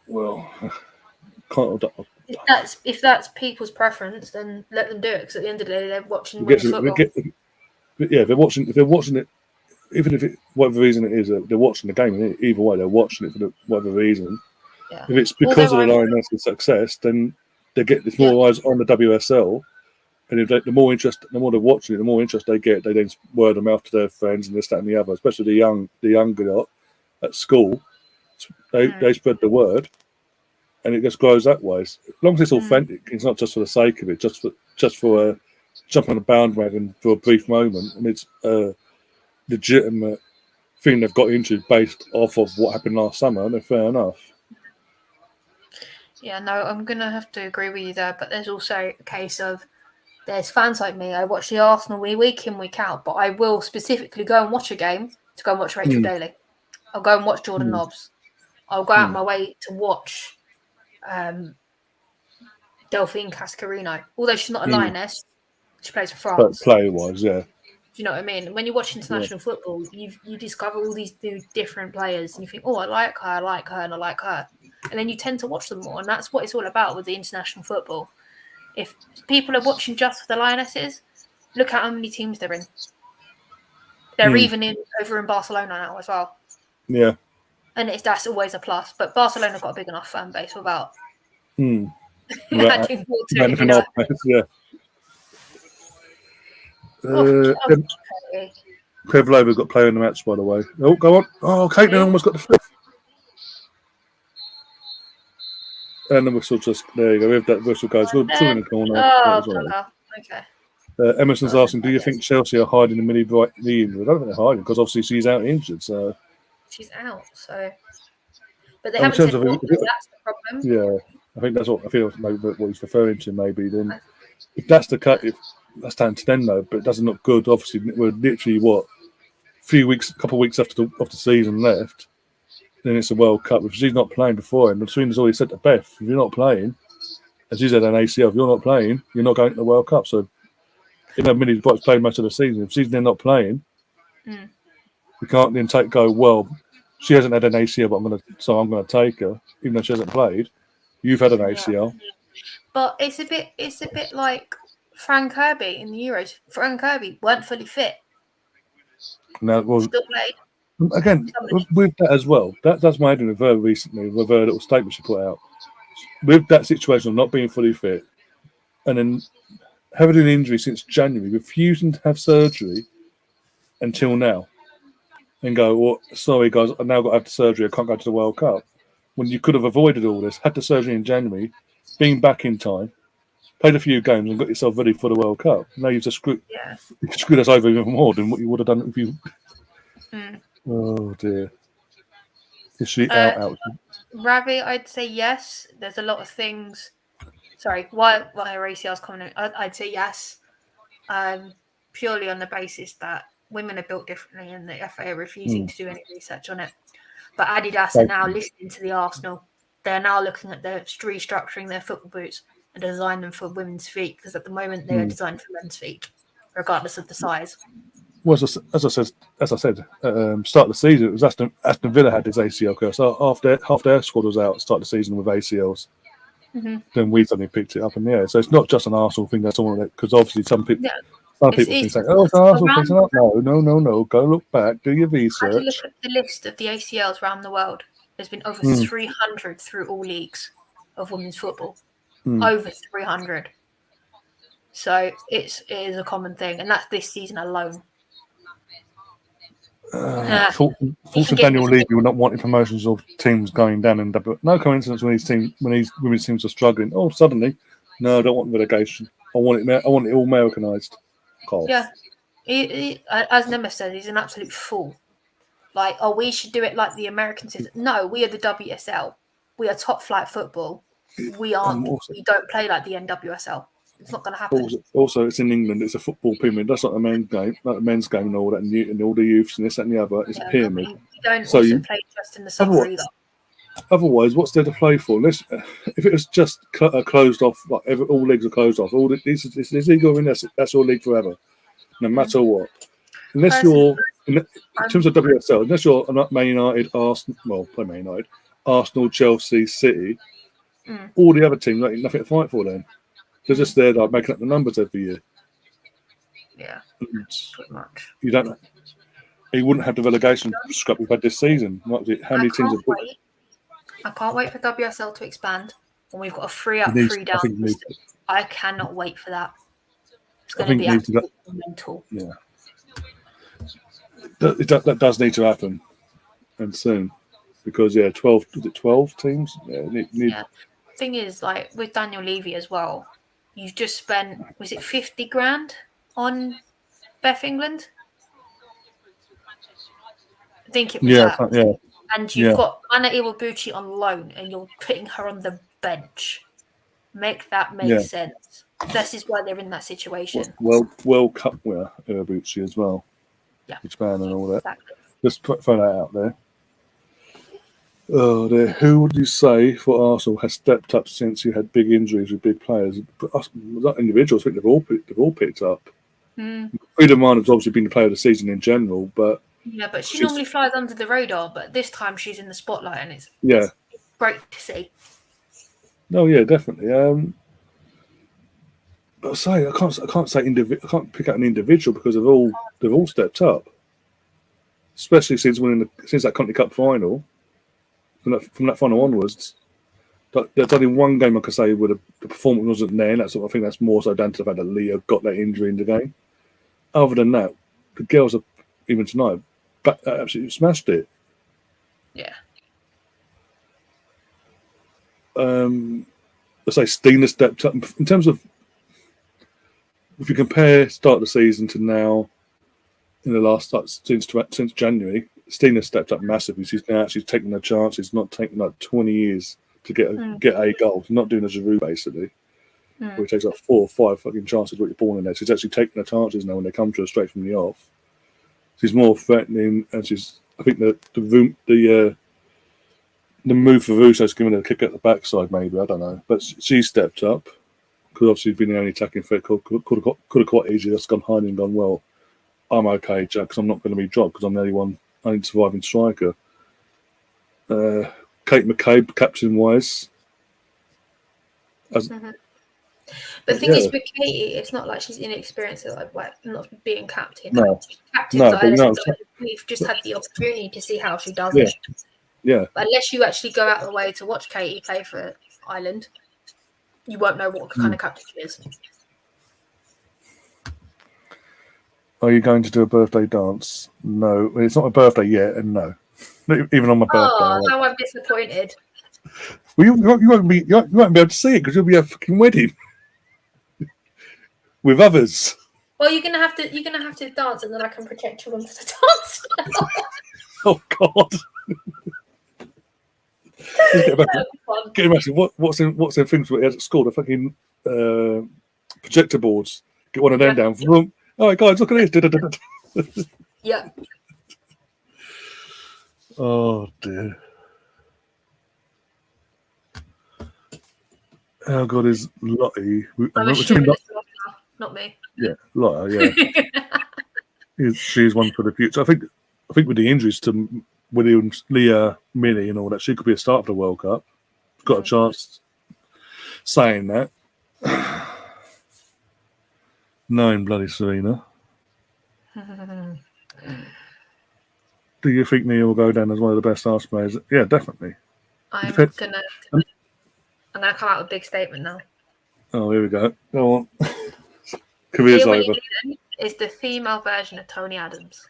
Well, if that's people's preference, then let them do it. Because at the end of the day, they're watching women's football. If they're watching it, even if it whatever reason it is, they're watching the game. Either way, they're watching it for whatever reason. Yeah. If it's because of the Lionesses' success, then they get this more eyes on the WSL. And if the more they're watching it, the more interest they get. They then word of mouth to their friends and this, that, and the other. Especially the younger lot at school, they spread the word, and it just grows that way. As long as it's authentic, it's not just for the sake of it, just for jumping on a bandwagon for a brief moment, and it's a legitimate thing they've got into based off of what happened last summer. And fair enough. Yeah, no, I'm gonna have to agree with you there. But there's also a case of there's fans like me. I watch the Arsenal week in, week out, but I will specifically go and watch a game to go and watch Rachel Daly. I'll go and watch Jordan Nobbs. I'll go out my way to watch Delphine Cascarino. Although she's not a lioness, she plays for France. But player-wise, yeah. Do you know what I mean? When you watch international football, you discover all these new different players, and you think, oh, I like her, and I like her. And then you tend to watch them more, and that's what it's all about with the international football. If people are watching just for the Lionesses, look at how many teams they're in. They're even over in Barcelona now as well. Yeah. And that's always a plus. But Barcelona got a big enough fan base without adding more to it, if you know. Yeah. Krevlova's got player in the match, by the way. Oh, go on. Oh, Caitlin almost got the fifth. And the whistle there you go. We have that whistle, guys. Good. Two in the corner. Okay. Emerson's asking, do you think Chelsea are hiding the Millie Brighton injury? I don't think they're hiding because obviously she's out injured. So she's out. So, but they haven't said what, that's the problem. Yeah, I think that's what I feel. Maybe what he's referring to. Maybe then, if that's the cut, if that's down to them though, but it doesn't look good. Obviously, we're literally couple of weeks after the season left. Then it's a World Cup. If she's not playing before, and Serena's already said to Beth, if you're not playing, as she's had an ACL, if you're not playing, you're not going to the World Cup. So, Millie Brighton's played most of the season. If she's then not playing, we can't then well, she hasn't had an ACL, but I'm gonna take her, even though she hasn't played. You've had an ACL. But it's a bit like Fran Kirby in the Euros. Fran Kirby weren't fully fit. Now, still played. Again, with that as well, that's my idea with her recently, with her little statement she put out. With that situation of not being fully fit, and then having an injury since January, refusing to have surgery until now, and go, well, sorry guys, I've now got to have the surgery, I can't go to the World Cup. When you could have avoided all this, had the surgery in January, been back in time, played a few games and got yourself ready for the World Cup. Now you've just screwed us over even more than what you would have done if you... Oh dear. Is she out? Ravi, I'd say yes. There's a lot of things. Sorry, why her ACL's coming in? I'd say yes. purely on the basis that women are built differently and the FA are refusing to do any research on it. But Adidas are now listening to the Arsenal. They're now looking at restructuring their football boots and design them for women's feet, because at the moment they are designed for men's feet, regardless of the size. Well, as I said, start of the season, it was Aston Villa had this ACL curse. So half their squad was out at the start of the season with ACLs. Then we suddenly picked it up in the air. So it's not just an Arsenal thing. That's all, because obviously some people think saying, "Oh, it's an Arsenal thing." No. Go look back, do your research. Have a look at the list of the ACLs around the world. There's been over 300 through all leagues of women's football. Over 300. So it is a common thing, and that's this season alone. Fortunately, Daniel Levy will not want promotions of teams going down in double. No coincidence when these women's teams are struggling. Oh, suddenly, no, I don't want relegation. I want it all Americanized. Yeah, he, as Nemeth says, he's an absolute fool. Like, we should do it like the American system. No, we are the WSL. We are top flight football. We aren't. We don't play like the NWSL. It's not going to happen. Also, it's in England. It's a football pyramid. That's not a men's game, and all that, and all the youths and this, that, and the other. It's a pyramid. You don't play just in the summer either. Otherwise, what's there to play for? If it was just closed off, like all leagues are closed off, this league are in, that's your league forever, no matter what. Unless you're in terms of WSL, unless you're not Man United, Arsenal, Chelsea, City, all the other teams ain't nothing to fight for. Then they're just there, like making up the numbers every year. Yeah, pretty much. You don't. He wouldn't have the relegation scrap we've had this season. How many teams have? I can't wait for WSL to expand, and we've got a 3 up, 3 down system. I cannot wait for that. It's going to be absolutely mental. Yeah, that does need to happen, and soon, because 12 teams. Yeah. Thing is, like with Daniel Levy as well, you've just spent, was it 50 grand on Beth England? I think it was that. Yeah. And you've got Anna Iwabuchi on loan, and you're putting her on the bench. Make that make sense. This is why they're in that situation. World Cup winner Iwabuchi as well. Yeah, Japan and all that. Exactly. Just throw that out there. Who would you say for Arsenal has stepped up since you had big injuries with big players? Not individuals. I think they've all picked up. Frida Mahler's obviously been the player of the season in general, but but she normally flies under the radar. But this time she's in the spotlight, and it's great to see. No, yeah, definitely. But I can't pick out an individual because they've all stepped up, especially since that Country Cup final. From that final onwards, there's only one game I can say where the performance wasn't there. And I think that's more so down to the fact that Leah got that injury in the game. Other than that, the girls have, even tonight, absolutely smashed it. Yeah. I say Stina stepped up in terms of, if you compare start of the season to now, in the last since January, Stina stepped up massively. She's now actually taking a chance. It's not taking like 20 years to get a goal. She's not doing a Giroud basically, where it takes like 4 or 5 fucking chances with your ball in there. She's actually taking the chances now when they come to her straight from the off. She's more threatening, and I think the move for Russo's giving her a kick at the backside, maybe, I don't know. But she stepped up, because obviously she's been the only attacking threat. Could have quite easily just gone high and gone, well, I'm okay, Jack, because I'm not going to be dropped, because I'm the only surviving striker. Kate McCabe, captain-wise. The thing is, with Katie, it's not like she's inexperienced at not being captain. No. We've just had the opportunity to see how she does it. Yeah. But unless you actually go out of the way to watch Katie play for Ireland, you won't know what kind of captain she is. Are you going to do a birthday dance? No. It's not a birthday yet, and no. Not even on my birthday. Oh, how I'm disappointed. Well, you won't be able to see it because you'll be at a fucking wedding with others. Well, you're gonna have to dance, and then I can project you onto the dance. Oh God! Get back to what's in things we had at school? The fucking projector boards. Get one of them down. Vroom. All right, guys, look at this. Yeah. Oh dear. How good is Lottie? I'm assuming it's Lotta, not me. Yeah, Lotta. Yeah, she's one for the future. I think with the injuries to Williams, Leah, Millie, and all that, she could be a start for the World Cup. Got a chance. Saying that, knowing bloody Serena, do you think Nia will go down as one of the best Arsenal players? Yeah, definitely. I'm gonna come out with a big statement now. Oh, here we go. Go on. Career's over. Is the female version of Tony Adams.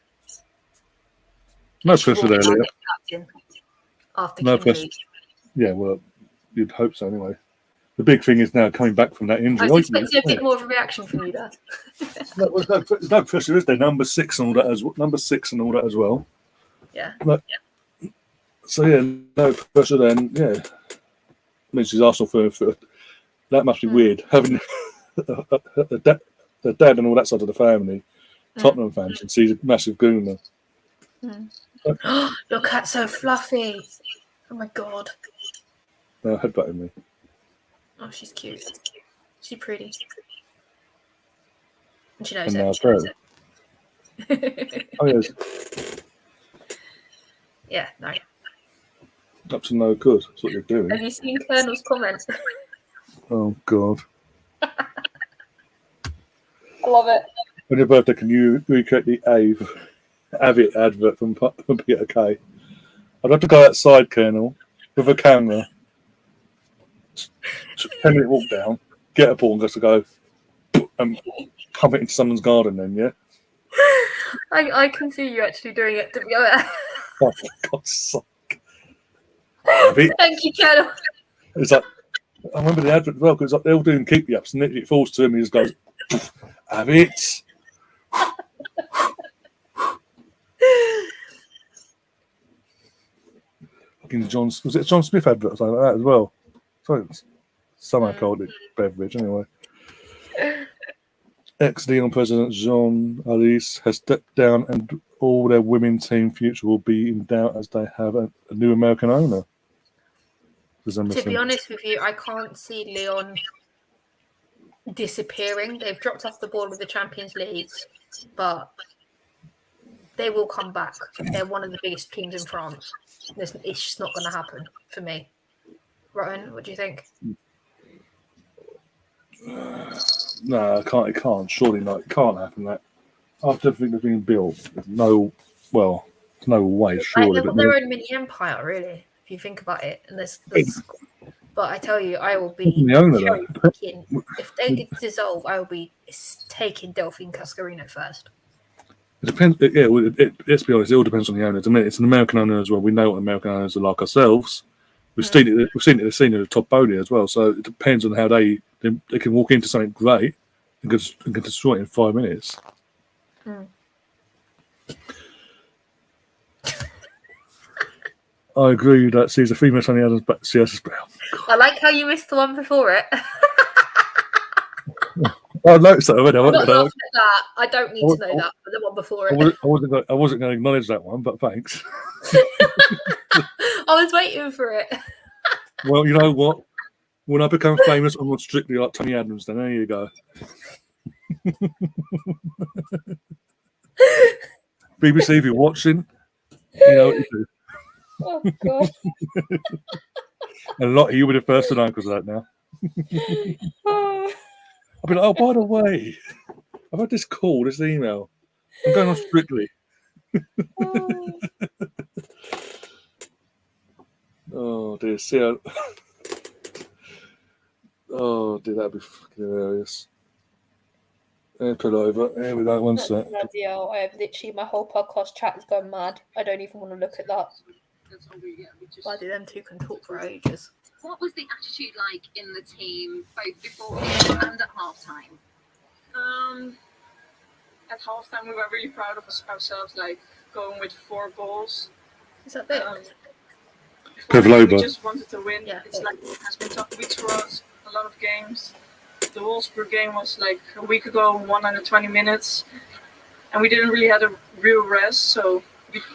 No pressure there, Leah. After No Kim pressure. League. Yeah, well, you'd hope so anyway. The big thing is now coming back from that injury. I was expecting a bit more of a reaction from you there. There's no pressure, is there? Number 6 and all that as well. Yeah. So yeah, no pressure then. Yeah, I mean she's Arsenal for that must be weird having a dad and all that side of the family, Tottenham fans, and she's a massive gooner. Your cat's so fluffy. Oh my god. No, headbutting me. Oh, she's cute. She's pretty. And she knows And now it. Oh yes. Yeah, no. Up to no good. That's what you're doing. Have you seen Colonel's comment? Oh God. I love it. On your birthday, can you recreate the Avid advert from Peter Kay? I'd have to go outside, Colonel, with a camera. 10-minute walk down, get a ball and just to go and pump it into someone's garden then, yeah? I can see you actually doing it, to be honest. Oh, for God's sake. Thank you, Colonel. It's like, I remember the advert as well, because like, they're all doing keep-me-ups and it falls to him and he just goes, have it. Was it John Smith advert or something like that as well? So somehow called it beverage anyway. Ex-Leon President Jean Alice has stepped down and all their women's team future will be in doubt as they have a new American owner. To be honest with you, I can't see Leon disappearing. They've dropped off the board with the Champions League, but they will come back. They're one of the biggest teams in France. It's just not going to happen for me. Ryan, what do you think? No, it can't. Surely not. It can't happen. That after everything that's been built, there's no way. Surely, they've got their own mini empire, really. If you think about it, and but I tell you, I will be if they get dissolved, I will be taking Delphine Cascarino first. It depends. Let's be honest. It all depends on the owners. I mean, it's an American owner as well. We know what American owners are like ourselves. We've seen it. We've seen it. They've seen it at Top Bowley as well. So it depends on how they can walk into something great and can destroy it in 5 minutes. I agree that she's a female Tony Adams, but she has a spell. I like how you missed the one before it. I noticed that already. I'm not laughing at that. I don't need to know that, but the one before it. I wasn't going to acknowledge that one, but thanks. I was waiting for it. Well, you know what? When I become famous, I'm not strictly like Tony Adams. Then there you go. BBC, if you're watching, you know what you do. Oh God! And a lot of you were the first to know because of that now. I'll be like, oh, by the way, I've had this email. I'm going on Strictly. Oh dear, see how... Oh dear, that'd be fucking hilarious. Put over. Here we go, one sec. Bloody hell, I have literally, my whole podcast chat has gone mad. I don't even want to look at that. Why do them two can talk for ages? What was the attitude like in the team, both before and at halftime? At halftime, we were really proud of ourselves, like going with 4 goals. Is that it? We just wanted to win. Yeah, it's like it has been tough weeks for us, a lot of games. the Wolfsburg game was like a week ago, 120 minutes, and we didn't really have a real rest, so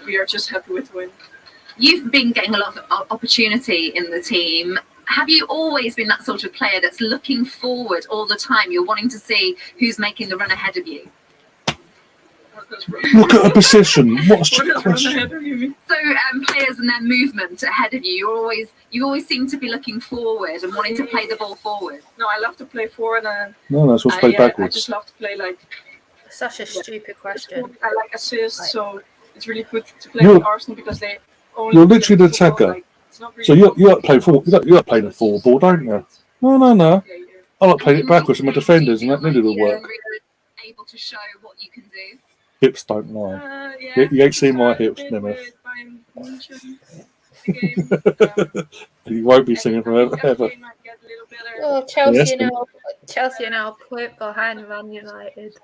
we are just happy with the win. You've been getting a lot of opportunity in the team. Have you always been that sort of player that's looking forward all the time? You're wanting to see who's making the run ahead of you? Look at a position. What's What the does run question? ahead of you? So players and their movement ahead of you, you always seem to be looking forward and wanting to play the ball forward. No, I love to play forward, and No, that's what's played I backwards. just love to play like. Such a stupid question. I like assists, Right. so it's really good to play You're- with Arsenal because they only. You're play literally the football, attacker. like, it's not really So you like play football. four. You like playing a four ball, don't you? No. Yeah, yeah. I like playing it backwards with my defenders, and that needed to work. You're able to show what you can do. Hips don't lie. Yeah. You ain't seen my hips, Bit never. with Bayern München, the game. You won't be singing forever. Every Ever. game might get a little better. Oh, Chelsea Yes, Chelsea are now a point behind Man United.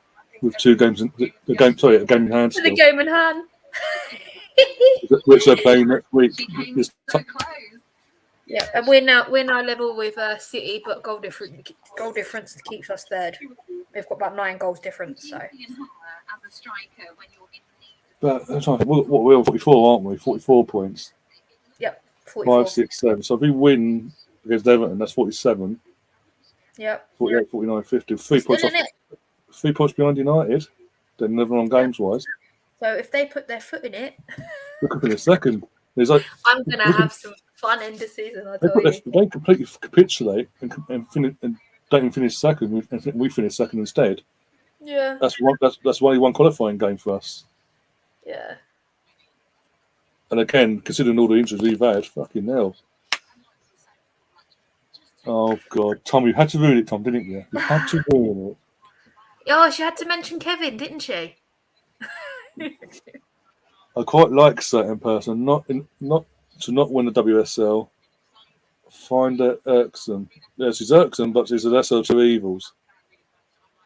With 2 games in a game in hand For the still, game in hand. which they're playing next week. She came It's so close. Yeah, and we're now level with City, but goal difference keeps us third. We've got about 9 goals difference. So As a striker, when you're in need. But that's right. What we're on 44, aren't we? 44 points. yep, 44. 5, 6, 7. So if we win against Everton, that's 47. Yep. 48, 49, 50. 3 Still points in off, it. 3 points behind United. Then never on games wise. So if they put their foot in it, Look up in a second. There's like I'm gonna have some fun in the season. I they, tell you. they completely capitulate and don't even finish second. We finish second instead. Yeah. That's only one qualifying game for us. Yeah. And again, considering all the injuries we've had, fucking hell. Oh God, Tom, you had to ruin it, Tom, didn't you? You had to ruin it. Oh, she had to mention Kevin, didn't she? I quite like a certain person, not to not win the WSL. Find it irksome. Yeah, she's irksome, but she's a lesser of two evils.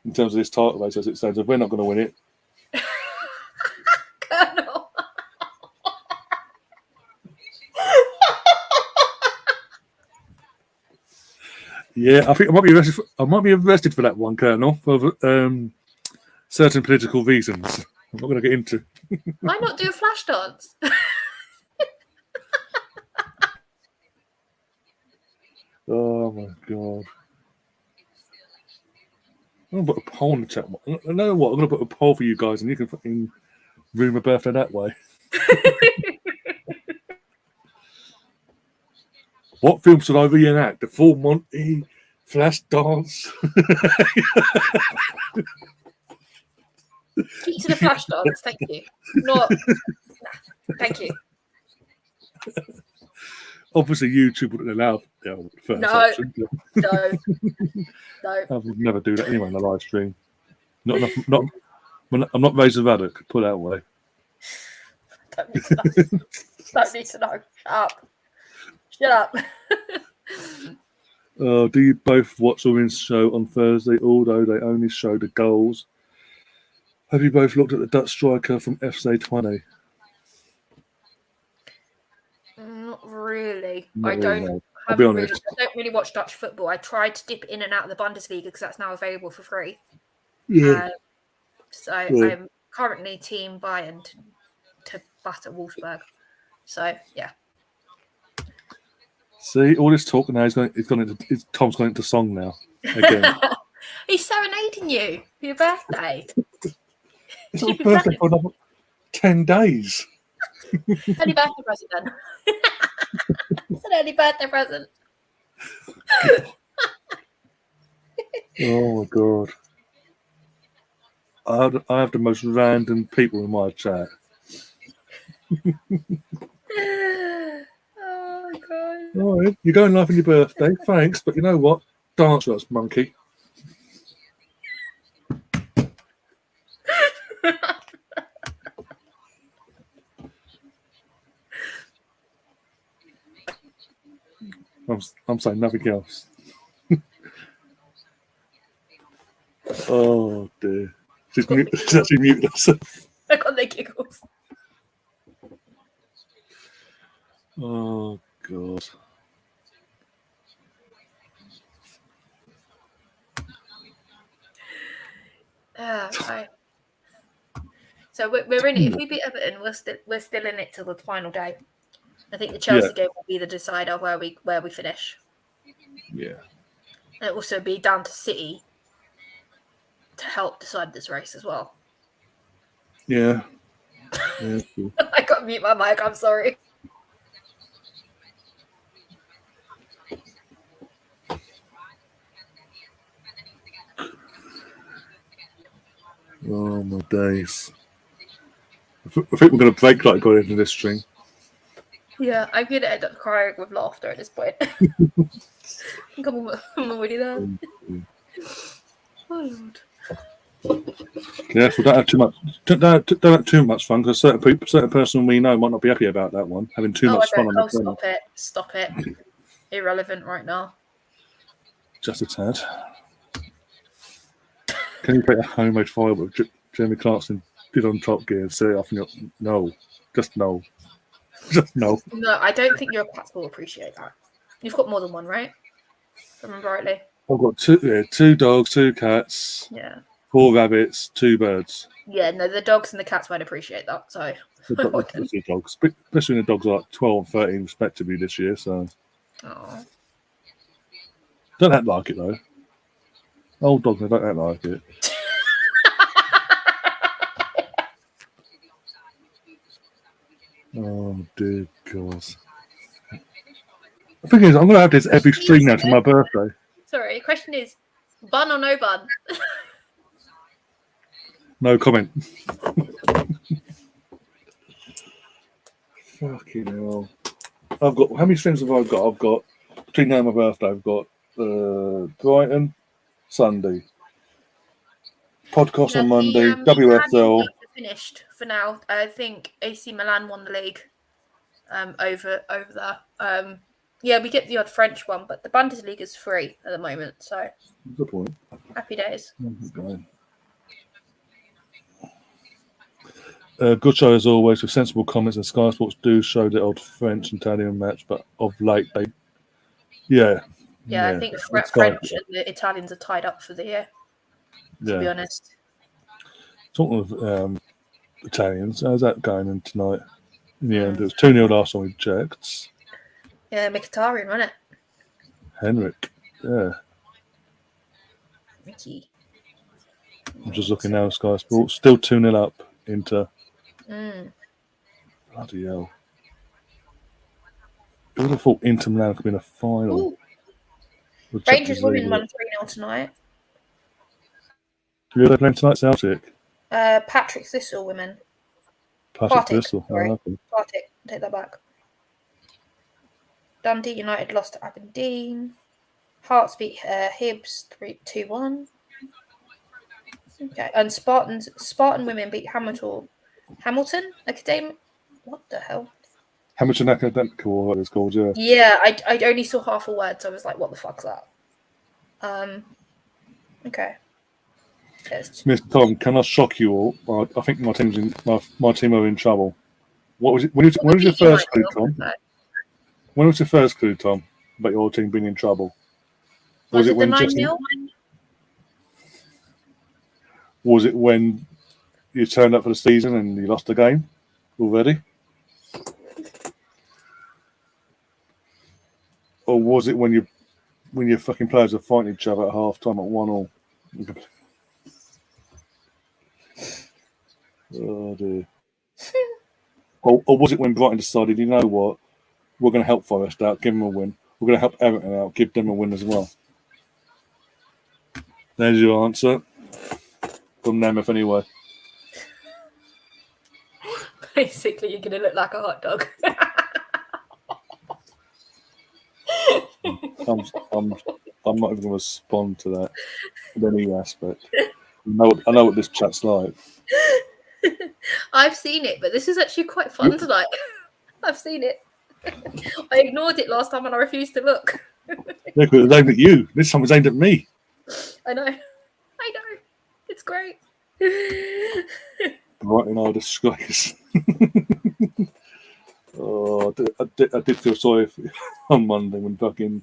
In terms of this title race, as it stands, if we're not going to win it, Colonel. yeah, I think I might be arrested for that one, Colonel, for certain political reasons. I'm not going to get into. Why not do a flash dance? Oh my God. I'm going to put a poll in the chat. I know what? I'm going to put a poll for you guys, and you can fucking ruin my birthday that way. What film should I reenact? The full Monty flash dance? Keep to the flash dance, thank you. Not. Thank you. Obviously, YouTube wouldn't allow the first No. option. No. No. I would never do that anyway in a live stream. Not enough. Not. I'm not Razor Ruddock. Put that away. Don't need to know. Don't need to know. Shut up. Shut up. Do you both watch the women's show on Thursday, although they only show the goals? Have you both looked at the Dutch striker from FC 20? Not really. Not I really, don't. no. I'll be honest. I don't really watch Dutch football. I tried to dip in and out of the Bundesliga because that's now available for free. Yeah. So I'm currently team Bayern to batter Wolfsburg. So yeah. See, all this talk now Tom's gone into song now. Again. He's serenading you for your birthday. It's not birthday for another 10 days. Early birthday present then. It's an early birthday present. Oh my God. I have the most random people in my chat. Oh God. All right, you're going live on your birthday. Thanks, but you know what? Dance with us, monkey. I'm saying nothing else. Oh dear. She's actually muted herself. I got the giggles. Oh God. So we're in it. If we beat Everton, we're still in it till the final day. I think the Chelsea game will be the decider where we finish. Yeah. And it'll also be down to City to help decide this race as well. Yeah. Yeah. Cool. I got to mute my mic. I'm sorry. Oh my days! I think we're going to break like going into this string. Yeah, I'm going to end up crying with laughter at this point. I think I'm already there. Oh Lord. Careful! Don't have too much. Don't have too much fun because certain person we know might not be happy about that one. Having too much fun on the phone. Stop it! Irrelevant right now. Just a tad. Can you play a homemade firework? Jeremy Clarkson did on Top Gear and set it off. And no, just no, just no. No, I don't think your cats will appreciate that. You've got more than one, right? If I remember rightly. I've got two dogs, 2 cats, 4 rabbits, 2 birds. Yeah, no, the dogs and the cats won't appreciate that. So The dogs, especially when the dogs are like 12 and 13 respectively this year. So don't act like it though. Old dogs, they don't act like it. Oh dear God. The thing is, I'm going to have this every stream now to my birthday. Sorry, the question is, bun or no bun? No comment. Fucking hell. I've got, how many streams have I got? I've got, between now and my birthday, I've got Brighton, Sunday. Podcast on Monday, WSL. Finished for now. I think AC Milan won the league over there. Yeah, we get the odd French one, but the Bundesliga is free at the moment, so Good point. happy days. Good show as always with sensible comments, and Sky Sports do show the odd French and Italian match, but of late they, I think French and the Italians are tied up for the year. To be honest. Talking of Italians, how's that going in tonight? In the end, it was 2-0 last time we checked. Yeah, Mkhitaryan, wasn't it? Henrik, Ricky. I'm just looking now at Sky Sports. Still 2-0 up into. Bloody hell. Who would have thought Inter Milan could be in a final? Rangers women won 3-0 tonight. Who are they playing tonight, Celtic? Patrick Thistle women. Patrick Thistle. Partick, take that back. Dundee United lost to Aberdeen. Hearts beat Hibs 2-1. Okay, and Spartan women beat Hamilton Academy. What the hell? Hamilton Academical, what it's called, yeah. Yeah, I only saw half a word, so I was like, what the fuck's that? Okay. Mr. Tom, can I shock you all? I think my team are in trouble. What was it? When was your first clue, Tom? When was your first clue, Tom, about your team being in trouble? Was it when the 9-0? Was it when you turned up for the season and you lost the game already? Or was it when your fucking players are fighting each other at half time at 1-1? Oh dear. or was it when Brighton decided, you know what, we're going to help Forest out, give them a win. We're going to help Everton out, give them a win as well. There's your answer. From Nemeth anyway. Basically, you're going to look like a hot dog. I'm not even going to respond to that in any aspect. I know what this chat's like. I've seen it, but this is actually quite fun tonight. I've seen it. I ignored it last time and I refused to look. Yeah, because it was aimed at you. This time it was aimed at me. I know. It's great. Right in our disgrace. Oh, I did feel sorry for you on Monday when fucking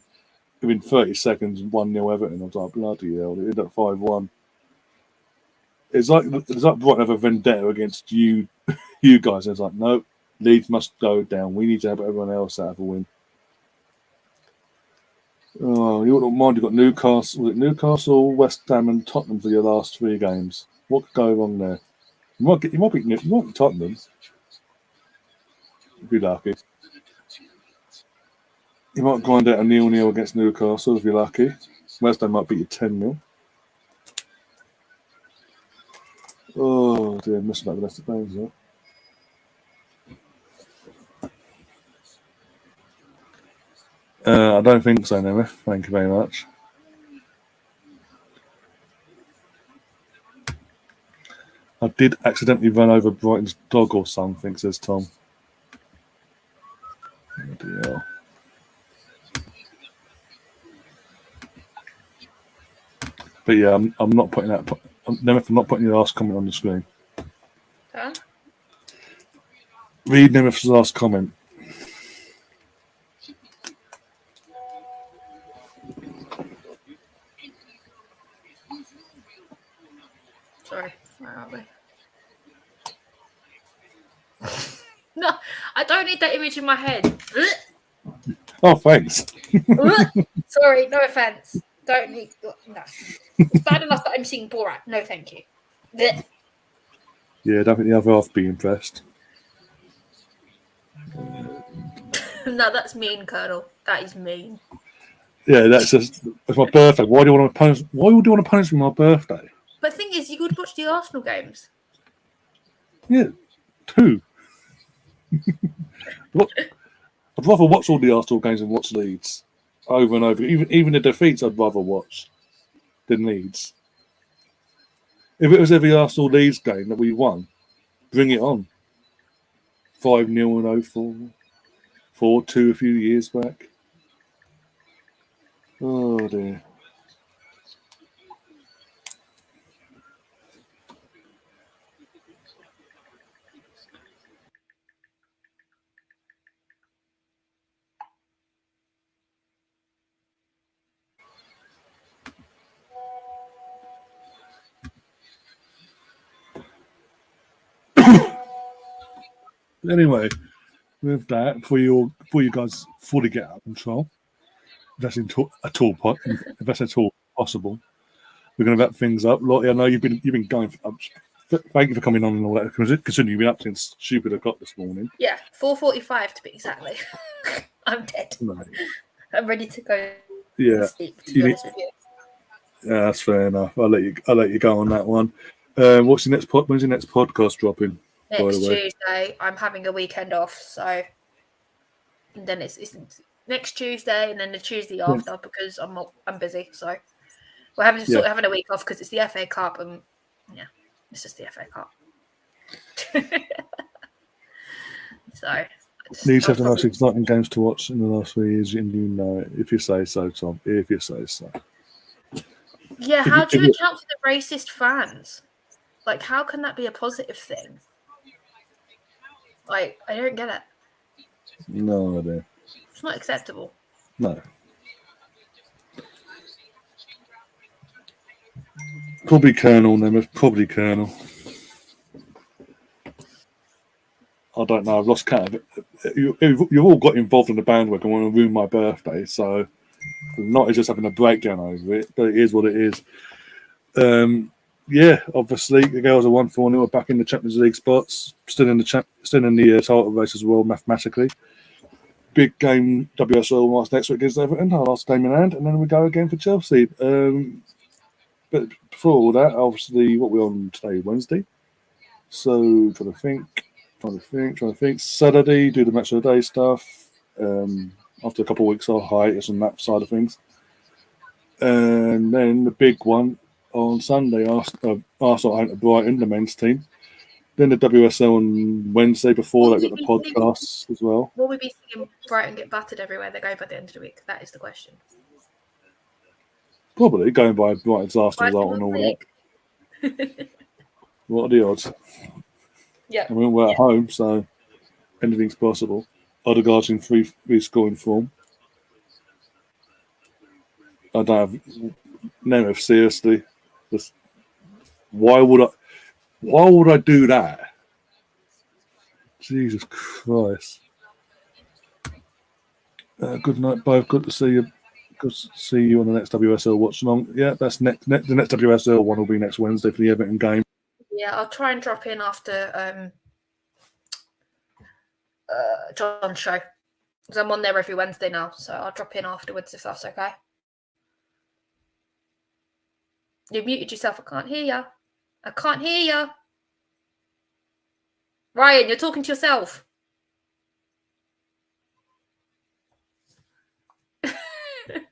within 30 seconds 1-0 Everton. I was like, bloody hell, it ended up 5-1. it's like Brighton have a vendetta against you guys. It's like, no, Leeds must go down. We need to help everyone else out of a win. Oh, you wouldn't mind. You've got Newcastle. Was it Newcastle, West Ham, and Tottenham for your last 3 games? What could go wrong there? You might beat Tottenham if you're lucky. You might grind out a 0-0 against Newcastle if you're lucky. West Ham might beat you 10-0. Oh dear, missing out the rest of the games though. I don't think so, Nemeth. Thank you very much. I did accidentally run over Brighton's dog or something, says Tom. Oh dear. But yeah, I'm not putting that. Nemeth, I'm not putting your last comment on the screen. Huh? Read Nemeth's last comment. Sorry, where are we? No, I don't need that image in my head. Oh, thanks. Sorry, no offense. Don't need. No, it's bad enough that I'm seeing Borat. No, thank you. Yeah, I don't think the other half would be impressed. No, that's mean, Colonel. That is mean. Yeah, it's my birthday. Why do you want to punish? Why would you want to punish me on my birthday? But the thing is, you could watch the Arsenal games. Yeah, 2. I'd rather watch all the Arsenal games than watch Leeds over and over. Even the defeats, I'd rather watch than Leeds. If it was every Arsenal Leeds game that we won, bring it on. 5-0 and 0-4, 4-2 a few years back. Oh dear. Anyway, with that, before you guys fully get out of control, if that's at all possible, we're going to wrap things up. Lottie, I know you've been going. Thank you for coming on and all that. Considering you've been up since stupid o'clock this morning. Yeah, 4:45 to be exactly. I'm dead. No. I'm ready to go. Yeah, Sleep, to be honest with you. Yeah, that's fair enough. I'll let you go on that one. When's your next podcast dropping? Next by the way? Tuesday, I'm having a weekend off, so and then it's next Tuesday, and then the Tuesday after because I'm busy. So we're having a week off because it's the FA Cup, and yeah, it's just the FA Cup. So Leeds have the most exciting games to watch in the last 3 years, and you know it. If you say so, Tom. If you say so. Yeah, how do you account for the racist fans? Like, how can that be a positive thing? Like, I don't get it. No idea. It's not acceptable. No. Probably Colonel, Nemeth. Probably Colonel. I don't know. I've lost count of it. You've all got involved in the bandwagon and want to ruin my birthday, so I'm not just having a breakdown over it, but it is what it is. Yeah, obviously the girls are 1-4-0. We're back in the Champions League spots, still in the title race as well mathematically. Big game WSL next week against Everton, our last game in hand, and then we go again for Chelsea. But before all that, obviously, what we're on today, Wednesday. So trying to think. Saturday, do the match of the day stuff. After a couple of weeks off hiatus on that side of things, and then the big one on Sunday, Arsenal home to Brighton, the men's team. Then the WSL on Wednesday. Before that, got the podcasts as well. Will we be seeing Brighton get battered everywhere they go by the end of the week? That is the question. Probably going by Brighton's last result and all that. What are the odds? Yeah. I mean, we're at home, so anything's possible. Odegaard's in free scoring form. I don't have. Nemeth, seriously. Why would I? Why would I do that? Jesus Christ. Good night, both. Good to see you. Good to see you on the next WSL Watchalong. Yeah, that's the next WSL one will be next Wednesday for the Everton game. Yeah, I'll try and drop in after John's show. Because I'm on there every Wednesday now, so I'll drop in afterwards if that's okay. You muted yourself. I can't hear you. I can't hear you. Ryan, you're talking to yourself.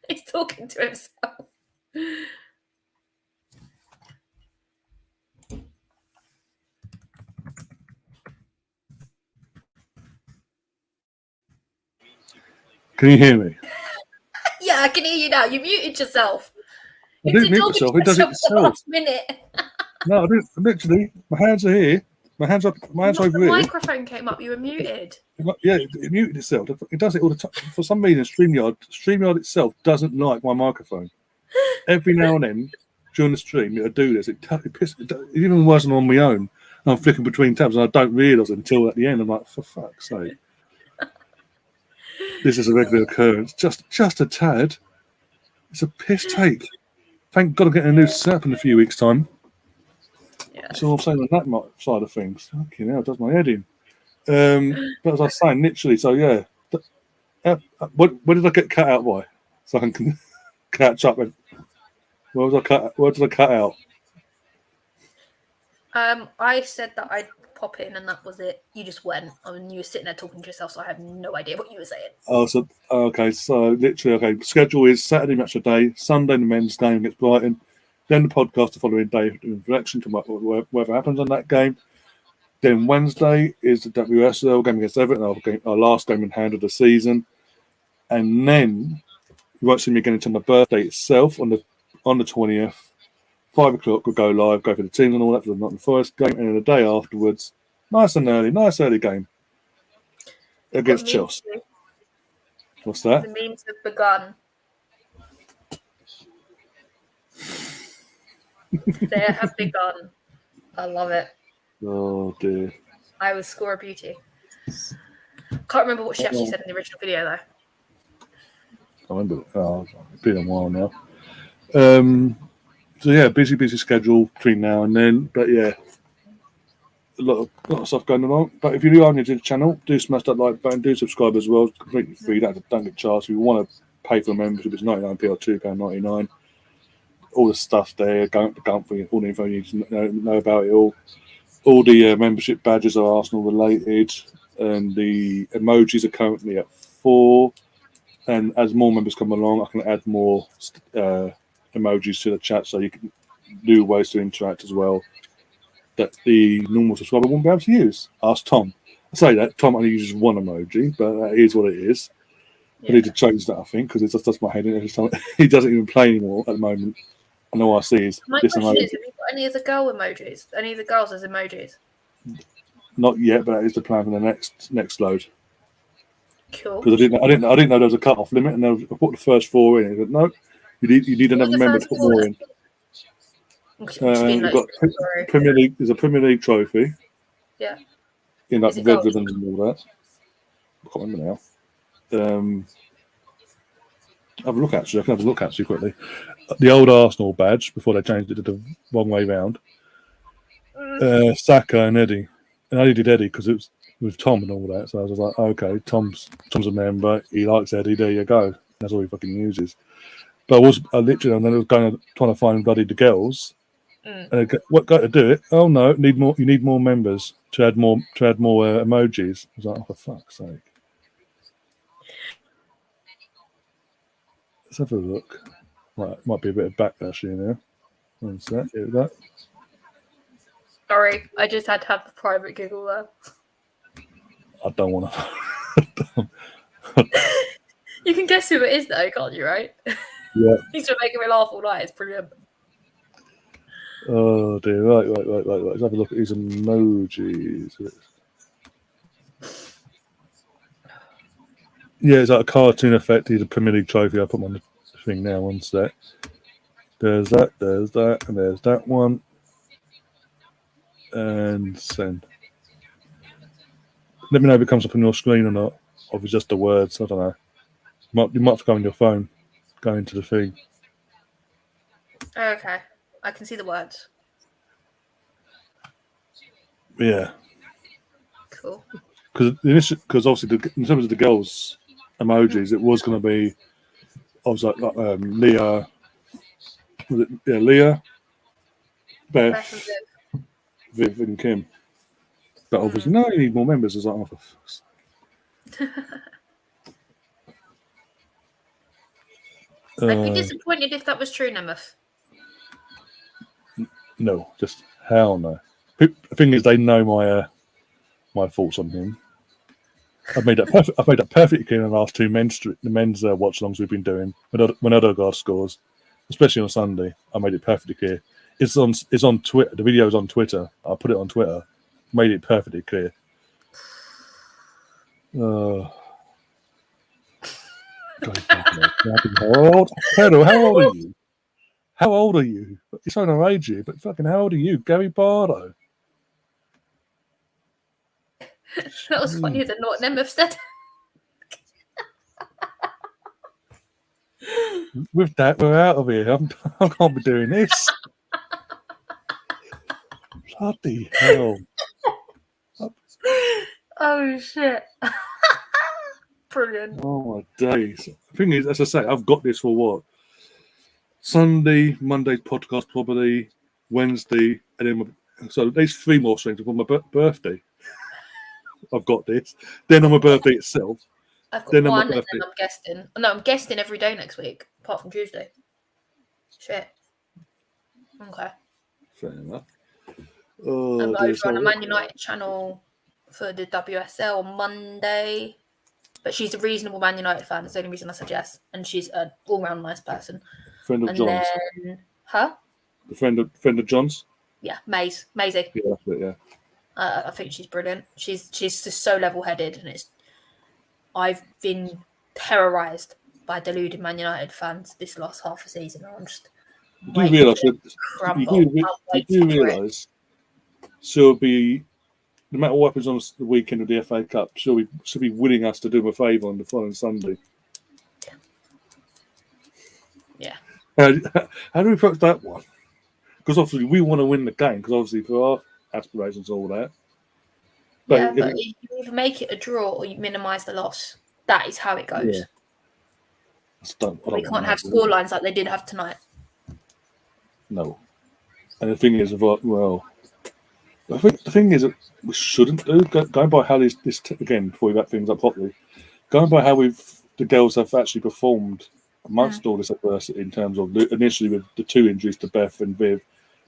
He's talking to himself. Can you hear me? Yeah, I can hear you now. You muted yourself. I didn't mute myself. It does it itself. Last minute. No, I didn't. Literally, my hands are here. My hands up. My hands over The here. microphone came up. You were muted. Yeah, it muted itself. It does it all the time. For some reason, StreamYard itself doesn't like my microphone. Every now and then, during the stream, it'll do this. It even worse than on my own. I'm flicking between tabs, and I don't realise it until at the end. I'm like, for fuck's sake. This is a regular occurrence. Just a tad. It's a piss take. Thank God I'm getting a new setup in a few weeks' time. Yeah. So I'm saying on that side of things. Fucking hell, it does my head in. But as I was saying, literally, so yeah. Where did I get cut out by? So I can catch up with. Where did I cut out? I said that I'd pop in and that was it. You just went and you were sitting there talking to yourself, so I have no idea what you were saying. Oh, so okay, so literally, okay. Schedule is Saturday match of the day, Sunday the men's game against Brighton, then the podcast the following day in reflection to whatever happens on that game. Then Wednesday is the WSL game against Everton, our last game in hand of the season, and then you won't see me again until my birthday itself on the 20th. 5 o'clock we'll go live, go for the teams and all that for the Nottingham Forest game, and then the day afterwards, nice early game against Chelsea. What's that? The memes have begun. They have begun. I love it. Oh dear. I was Score a Beauty. Can't remember what she actually said in the original video though. I remember. Oh, it's been a while now. So yeah, busy schedule between now and then. But yeah, a lot of stuff going on. But if you are new to the channel, do smash that like button, do subscribe as well. It's completely free. Don't get charged. If you want to pay for a membership, it's £99 or £2.99. All the stuff there, go for all the info you need to know about it all. All the membership badges are Arsenal related, and the emojis are currently at 4. And as more members come along, I can add more emojis to the chat, so you can do ways to interact as well that the normal subscriber won't be able to use. Ask Tom. I say that Tom only uses one emoji, but that is what it is. Yeah. I need to change that, I think, because it just does my head in every time. He doesn't even play anymore at the moment. And all I see is my this question emoji. Is, have you got any of the girl emojis? Any of the girls as emojis? Not yet, but that is the plan for the next load. Cool. Because I didn't know there was a cut-off limit, and I put the first 4 in. I said, no, you need another member to put more in. We've got Premier League. There's a Premier League trophy. Yeah. In like red ribbons and all that. I can't remember now. Have a look actually. I can have a look actually quickly. The old Arsenal badge before they changed it to the wrong way round. Saka and Eddie, and I only did Eddie because it was with Tom and all that. So I was like, okay, Tom's a member. He likes Eddie. There you go. That's all he fucking uses. But I literally, and then I was trying to find bloody the girls. And what got to do it? Oh no, need more. You need more members to add more emojis. I was like, oh, for fuck's sake. Let's have a look. Right, might be a bit of backlash here now. One sec, hear that. Sorry, I just had to have the private giggle there. I don't want to. You can guess who it is, though, can't you? Right? Yeah. He's been making me laugh all night. It's brilliant. Oh dear! Right. Let's have a look at these emojis. Yeah, it's like a cartoon effect. He's a Premier League trophy. I'll put them on the thing now. One sec. There's that, and there's that one. and send. Let me know if it comes up on your screen or not, or if it's just the words. I don't know. You might have to go on your phone, go into the thing. Okay, I can see the words. Yeah. Cool. Because obviously, in terms of the girls' emojis, it was going to be, I was like Leah, Leah, Beth, Viv, and Kim. But obviously, no, you need more members. I was like, oh, for fuck's sake. I'd be disappointed if that was true, Nemeth. No, just hell no. The thing is, they know my thoughts on him. I've made that perfectly clear in the last two men's watch-alongs we've been doing when Odegaard scores, especially on Sunday. I made it perfectly clear. It's on Twitter. The video's on Twitter. I put it on Twitter. Made it perfectly clear. God, Pedro, how old are you? How old are you? You're showing our age here, but fucking how old are you? Gary Bardo. That was funnier than what Nemeth said. With that, we're out of here. I can't be doing this. Bloody hell. Oh, shit. Brilliant. Oh, my days. The thing is, as I say, I've got this for what? Sunday, Monday's podcast probably, Wednesday, and then so there's 3 more streams on my birthday. I've got this. Then on my birthday itself. I've got then one, and then I'm guesting. No, I'm guesting every day next week, apart from Tuesday. Shit. Okay. Fair enough. I'm over on a Man United channel for the WSL on Monday. But she's a reasonable Man United fan. That's the only reason I said yes. And she's an all-round nice person. Friend of John's. Then, the friend of John's? Yeah, Maisie. Yeah, that's it, yeah. I think she's brilliant. She's just so level-headed, and I've been terrorised by deluded Man United fans this last half a season. I'm just you do realise she'll be, no matter what happens on the weekend of the FA Cup, she'll be winning us to do them a favour on the following Sunday. Yeah. How do we approach that one? Because obviously we want to win the game, because obviously for our aspirations and all that. But you either make it a draw or you minimise the loss. That is how it goes. Yeah. We can't have scorelines like they did have tonight. No. And the thing is, well, I think the thing is that we shouldn't do, going by how this again, before we wrap things up properly, going by how the girls have actually performed amongst all this adversity in terms of initially with the 2 injuries to Beth and Viv,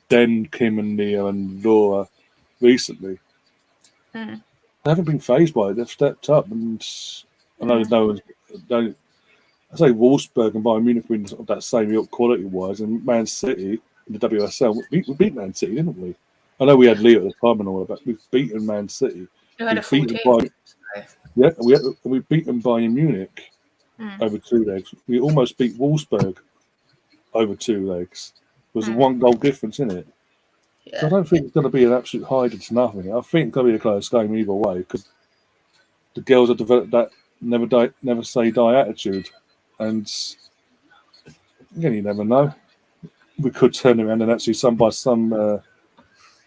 then Kim and Nia and Laura recently. They haven't been phased by it. They've stepped up, and I know no one's. I say Wolfsburg and Bayern Munich been sort of that same ilk quality-wise, and Man City in the WSL, we beat Man City, didn't we? I know we had Leo at the time and all that, but we've beaten Man City. We've beaten Bayern Munich over 2 legs. We almost beat Wolfsburg over 2 legs. There was a 1 goal difference in it. Yeah. So I don't think it's going to be an absolute hide to nothing. I think it's going to be a close game either way, because the girls have developed that never say die attitude. And again, you never know. We could turn around and actually by some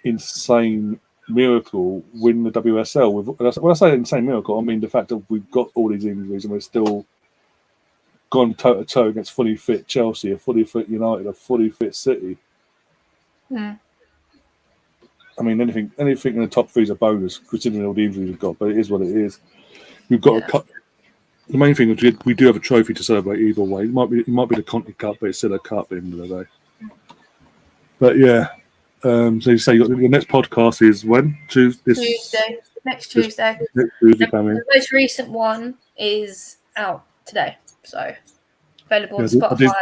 insane miracle win the WSL. When I say insane miracle, I mean the fact that we've got all these injuries and we're still gone toe to toe against fully fit Chelsea, a fully fit United, a fully fit City. I mean, anything in the top 3 is a bonus, considering all the injuries we've got. But it is what it is. We've got a cup. The main thing is we do have a trophy to celebrate either way. It might be the Conti Cup, but it's still a cup at the end of the day. But yeah, so you say your next podcast is when? Tuesday. Next Tuesday. Next Tuesday coming. The most recent one is out today, so available on Spotify,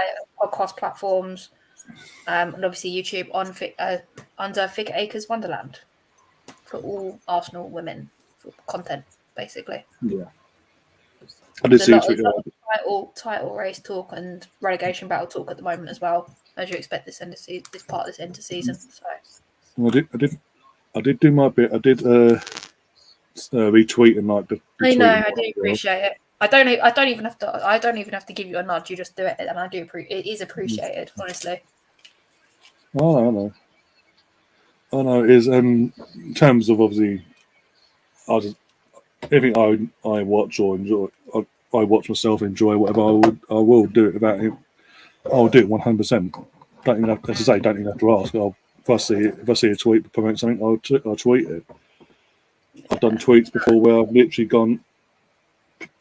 podcast platforms, and obviously YouTube under Figure Acres Wonderland for all Arsenal women content, basically. Yeah. I did see title race talk and relegation battle talk at the moment as well, as you expect this part of this end of season. So I I did do my bit. I did retweet and like the. I know, I do appreciate it. I don't even have to give you a nudge. You just do it, and I do. It is appreciated, honestly. Oh, I know. It is in terms of obviously, everything I watch or enjoy. I watch myself enjoy whatever I will do it without him. I'll do it 100%. Don't even have, as I say, don't even have to ask. If I see a tweet to promote something, I'll tweet it. I've done tweets before where I've literally gone,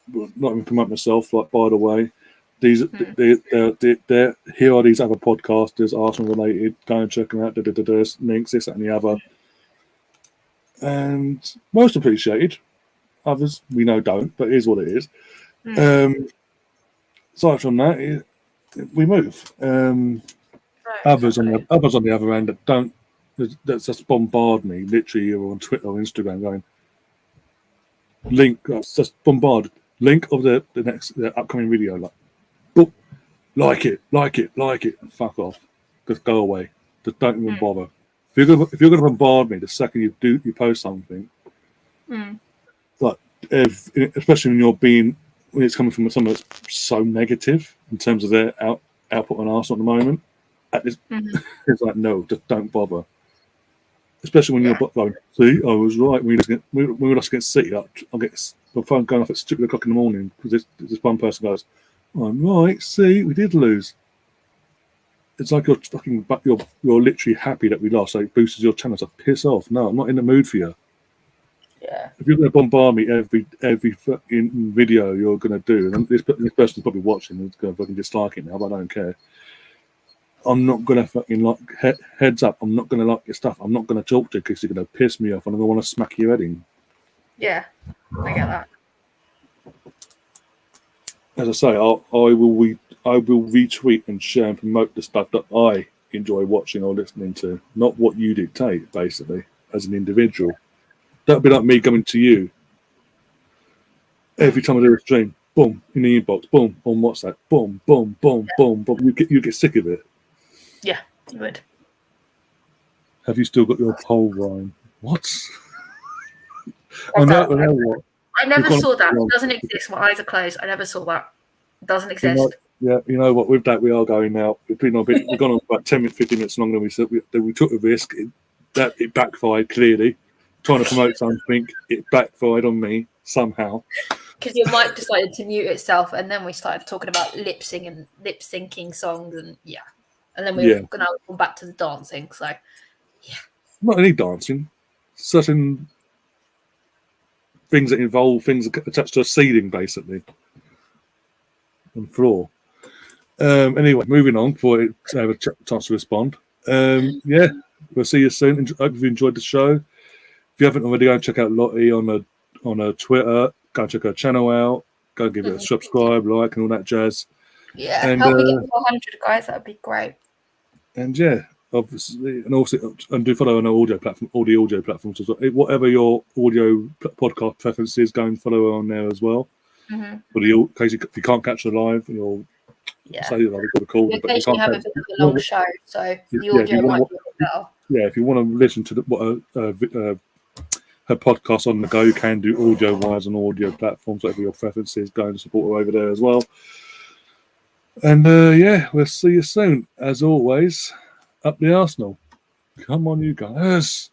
not even promote myself. Like, by the way, here are these other podcasters, Arsenal related. Go and check them out. Links, this, that, and the other. And most appreciated. Others we know don't, but it is what it is. Aside from that, we move. Others on the other end that don't, that just bombard me literally on Twitter or Instagram, going just bombard link of the upcoming video, like book, like it, fuck off, just go away, just don't even bother. If you're gonna bombard me the second you post something, like especially when it's coming from someone that's so negative in terms of their output on Arsenal at the moment. It's like, no, just don't bother. Especially when you're going, see, I was right. We were lost against City. I'll get my phone going off at 2 o'clock in the morning because this one person goes, I'm right. See, we did lose. It's like you're literally happy that we lost. So it boosts your channel. So piss off. No, I'm not in the mood for you. Yeah. If you're going to bombard me every fucking video you're going to do, and this person's probably watching and is going to fucking dislike it now, but I don't care. I'm not going to fucking like heads up. I'm not going to like your stuff. I'm not going to talk to you because you're going to piss me off and I'm going to want to smack your head in. Yeah, I get that. As I say, I will retweet and share and promote the stuff that I enjoy watching or listening to, not what you dictate, basically, as an individual. That'd be like me coming to you every time I do a stream. Boom, in the inbox. Boom, on WhatsApp. Boom, boom, boom, boom, boom. You get sick of it. Yeah, you would. Have you still got your poll, Ryan? What? I know what. I never saw that. It doesn't exist. My eyes are closed. I never saw that. It doesn't exist. You know what? With that, we are going now. We've been on a bit. We've gone on about 10 15 minutes longer than we said. We took a risk. It backfired clearly. Trying to promote something, it backfired on me somehow. Because your mic decided to mute itself, and then we started talking about lip syncing songs, and and then we're going to go back to the dancing. So, not any dancing, certain things that involve things attached to a ceiling, basically, and floor. Anyway, moving on before I have a chance to respond. We'll see you soon. Hope you've enjoyed the show. If you haven't already, go and check out Lottie on her Twitter. Go and check her channel out. Go give it a subscribe, like, and all that jazz. Yeah, and help me get to 100, guys. That would be great. And obviously, and also, and do follow on our all the audio platforms as well. Whatever your audio podcast preference is, go and follow on there as well. For in case if you can't catch the live, you'll say that we've got a call. But you can't have a bit of a long show, so the audio might be a bit better. Yeah, if you want to listen to her podcast on the go, you can do audio-wise on audio platforms, whatever your preference is. Go and support her over there as well. And we'll see you soon. As always, up the Arsenal. Come on, you guys.